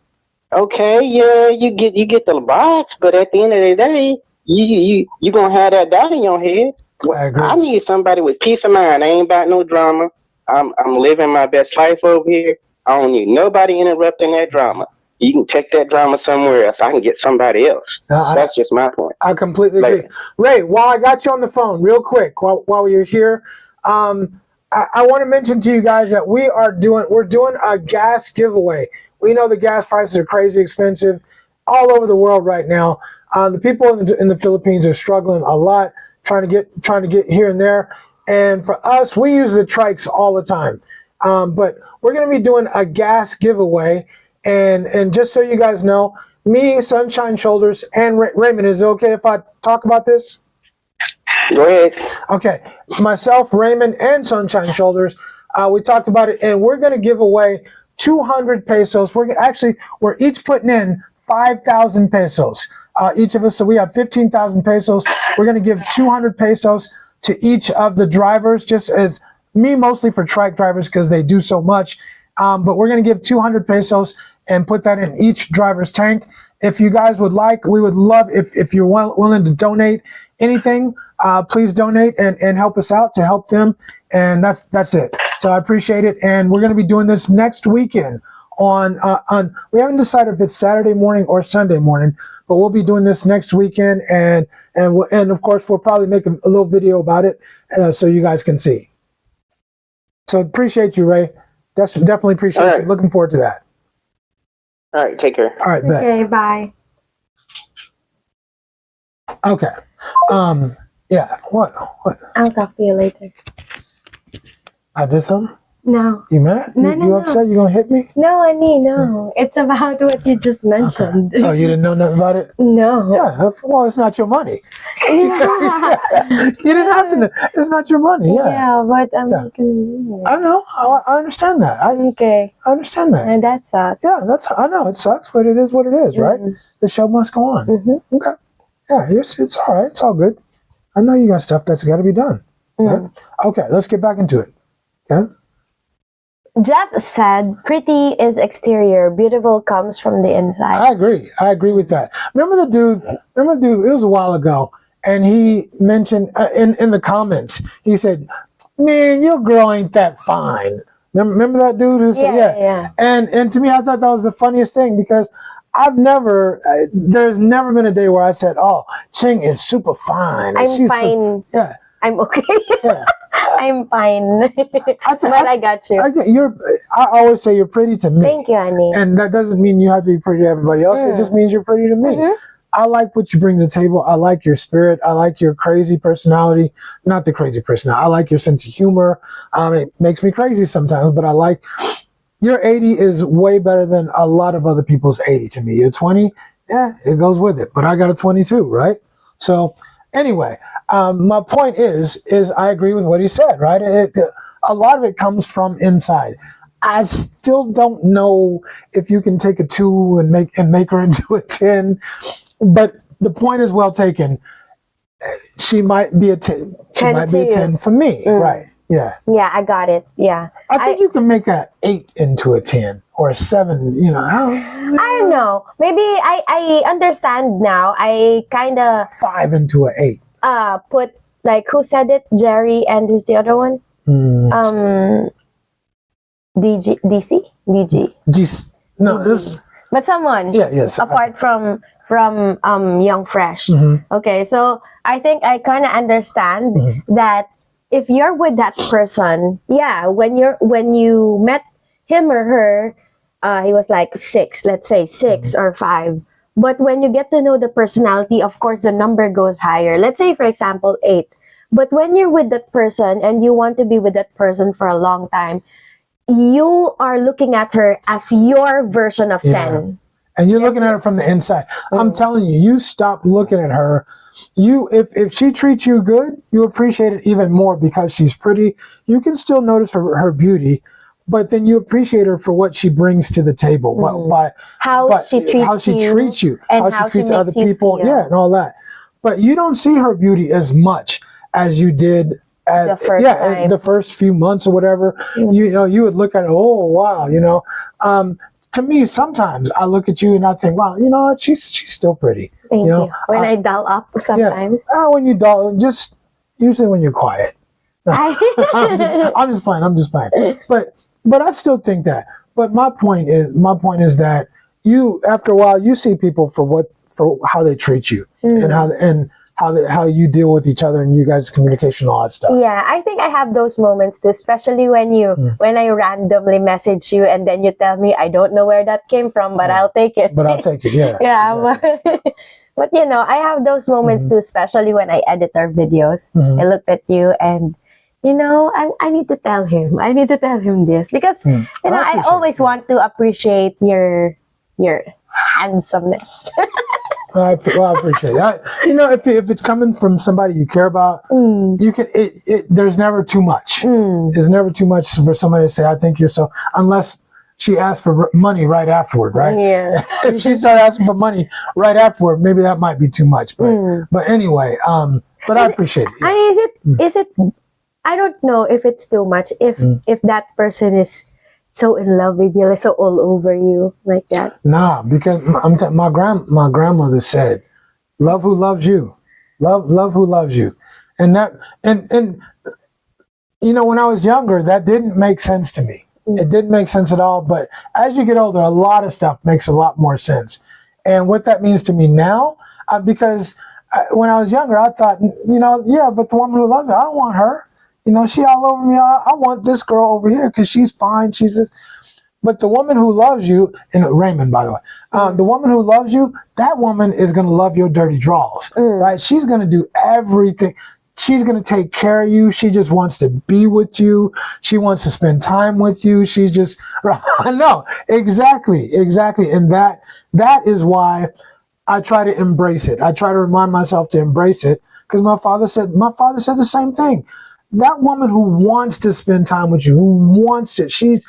okay, yeah, you get the box, but at the end of the day, you gonna have that doubt in your head. I agree. I need somebody with peace of mind. I ain't about no drama. I'm living my best life over here. I don't need nobody interrupting that drama. You can take that drama somewhere else. I can get somebody else. That's just my point. I completely agree. Ray, while I got you on the phone, real quick, while you're here, I want to mention to you guys that we're doing a gas giveaway. We know the gas prices are crazy expensive all over the world right now. The people in the Philippines are struggling a lot, trying to get here and there. And for us, we use the trikes all the time. But we're going to be doing a gas giveaway. And just so you guys know, me, Sunshine Shoulders, and Raymond, is it okay if I talk about this? Go ahead. Okay. Myself, Raymond, and Sunshine Shoulders, we talked about it, and we're going to give away 200 pesos. We're each putting in 5,000 pesos, each of us. So we have 15,000 pesos. We're going to give 200 pesos to each of the drivers, just as me, mostly for trike drivers because they do so much. But we're going to give 200 pesos and put that in each driver's tank. If you guys would like, we would love if you're willing to donate anything, please donate and help us out to help them. And that's it. So I appreciate it. And we're going to be doing this next weekend on we haven't decided if it's Saturday morning or Sunday morning, but we'll be doing this next weekend. And of course, we'll probably make a little video about it so you guys can see. So appreciate you, Ray. Definitely appreciate you. Looking forward to that. All right, take care. All right, bet. Okay, bye. Okay. Yeah. What? I'll talk to you later. I did something? No. You mad? No, you upset? You gonna hit me? No, Annie, no. It's about what you just mentioned. Okay. Oh, you didn't know nothing about it? No. Yeah. Well, it's not your money. Yeah. You didn't have to know. It's not your money. Yeah. Yeah, but I'm not gonna. I know. I understand that. Okay. I understand that. And that sucks. Yeah, I know it sucks, but it is what it is, right? The show must go on. Okay. Yeah, it's all right. It's all good. I know you got stuff that's got to be done. Right? Okay, let's get back into it. Okay. Jeff said, pretty is exterior, beautiful comes from the inside. I agree with that. Remember the dude, it was a while ago, and he mentioned in the comments, he said, man, your girl ain't that fine. Remember that dude who said, yeah. And to me, I thought that was the funniest thing because there's never been a day where I said, oh, Ching is super fine. I'm fine. Yeah. I'm okay. Yeah. I'm fine. I got you. I always say you're pretty to me. Thank you, Annie. And that doesn't mean you have to be pretty to everybody else. It just means you're pretty to me. I like what you bring to the table. I like your spirit. I like your crazy personality. Not the crazy personality. I like your sense of humor. It makes me crazy sometimes, but I like your 80 is way better than a lot of other people's 80 to me. Your 20, yeah, it goes with it. But I got a 22, right? So anyway, my point is I agree with what he said, right? A lot of it comes from inside. I still don't know if you can take a 2 and make her into a 10, but the point is well taken. She might be a 10. She might be a 10 for me, right? Yeah. Yeah, I got it. Yeah. I think you can make a 8 into a 10 or a 7. You know, I don't know. Maybe I understand now. I kind of 5 into a 8. Put like who said it? Jerry, and who's the other one? DG. No, this. But someone. Yeah. Yes. Apart from Young Fresh. Okay, so I think I kind of understand that if you're with that person, yeah, when you met him or her, he was like 6, let's say 6 or 5. But when you get to know the personality, of course, the number goes higher. Let's say, for example, 8. But when you're with that person and you want to be with that person for a long time, you are looking at her as your version of 10. And you're looking at her from the inside. I'm telling you, you stop looking at her. If she treats you good, you appreciate it even more because she's pretty. You can still notice her beauty, but then you appreciate her for what she brings to the table, by how she treats you, and how she treats other makes you people, feel. and all that. But you don't see her beauty as much as you did at the first few months or whatever. You would look at it, oh wow, to me, sometimes I look at you and I think, wow, you know what, she's still pretty. Thank you. When I dull up sometimes. Yeah. When you dull, just usually when you're quiet. I'm just fine. But I still think that. But my point is that you, after a while, you see people for how they treat you and how you deal with each other and you guys' communication, all that stuff. Yeah, I think I have those moments too, especially when I randomly message you and then you tell me I don't know where that came from, but I'll take it. But I'll take it, yeah. Yeah, exactly. But I have those moments too, especially when I edit our videos. I looked at you and I need to tell him. I need to tell him this because I always want to appreciate your handsomeness. I appreciate it. If it's coming from somebody you care about, you can. There's never too much. There's never too much for somebody to say, "I think you're so." Unless she asks for money right afterward, right? Yeah. If she started asking for money right afterward, maybe that might be too much. But anyway, but I appreciate it. And is it? I don't know if it's too much. If that person is so in love with you, like so all over you like that. Nah, because my grandmother said, "Love who loves you, love who loves you," and when I was younger, that didn't make sense to me. It didn't make sense at all. But as you get older, a lot of stuff makes a lot more sense. And what that means to me now, because when I was younger, I thought, but the woman who loves me, I don't want her. She all over me. I want this girl over here because she's fine. She's this. But the woman who loves you, and Raymond, by the way, the woman who loves you, that woman is going to love your dirty draws, right? She's going to do everything. She's going to take care of you. She just wants to be with you. She wants to spend time with you. She's just, no, exactly. And that is why I try to embrace it. I try to remind myself to embrace it because my father said the same thing. That woman who wants to spend time with you, who wants it, she's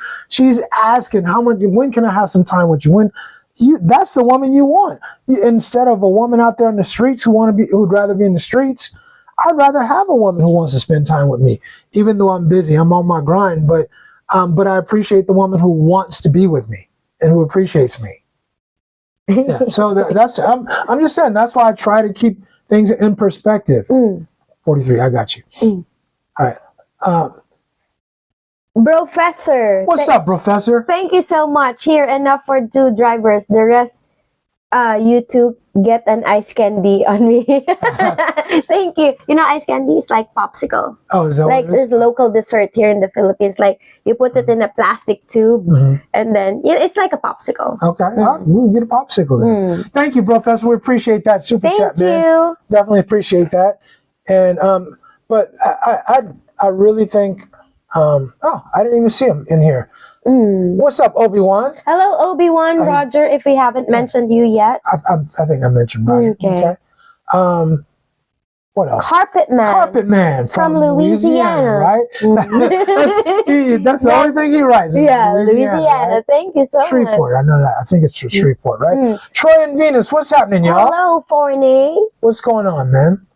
asking when can I have some time with you? That's the woman you want. Instead of a woman out there in the streets who'd rather be in the streets, I'd rather have a woman who wants to spend time with me, even though I'm busy, I'm on my grind. But I appreciate the woman who wants to be with me and who appreciates me. Yeah. So I'm just saying that's why I try to keep things in perspective. 43, I got you. All right. Professor. What's up, Professor? Thank you so much. Here, enough for 2 drivers. The rest, you two get an ice candy on me. Thank you. Ice candy is like popsicle. Oh, is that like this local dessert here in the Philippines? Like you put it in a plastic tube, and then it's like a popsicle. Okay, we'll get a popsicle then. Thank you, Professor. We appreciate that super chat, man. Thank you. Definitely appreciate that. And but I really think. I didn't even see him in here. What's up, Obi-Wan? Hello, Obi-Wan. Roger, if we haven't mentioned you yet. I think I mentioned Roger. Okay. What else? Carpet Man from Louisiana, right? That's the only thing he writes. Louisiana. Right? Thank you so much. Shreveport, I know that. I think it's Shreveport, right? Troy and Venus, what's happening, y'all? Hello, Forney. What's going on, man?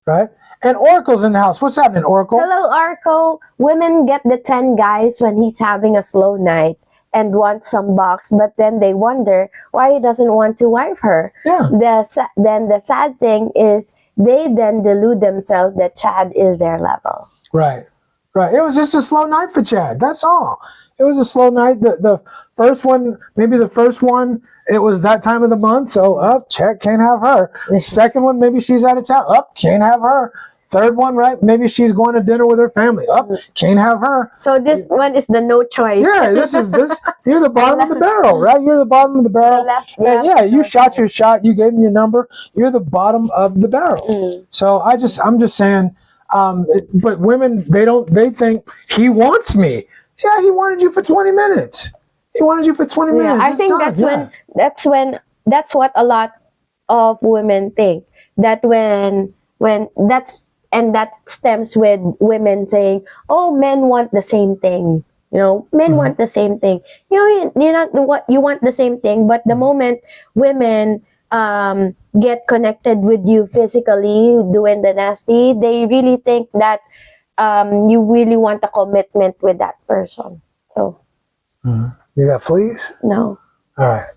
Right? And Oracle's in the house. What's happening, Oracle? Hello, Oracle. Women get the 10 guys when he's having a slow night and want some box, but then they wonder why he doesn't want to wife her. Yeah. Then the sad thing is they then delude themselves that Chad is their level. Right. It was just a slow night for Chad. That's all. It was a slow night. The first one, it was that time of the month, so check, can't have her. Second one, maybe she's out of town. Can't have her. Third one, right? Maybe she's going to dinner with her family. Can't have her. So this one is the no choice. Yeah, this. You're the bottom of the barrel, right? You're the bottom of the barrel. You shot your shot. You gave him your number. You're the bottom of the barrel. So I'm just saying. But women, they think he wants me. Yeah, he wanted you for 20 minutes. He wanted you for 20 minutes. I think that's what a lot of women think. That that stems with women saying, "Oh, men want the same thing." Men want the same thing. You want the same thing, but the moment women get connected with you physically, doing the nasty, they really think that you really want a commitment with that person. So, you got fleas? No. All right.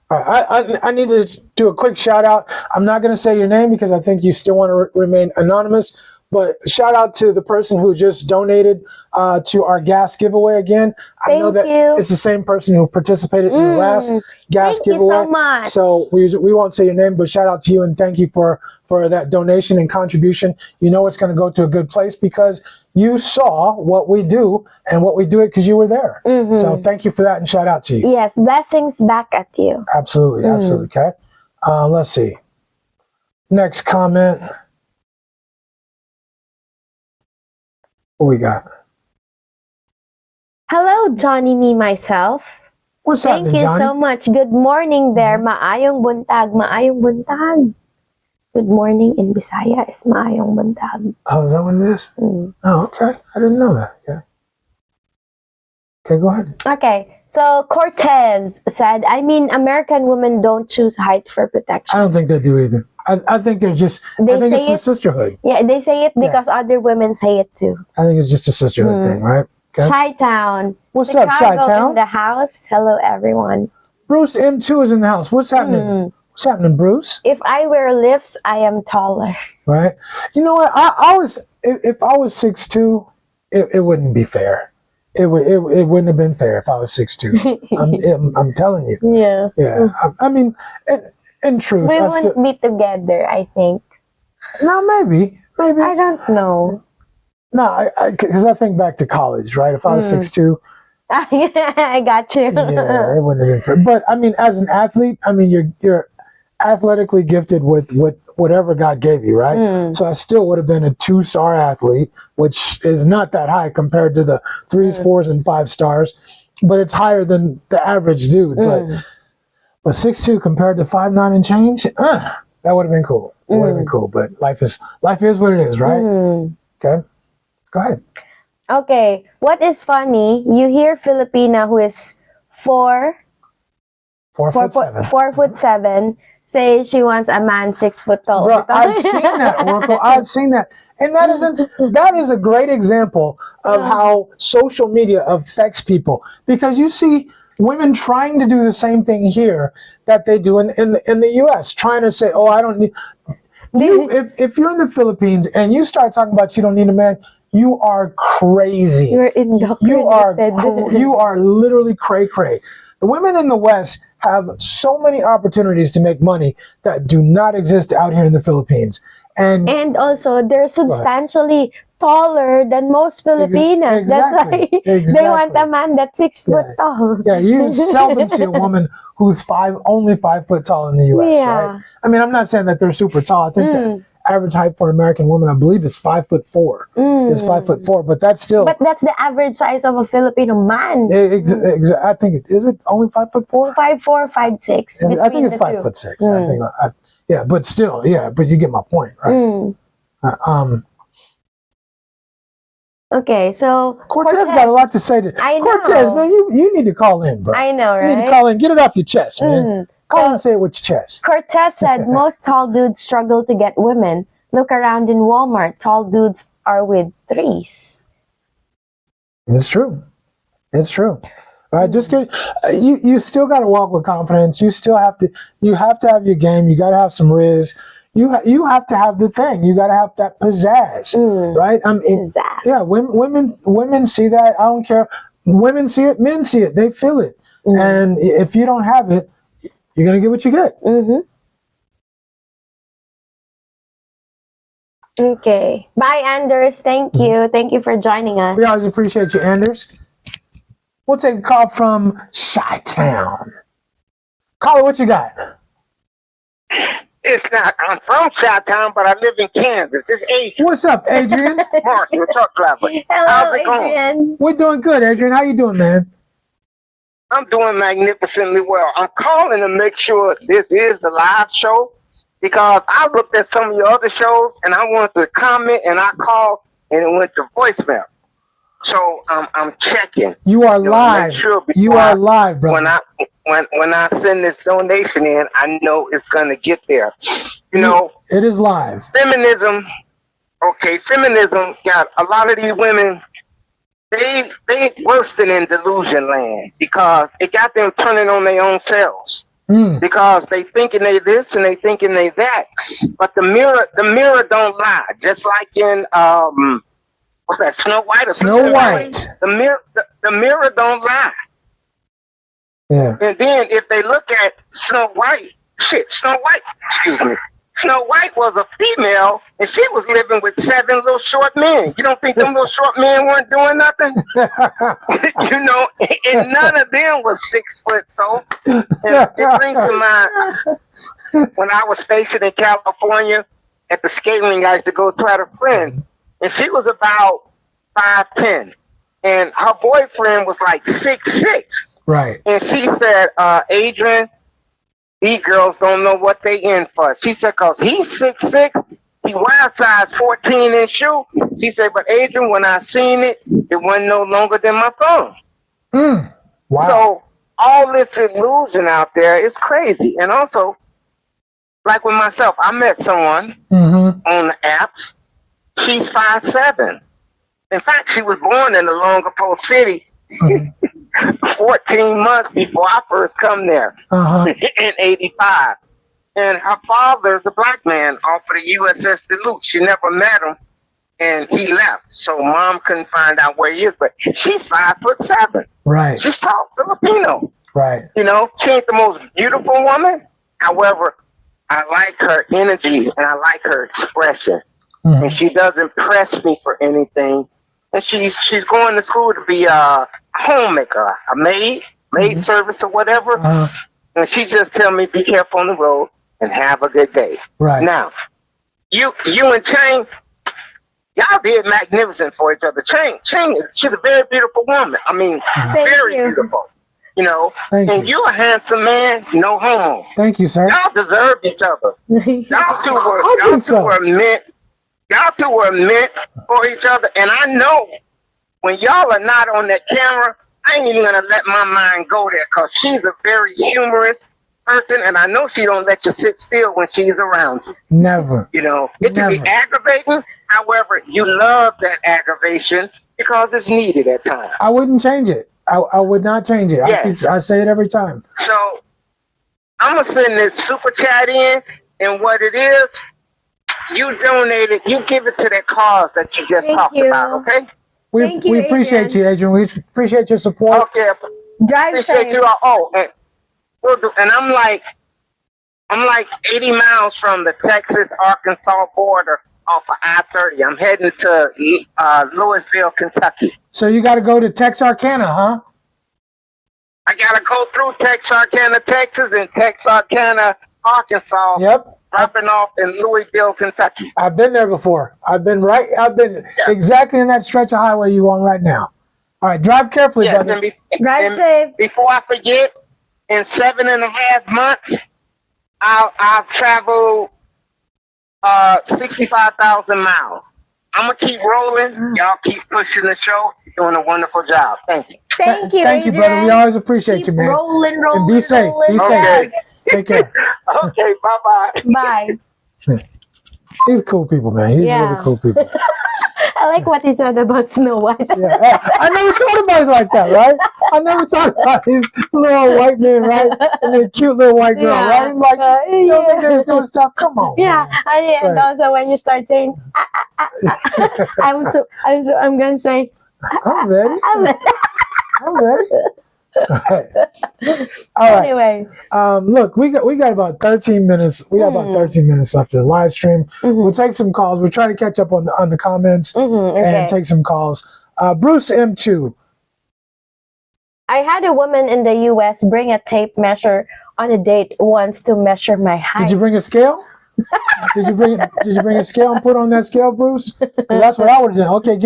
I need to do a quick shout out. I'm not going to say your name because I think you still want to remain anonymous. But shout out to the person who just donated to our gas giveaway again. I know that it's the same person who participated in the last gas giveaway. Thank you so much. So we won't say your name, but shout out to you and thank you for that donation and contribution. You know it's going to go to a good place because you saw what we do and what we do it because you were there. So thank you for that and shout out to you. Yes, blessings back at you. Absolutely. Okay. Let's see. Next comment. What we got? Hello, Johnny, me, myself. What's Thank happening, you Johnny? so much. Good morning there. Maayong buntag. Maayong buntag. Good morning in Bisaya is maayong buntag. Oh, is that what it is? Mm. Oh, okay. I didn't know that. Okay. Okay, go ahead. Okay, so Cortez said, I mean, American women don't choose height for protection. I don't think they do either. I think they're just, They I think say it's a it- sisterhood. Yeah, they say it because other women say it too. I think it's just a sisterhood thing, right? Okay. Chi-Town. What's up, Chicago Chi-Town? in the house. Hello, everyone. Bruce M2 is in the house. What's happening? What's happening, Bruce? If I wear lifts, I am taller. Right? You know what? I was, if I was 6'2", it wouldn't be fair. It wouldn't have been fair if I was 6'2". I'm telling you. Yeah. Yeah. I mean, in truth, We I won't still, be together, I think. no, maybe. I don't know. No, because I think back to college, right? If I was 6'2", I got you. yeah, it wouldn't have been fair. But I mean, as an athlete, I mean, you're athletically gifted with whatever God gave you, right? So I still would have been a 2-star athlete, which is not that high compared to the 3s, 4s, and 5 stars, but it's higher than the average dude. But 6'2" compared to 5'9" and change, that would have been cool. It would have been cool. But life is what it is, right? Okay, go ahead. Okay, what is funny? You hear Filipina who is 4'7" say she wants a man 6 foot tall. Bro, I've seen that, Oracle. I've seen that. And that is a great example of how social media affects people. Because you see women trying to do the same thing here that they do in the US, trying to say, oh, I don't need you. If you're in the Philippines and you start talking about you don't need a man, you are crazy. You're indoctrinated. You are literally cray-cray. The women in the West have so many opportunities to make money that do not exist out here in the Philippines. And also, they're substantially taller than most Filipinas. Exactly. That's why they want a man that's 6 foot tall. Yeah, you seldom see a woman who's only 5 foot tall in the U.S., right? I mean, I'm not saying that they're super tall. I think the average height for an American woman, I believe, is 5'4". Is 5'4", but that's still. But that's the average size of a Filipino man. I think is it only 5'4"? 5'4", 5'6". I think it's 5'6". I think. Yeah, but still, but you get my point, right? Okay, so Cortez got a lot to say. I know. Cortez, man, you need to call in, bro. I know, right? You need to call in. Get it off your chest, man. Call in and say it with your chest. Cortez said most tall dudes struggle to get women. Look around in Walmart. Tall dudes are with 3s. It's true. It's true. Right? Just get you still got to walk with confidence. You still have to have your game. You got to have some riz. You have to have the thing. You got to have that pizzazz, right? Pizzazz. Yeah, women see that. I don't care. Women see it. Men see it. They feel it. And if you don't have it, you're gonna get what you get. Okay. Bye, Anders. Thank you. Thank you for joining us. We always appreciate you, Anders. We'll take a call from Chi-Town. Caller, what you got? It's not. I'm from Chi-Town, but I live in Kansas. This is Adrian. What's up, Adrian? Mark, your truck driver. Hello, How's it going? Adrian. We're doing good, Adrian. How you doing, man? I'm doing magnificently well. I'm calling to make sure this is the live show because I looked at some of your other shows and I wanted to comment and I called and it went to voicemail. So I'm checking. You are live. You are live, brother. When I send this donation in, I know it's gonna get there. You know, it is live. Feminism got a lot of these women. They worse than in delusion land because it got them turning on their own selves because they thinking they this and they thinking they that. But the mirror don't lie. Just like in what's that, Snow White? Snow White. The mirror don't lie. Yeah. And then if they look at Snow White was a female and she was living with 7 little short men. You don't think them little short men weren't doing nothing? You know, and none of them was 6 foot. So it brings to mind when I was stationed in California at the skating rink, I used to go try to friend. And she was about 5'10", and her boyfriend was like 6'6". Right. And she said, Adrian, these girls don't know what they in for. She said, because he's 6'6", he wears size 14 in shoe. She said, but Adrian, when I seen it, it wasn't no longer than my thumb. Wow. So all this illusion out there is crazy. And also, like with myself, I met someone on the apps. She's 5'7". In fact, she was born in the Longer Post City 14 months before I first come there in 85. And her father's a black man off of the USS Duluth. She never met him, and he left. So mom couldn't find out where he is, but she's 5'7". Right. She's tall, Filipino. Right. You know, she ain't the most beautiful woman. However, I like her energy and I like her expression. And she doesn't press me for anything. And she's going to school to be a homemaker, a maid service or whatever. And she just tell me, be careful on the road and have a good day. Right. Now, you and Chang, y'all did magnificent for each other. Chang, she's a very beautiful woman. I mean, very beautiful. You know, and you're a handsome man, no homo. Thank you, sir. Y'all deserve each other. Y'all two were meant. Y'all two were meant for each other. And I know when y'all are not on that camera, I ain't even gonna let my mind go there, because she's a very humorous person, and I know she don't let you sit still when she's around you. Never. You know, it can be aggravating. However, you love that aggravation because it's needed at times. I wouldn't change it. I would not change it. Yes. I say it every time. So I'm gonna send this super chat in, and what it is, you donate it, you give it to that cause that you just talked about, okay? We appreciate you, Adrian. We appreciate your support. Okay. Drive appreciate safe. you all. And I'm like 80 miles from the Texas-Arkansas border off of I-30. I'm heading to Louisville, Kentucky. So you got to go to Texarkana, huh? I got to go through Texarkana, Texas, and Texarkana, Arkansas. Yep. Dropping off in Louisville, Kentucky. I've been there before. I've been exactly in that stretch of highway you on right now. All right, drive carefully, brother. Drive safe. Before I forget, in 7.5 months, I'll travel 65,000 miles. I'm gonna keep rolling. Y'all keep pushing the show. You're doing a wonderful job. Thank you. Thank you, Thank you, brother. We always appreciate you, man. Rolling, and be safe. Be safe. Yes. Take care. Okay, bye-bye. Bye. He's cool people, man. He's really cool people. I like what he said about Snow White. Yeah. I never thought about it like that, right? I never thought about his little white man, right? And the cute little white girl, right? Like, you don't think they're doing stuff? Come on. Yeah, and also when you start saying, I'm gonna say, I'm ready. I'm ready. All right. Anyway, look, we got about 13 minutes. We got about 13 minutes left of the live stream. We'll take some calls. We'll try to catch up on the comments and take some calls. Bruce M2. I had a woman in the U.S. bring a tape measure on a date once to measure my height. Did you bring a scale? Did you bring a scale and put on that scale, Bruce? 'Cause that's what I would have done. Okay,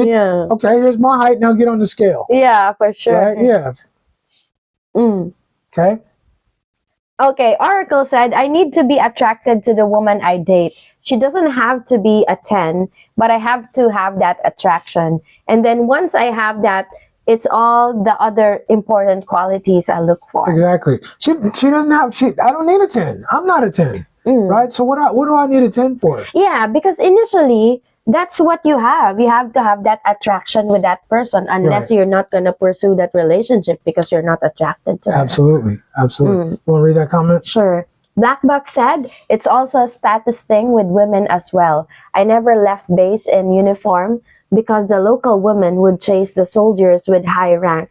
okay, here's my height. Now get on the scale. Yeah, for sure. Right? Yeah. Okay. Okay, Oracle said, I need to be attracted to the woman I date. She doesn't have to be a 10, but I have to have that attraction. And then once I have that, it's all the other important qualities I look for. Exactly. She doesn't have, I don't need a 10. I'm not a 10. Right? So what do I need a 10 for? Yeah, because initially, that's what you have. You have to have that attraction with that person, unless you're not going to pursue that relationship because you're not attracted to her. Absolutely. You want to read that comment? Sure. Black Box said, it's also a status thing with women as well. I never left base in uniform because the local women would chase the soldiers with high rank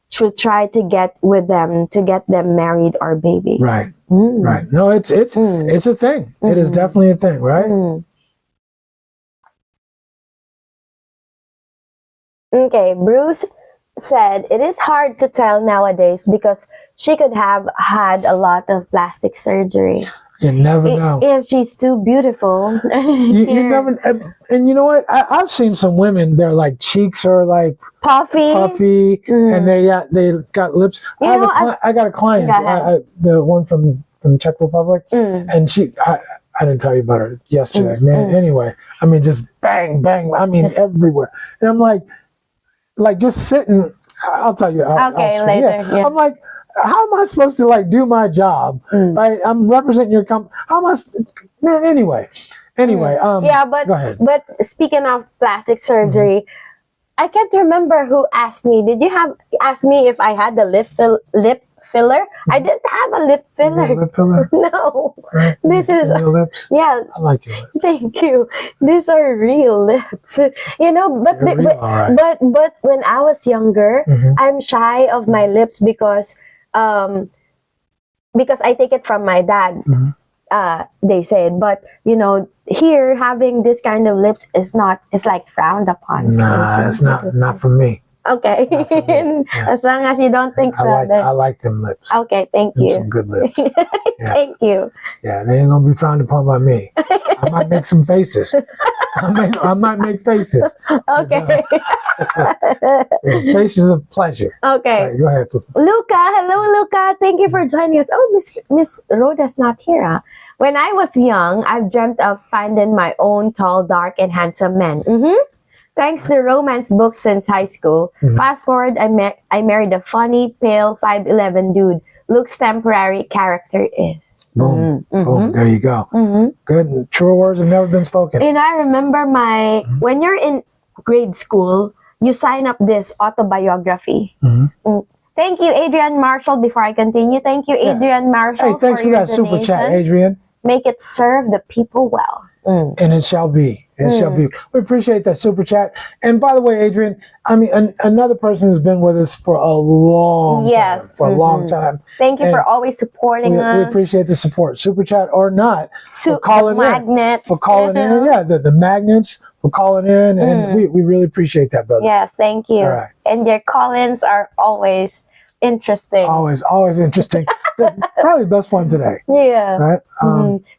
to try to get with them, to get them married or babies. Right. Right. No, it's a thing. It is definitely a thing, right? Okay, Bruce said, it is hard to tell nowadays because she could have had a lot of plastic surgery. You never know. If she's too beautiful. You never, and you know what? I've seen some women. Their like cheeks are like puffy, and they got lips. I got a client, the one from Czech Republic, and I didn't tell you about her yesterday, man. Anyway, I mean, just bang, bang. I mean, everywhere, and I'm like just sitting. I'll tell you. Later. Yeah. I'm like, how am I supposed to like do my job? Right? I'm representing your company. How am I? Man, anyway. But go ahead. But speaking of plastic surgery, I can't remember who asked me. Did you ask me if I had the lip filler? I didn't have a lip filler. Lip filler? No. This is your lips. Yeah. I like your lips. Thank you. These are real lips. You know, but when I was younger, I'm shy of my lips because I take it from my dad. They said, but you know, here having this kind of lips is like frowned upon. Nah, it's not for me. Okay. As long as you don't think so. I like them lips. Okay, thank you. Some good lips. Thank you. Yeah, they ain't gonna be frowned upon by me. I might make some faces. I might make faces. Okay. Faces of pleasure. Okay. Right, go ahead. Luca, hello Luca. Thank you for joining us. Oh, Miss Rhoda's not here. Huh? When I was young, I've dreamt of finding my own tall, dark, and handsome man. Thanks to romance books since high school. Fast forward, I married a funny, pale, 5'11" dude. Looks temporary, character is. Boom. Boom. There you go. Good. True words have never been spoken. And I remember when you're in grade school, you sign up this autobiography. Thank you, Adrian Marshall. Before I continue, thank you, Adrian Marshall. Hey, thanks for that super chat, Adrian. Make it serve the people well. And it shall be. It shall be. We appreciate that super chat. And by the way, Adrian, I mean, another person who's been with us for a long time. For a long time. Thank you for always supporting us. We appreciate the support. Super chat or not. For calling magnets. For calling in. Yeah, the magnets for calling in. And we really appreciate that, brother. Yes, thank you. All right. And your call-ins are always interesting. Always interesting. Probably the best one today. Yeah. Right?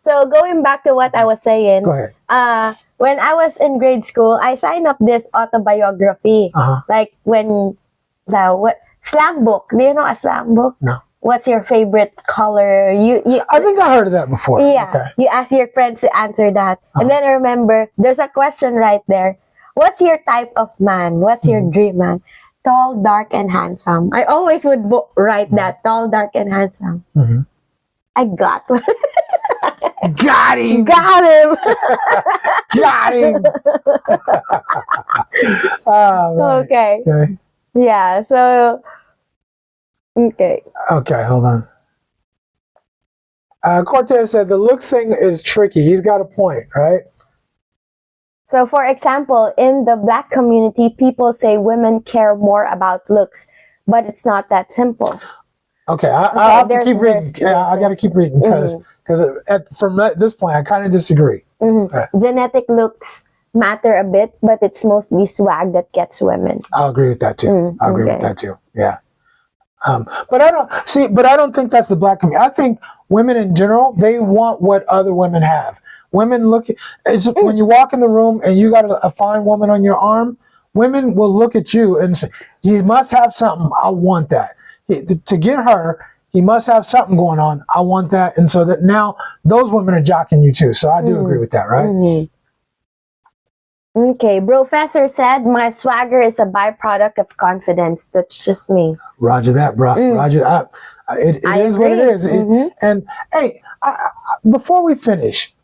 So going back to what I was saying. Go ahead. When I was in grade school, I signed up this autobiography. Like what slam book. Do you know a slam book? No. What's your favorite color? I think I heard of that before. Yeah. Okay. You ask your friends to answer that. And then I remember there's a question right there. What's your type of man? What's your dream man? Tall, dark, and handsome. I always would write that. Tall, dark, and handsome. I got one. Got him! Got him! Got him! Right. Okay. Okay. Yeah, so... Okay. Okay, hold on. Cortez said the looks thing is tricky. He's got a point, right? So, for example, in the Black community, people say women care more about looks, but it's not that simple. Okay, I have to keep reading. I got to keep reading because from this point, I kind of disagree. Right. Genetic looks matter a bit, but it's mostly swag that gets women. I'll agree with that too. I'll agree with that too. Yeah. But I don't think that's the Black community. I think women in general, they want what other women have. Women when you walk in the room and you got a fine woman on your arm, women will look at you and say, he must have something. I want that. To get her, he must have something going on. I want that. And so that now those women are jocking you too. So I do agree with that, right? Okay, Professor said, my swagger is a byproduct of confidence. That's just me. Roger that, bro. Roger. It is what it is. And hey, before we finish,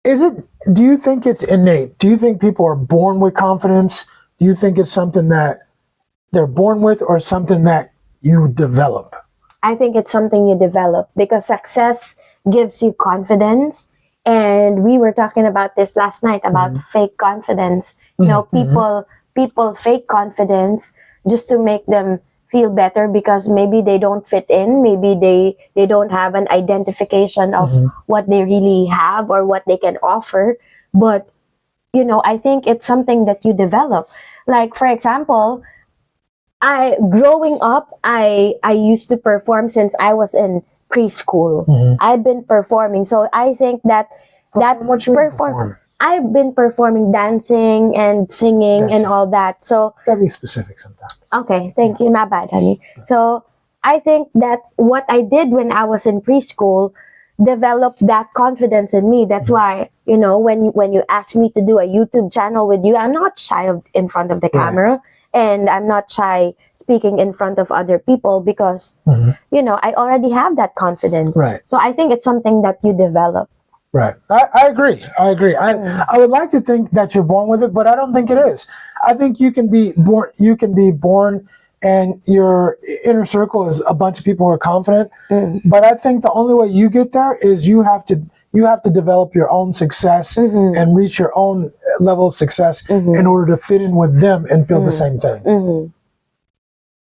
do you think it's innate? Do you think people are born with confidence? Do you think it's something that they're born with or something that you develop? I think it's something you develop because success gives you confidence. And we were talking about this last night about fake confidence. You know, people fake confidence just to make them feel better because maybe they don't fit in. Maybe they don't have an identification of what they really have or what they can offer. But, you know, I think it's something that you develop. Like, for growing up, I used to perform since I was in preschool. I've been performing, so I think that I've been performing dancing and singing and all that. So gotta be specific sometimes. Okay, thank you. My bad, honey. So I think that what I did when I was in preschool developed that confidence in me. That's why, you know, when you ask me to do a YouTube channel with you, I'm not shy in front of the camera, and I'm not shy speaking in front of other people because, you know, I already have that confidence. Right. So I think it's something that you develop. Right. I agree. I would like to think that you're born with it, but I don't think it is. I think you can be born and your inner circle is a bunch of people who are confident. But I think the only way you get there is you have to develop your own success and reach your own level of success in order to fit in with them and feel the same thing.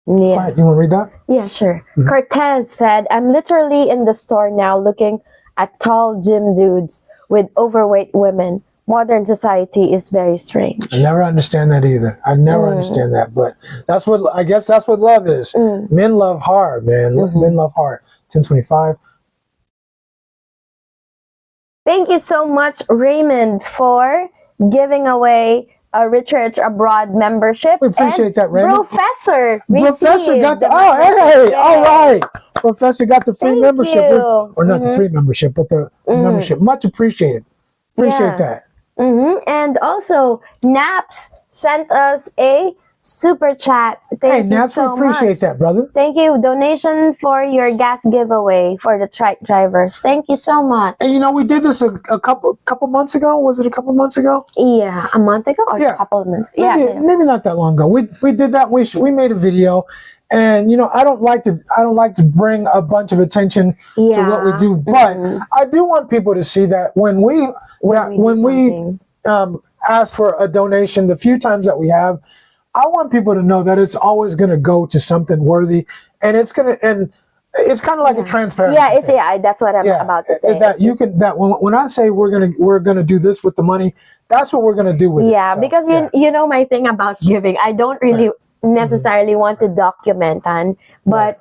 Yeah. Go ahead. You want to read that? Yeah, sure. Cortez said, I'm literally in the store now looking at tall gym dudes with overweight women. Modern society is very strange. I never understand that either. I never understand that, but I guess that's what love is. Men love hard, man. Men love hard. 1025. Thank you so much, Raymond, for giving away a Research Abroad membership. We appreciate that, Raymond. Professor got the all right. Professor got the free membership. Or not the free membership, but the membership. Much appreciated. Appreciate that. And also, Naps sent us a super chat. Thank you Naps, so we appreciate that, brother. Thank you. Donation for your gas giveaway for the trike drivers. Thank you so much. And you know, we did this a couple months ago. Was it a couple months ago? Yeah, a month ago or a couple of months. Maybe not that long ago. We did that. We made a video. And you know, I don't like to bring a bunch of attention to what we do, but I do want people to see that when we ask for a donation, the few times that we have, I want people to know that it's always going to go to something worthy, and it's kind of like a transparency. That's what I'm about to say. When I say we're gonna do this with the money, that's what we're gonna do with it. Yeah, because you know my thing about giving, I don't really necessarily want to document but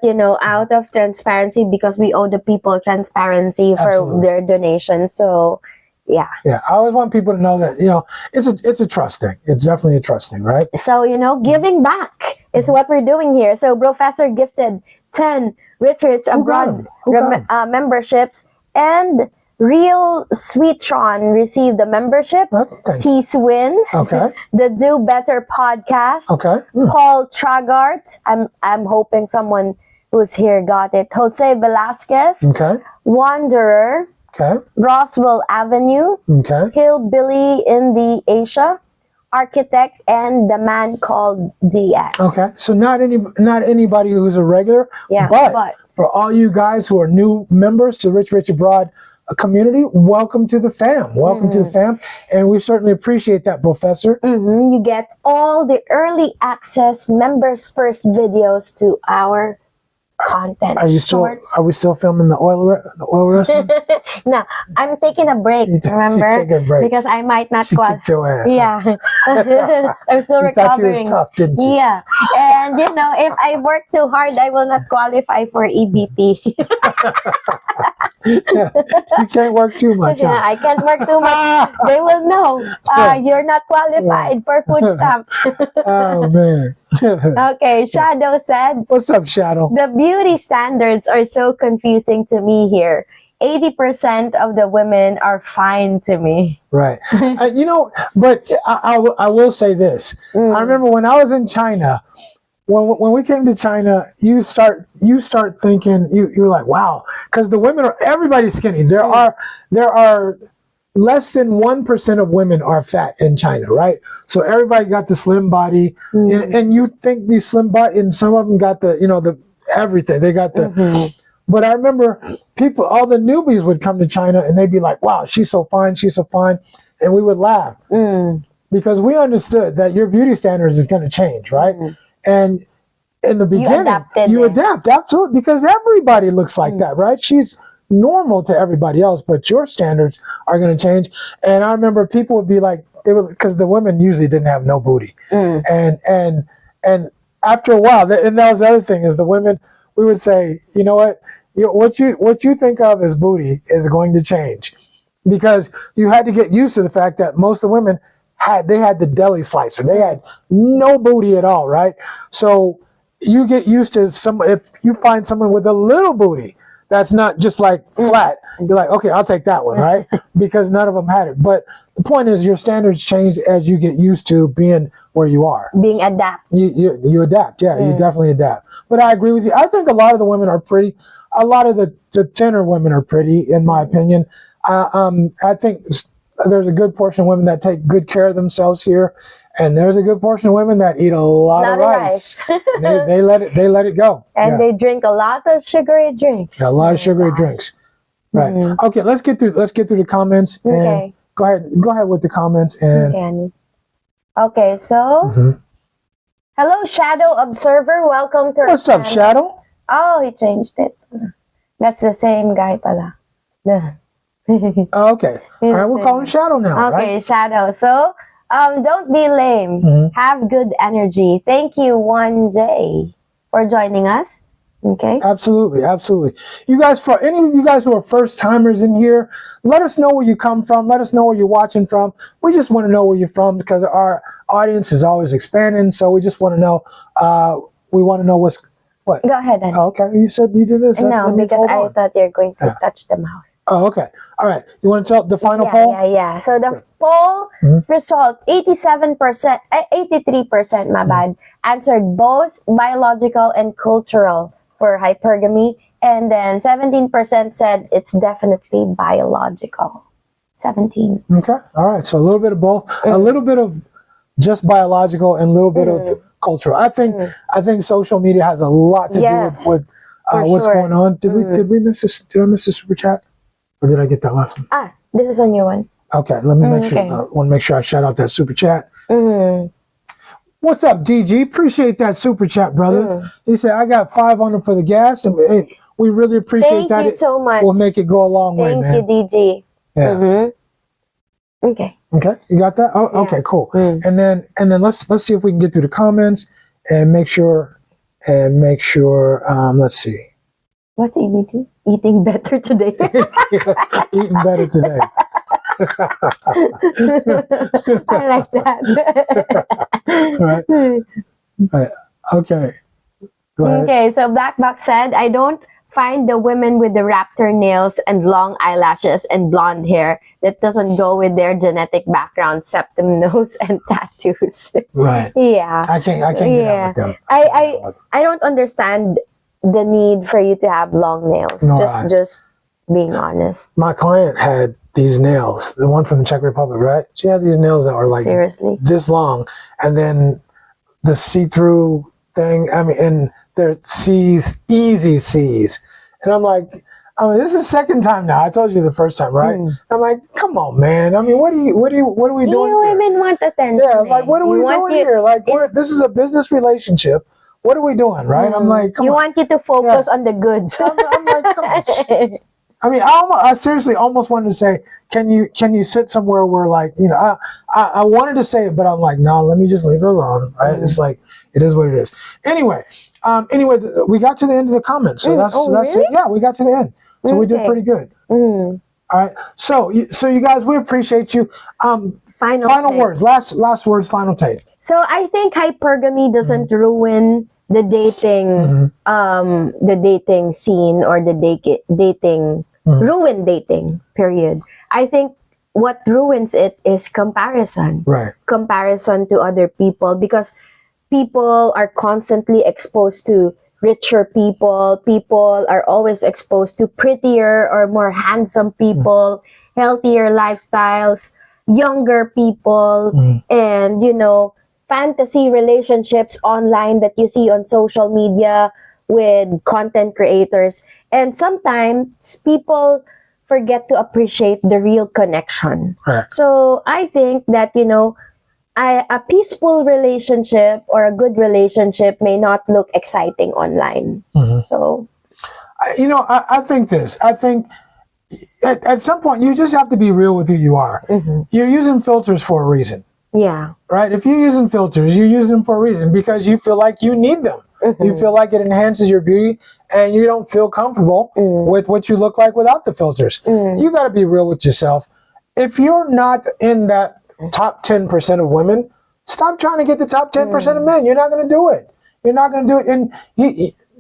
you know, out of transparency, because we owe the people transparency for their donations. So yeah, I always want people to know that, you know, it's a trust thing. It's definitely a trust thing, right? So, you know, giving back is what we're doing here. So Professor gifted 10 Research Abroad memberships, and Real Sweetron received the membership. T-Swin. The Do Better podcast. Paul Tragart. I'm hoping someone who's here got it. Jose Velasquez. Wanderer. Roswell Avenue. Hillbilly in the Asia. Architect, and the man called DX. So not anybody who's a regular, but for all you guys who are new members to Rich Abroad community, welcome to the fam. Welcome to the fam, and we certainly appreciate that, Professor. You get all the early access members first videos to our content. Are we still filming the oil wrestling? No, I'm taking a break. Remember, taking a break. Because I might not kicked your ass. Yeah, I'm still recovering. Thought you was tough, didn't you? Yeah, and you know, if I work too hard, I will not qualify for EBT. You can't work too much. Yeah, I can't work too much. They will know you're not qualified for food stamps. Oh man. Okay, Shadow said. What's up, Shadow? The beauty standards are so confusing to me here. 80% of the women are fine to me. Right. You know, but I will say this. I remember when I was in China. When we came to China, you start thinking, you're like, wow, because the women everybody's skinny. There are less than 1% of women are fat in China, right? So everybody got the slim body, and you think these slim body, and some of them got the everything. They got the. But I remember all the newbies would come to China, and they'd be like, wow, she's so fine, and we would laugh because we understood that your beauty standards is going to change, right? And in the beginning, you adapt, absolutely, because everybody looks like that, right? She's normal to everybody else, but your standards are going to change. And I remember people would be like, because the women usually didn't have no booty, and after a while, and that was the other thing, is the women we would say, you know what, what you think of as booty is going to change, because you had to get used to the fact that most of the women had the deli slicer. They had no booty at all, right? So you get used to if you find someone with a little booty that's not just like flat, you're like, okay, I'll take that one, right? Because none of them had it. But the point is, your standards change as you get used to being where you are. Being adapt. You adapt, yeah, you definitely adapt. But I agree with you. I think a lot of the women are pretty. A lot of the thinner women are pretty, in my opinion. I think there's a good portion of women that take good care of themselves here, and there's a good portion of women that eat a lot of rice. they let it go, and they drink a lot of sugary drinks. A lot of sugary drinks, right? Okay, let's get through the comments. And go ahead with the comments. And okay, so hello, Shadow Observer. Welcome to our What's up, Shadow? Oh, he changed it. That's the same guy, pala. Okay. All right, we'll call him Shadow now. Okay, right? Shadow. So, don't be lame. Have good energy. Thank you, 1J, for joining us. Okay. Absolutely. You guys, for any of you guys who are first timers in here, let us know where you come from. Let us know where you're watching from. We just want to know where you're from, because our audience is always expanding. So we just want to know. We want to know what. Go ahead, then. Oh, okay. You said you did this. No, because I thought you were going to touch the mouse. Oh, okay. All right. You want to tell the final poll? Yeah. So the poll result, 87%, 83%, my bad, answered both biological and cultural for hypergamy, and then 17% said it's definitely biological. 17. Okay. All right. So a little bit of both, a little bit of just biological, and a little bit of cultural. I think social media has a lot to do with what's going on. Did we miss this? Did I miss the super chat, or did I get that last one? This is a new one. Okay, let me make sure. I want to make sure I shout out that super chat. What's up, DG? Appreciate that super chat, brother. He said, I got 5 on him for the gas, and hey, we really appreciate that. Thank you so much. We'll make it go a long way, man. Thank you, DG. Yeah. Okay. Okay, you got that? Oh, okay, cool. And then let's see if we can get through the comments and make sure. Let's see. What's he eating? Eating better today. Eating better today. I like that. Right. Okay. Go ahead. Okay, so Black Box said, I don't find the women with the raptor nails and long eyelashes and blonde hair that doesn't go with their genetic background, septum nose and tattoos. Right. Yeah. I can't get out with them. I don't understand the need for you to have long nails. No, just being honest. My client had these nails, the one from the Czech Republic, right? She had these nails that were like seriously this long, and then the see-through thing. I mean, and they're C's, easy C's, and I'm like, this is the second time now. I told you the first time, right? I'm like, come on, man. I mean, what are we doing? You women want attention. Yeah, like what are we doing here? Like, this is a business relationship. What are we doing, right? I'm like, come on. You want you to focus on the goods. I'm like, come on. I mean, I seriously almost wanted to say, can you sit somewhere where, like, I wanted to say it, but I'm like, no, let me just leave her alone, right? It's like, it is what it is. Anyway, we got to the end of the comments, so that's really? it. Yeah, we got to the end, so we did pretty good. All right, so you guys, we appreciate you. Final words, last words, final take. So I think hypergamy doesn't ruin the dating scene, or the dating ruin dating period. I think what ruins it is comparison. Right. Comparison to other people, because people are constantly exposed to richer people. People are always exposed to prettier or more handsome people, healthier lifestyles, younger people, and fantasy relationships online that you see on social media with content creators. And sometimes people forget to appreciate the real connection. Right. So I think that, a peaceful relationship or a good relationship may not look exciting online. So, I think this. I think at some point you just have to be real with who you are. You're using filters for a reason. Yeah. Right? If you're using filters, you're using them for a reason, because you feel like you need them. You feel like it enhances your beauty, and you don't feel comfortable with what you look like without the filters. You got to be real with yourself. If you're not in that top 10% of women, stop trying to get the top 10% of men. You're not going to do it. You're not going to do it. And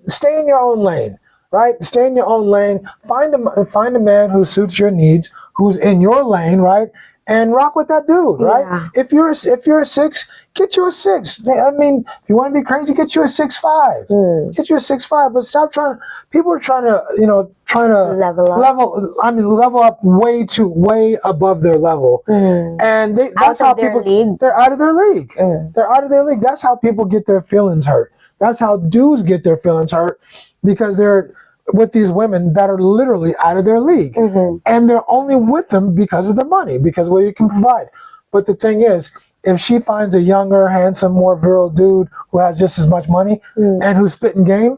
stay in your own lane, right? Stay in your own lane. Find a man who suits your needs, who's in your lane, right? And rock with that dude, right? Yeah. If you're a 6, get you a 6. I mean, if you want to be crazy, get you a 6'5". Get you a 6'5". But stop trying. People are trying to, level up way above their level, and that's how people. They're out of their league. They're out of their league. That's how people get their feelings hurt. That's how dudes get their feelings hurt, because they're with these women that are literally out of their league, and they're only with them because of the money, because of what you can provide. But the thing is, if she finds a younger, handsome, more virile dude who has just as much money and who's spitting game,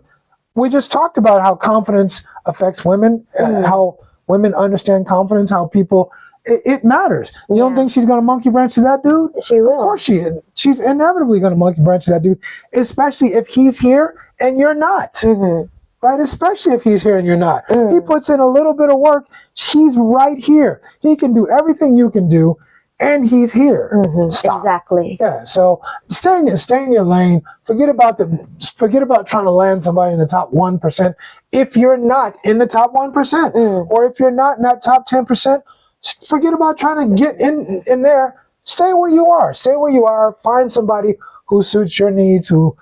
we just talked about how confidence affects women, how women understand confidence, how people, it matters. You don't think she's going to monkey branch to that dude? She will. Of course she is. She's inevitably going to monkey branch to that dude, especially if he's here and you're not. Right? Especially if he's here and you're not. He puts in a little bit of work. He's right here. He can do everything you can do, and he's here. Stop. Exactly. Yeah. So stay in your lane. Forget about trying to land somebody in the top 1%. If you're not in the top 1%, or if you're not in that top 10%, forget about trying to get in there. Stay where you are. Stay where you are. Find somebody who suits your needs, who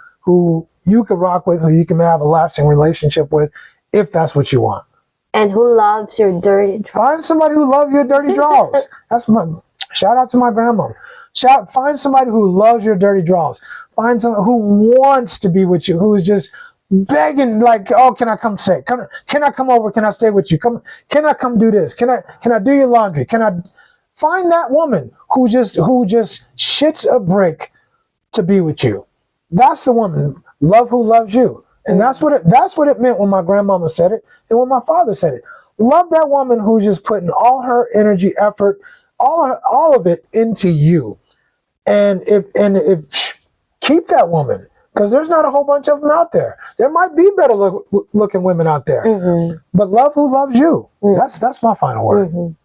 you can rock with, who you can have a lasting relationship with, if that's what you want. And who loves your dirty draws. Find somebody who loves your dirty draws. That's my shout out to my grandma. Find somebody who loves your dirty draws. Find someone who wants to be with you, who is just begging, like, oh, can I come stay? Can I come over? Can I stay with you? Can I come do this? Can I do your laundry? Can I find that woman who just shits a brick to be with you? That's the woman. Love who loves you. And that's what it meant when my grandmama said it and when my father said it. Love that woman who's just putting all her energy, effort, all of it into you. And if keep that woman, because there's not a whole bunch of them out there. There might be better looking women out there. But love who loves you. That's my final word.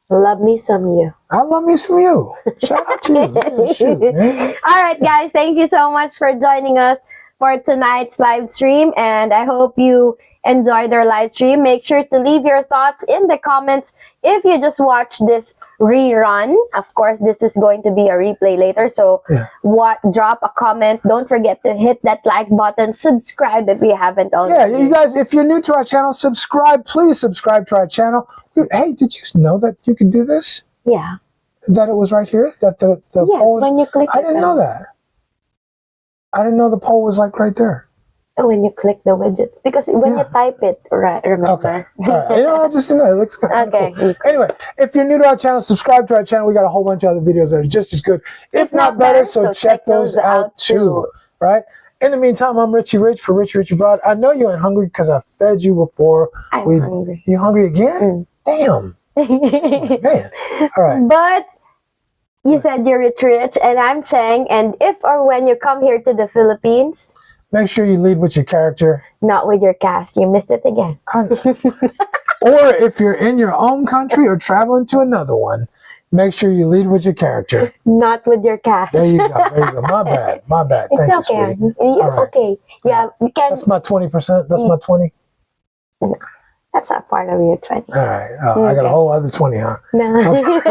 Love me some you. I love me some you. Shout out to you. Yeah, shoot, man. All right, guys. Thank you so much for joining us for tonight's live stream, and I hope you enjoyed our live stream. Make sure to leave your thoughts in the comments if you just watched this rerun. Of course, this is going to be a replay later, so drop a comment. Don't forget to hit that like button. Subscribe if you haven't already. Yeah, you guys, if you're new to our channel, subscribe. Please subscribe to our channel. Hey, did you know that you could do this? Yeah. That it was right here? That the poll? When you click I didn't know that. I didn't know the poll was like right there. When you click the widgets, because when you type it, right? Remember? Okay. All right. I just didn't know. It looks kind of okay. Cool. Anyway, if you're new to our channel, subscribe to our channel. We got a whole bunch of other videos that are just as good, if not better. So check those out too. Right. In the meantime, I'm Richie Rich for Richie Broad. I know you ain't hungry because I fed you before. I'm hungry. You hungry again? Damn. Man. All right. But you said you're rich, and I'm saying, and if or when you come here to the Philippines, make sure you lead with your character. Not with your cast. You missed it again. Or if you're in your own country or traveling to another one, make sure you lead with your character. Not with your cast. There you go. My bad. It's Thank okay. you, sweetie. All right. Okay. Yeah, we can. That's my 20%. That's my 20. No, that's not part of your 20. All right. I got a whole other 20, huh? No. Okay.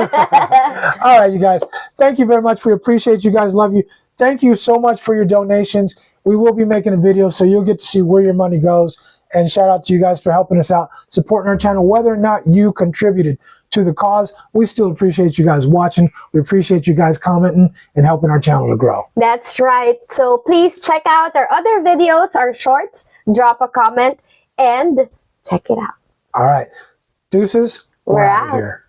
All right, you guys. Thank you very much. We appreciate you guys. Love you. Thank you so much for your donations. We will be making a video, so you'll get to see where your money goes. And shout out to you guys for helping us out, supporting our channel. Whether or not you contributed to the cause, we still appreciate you guys watching. We appreciate you guys commenting and helping our channel to grow. That's right. So please check out our other videos, our shorts, drop a comment, and check it out. All right. Deuces, we're out of here.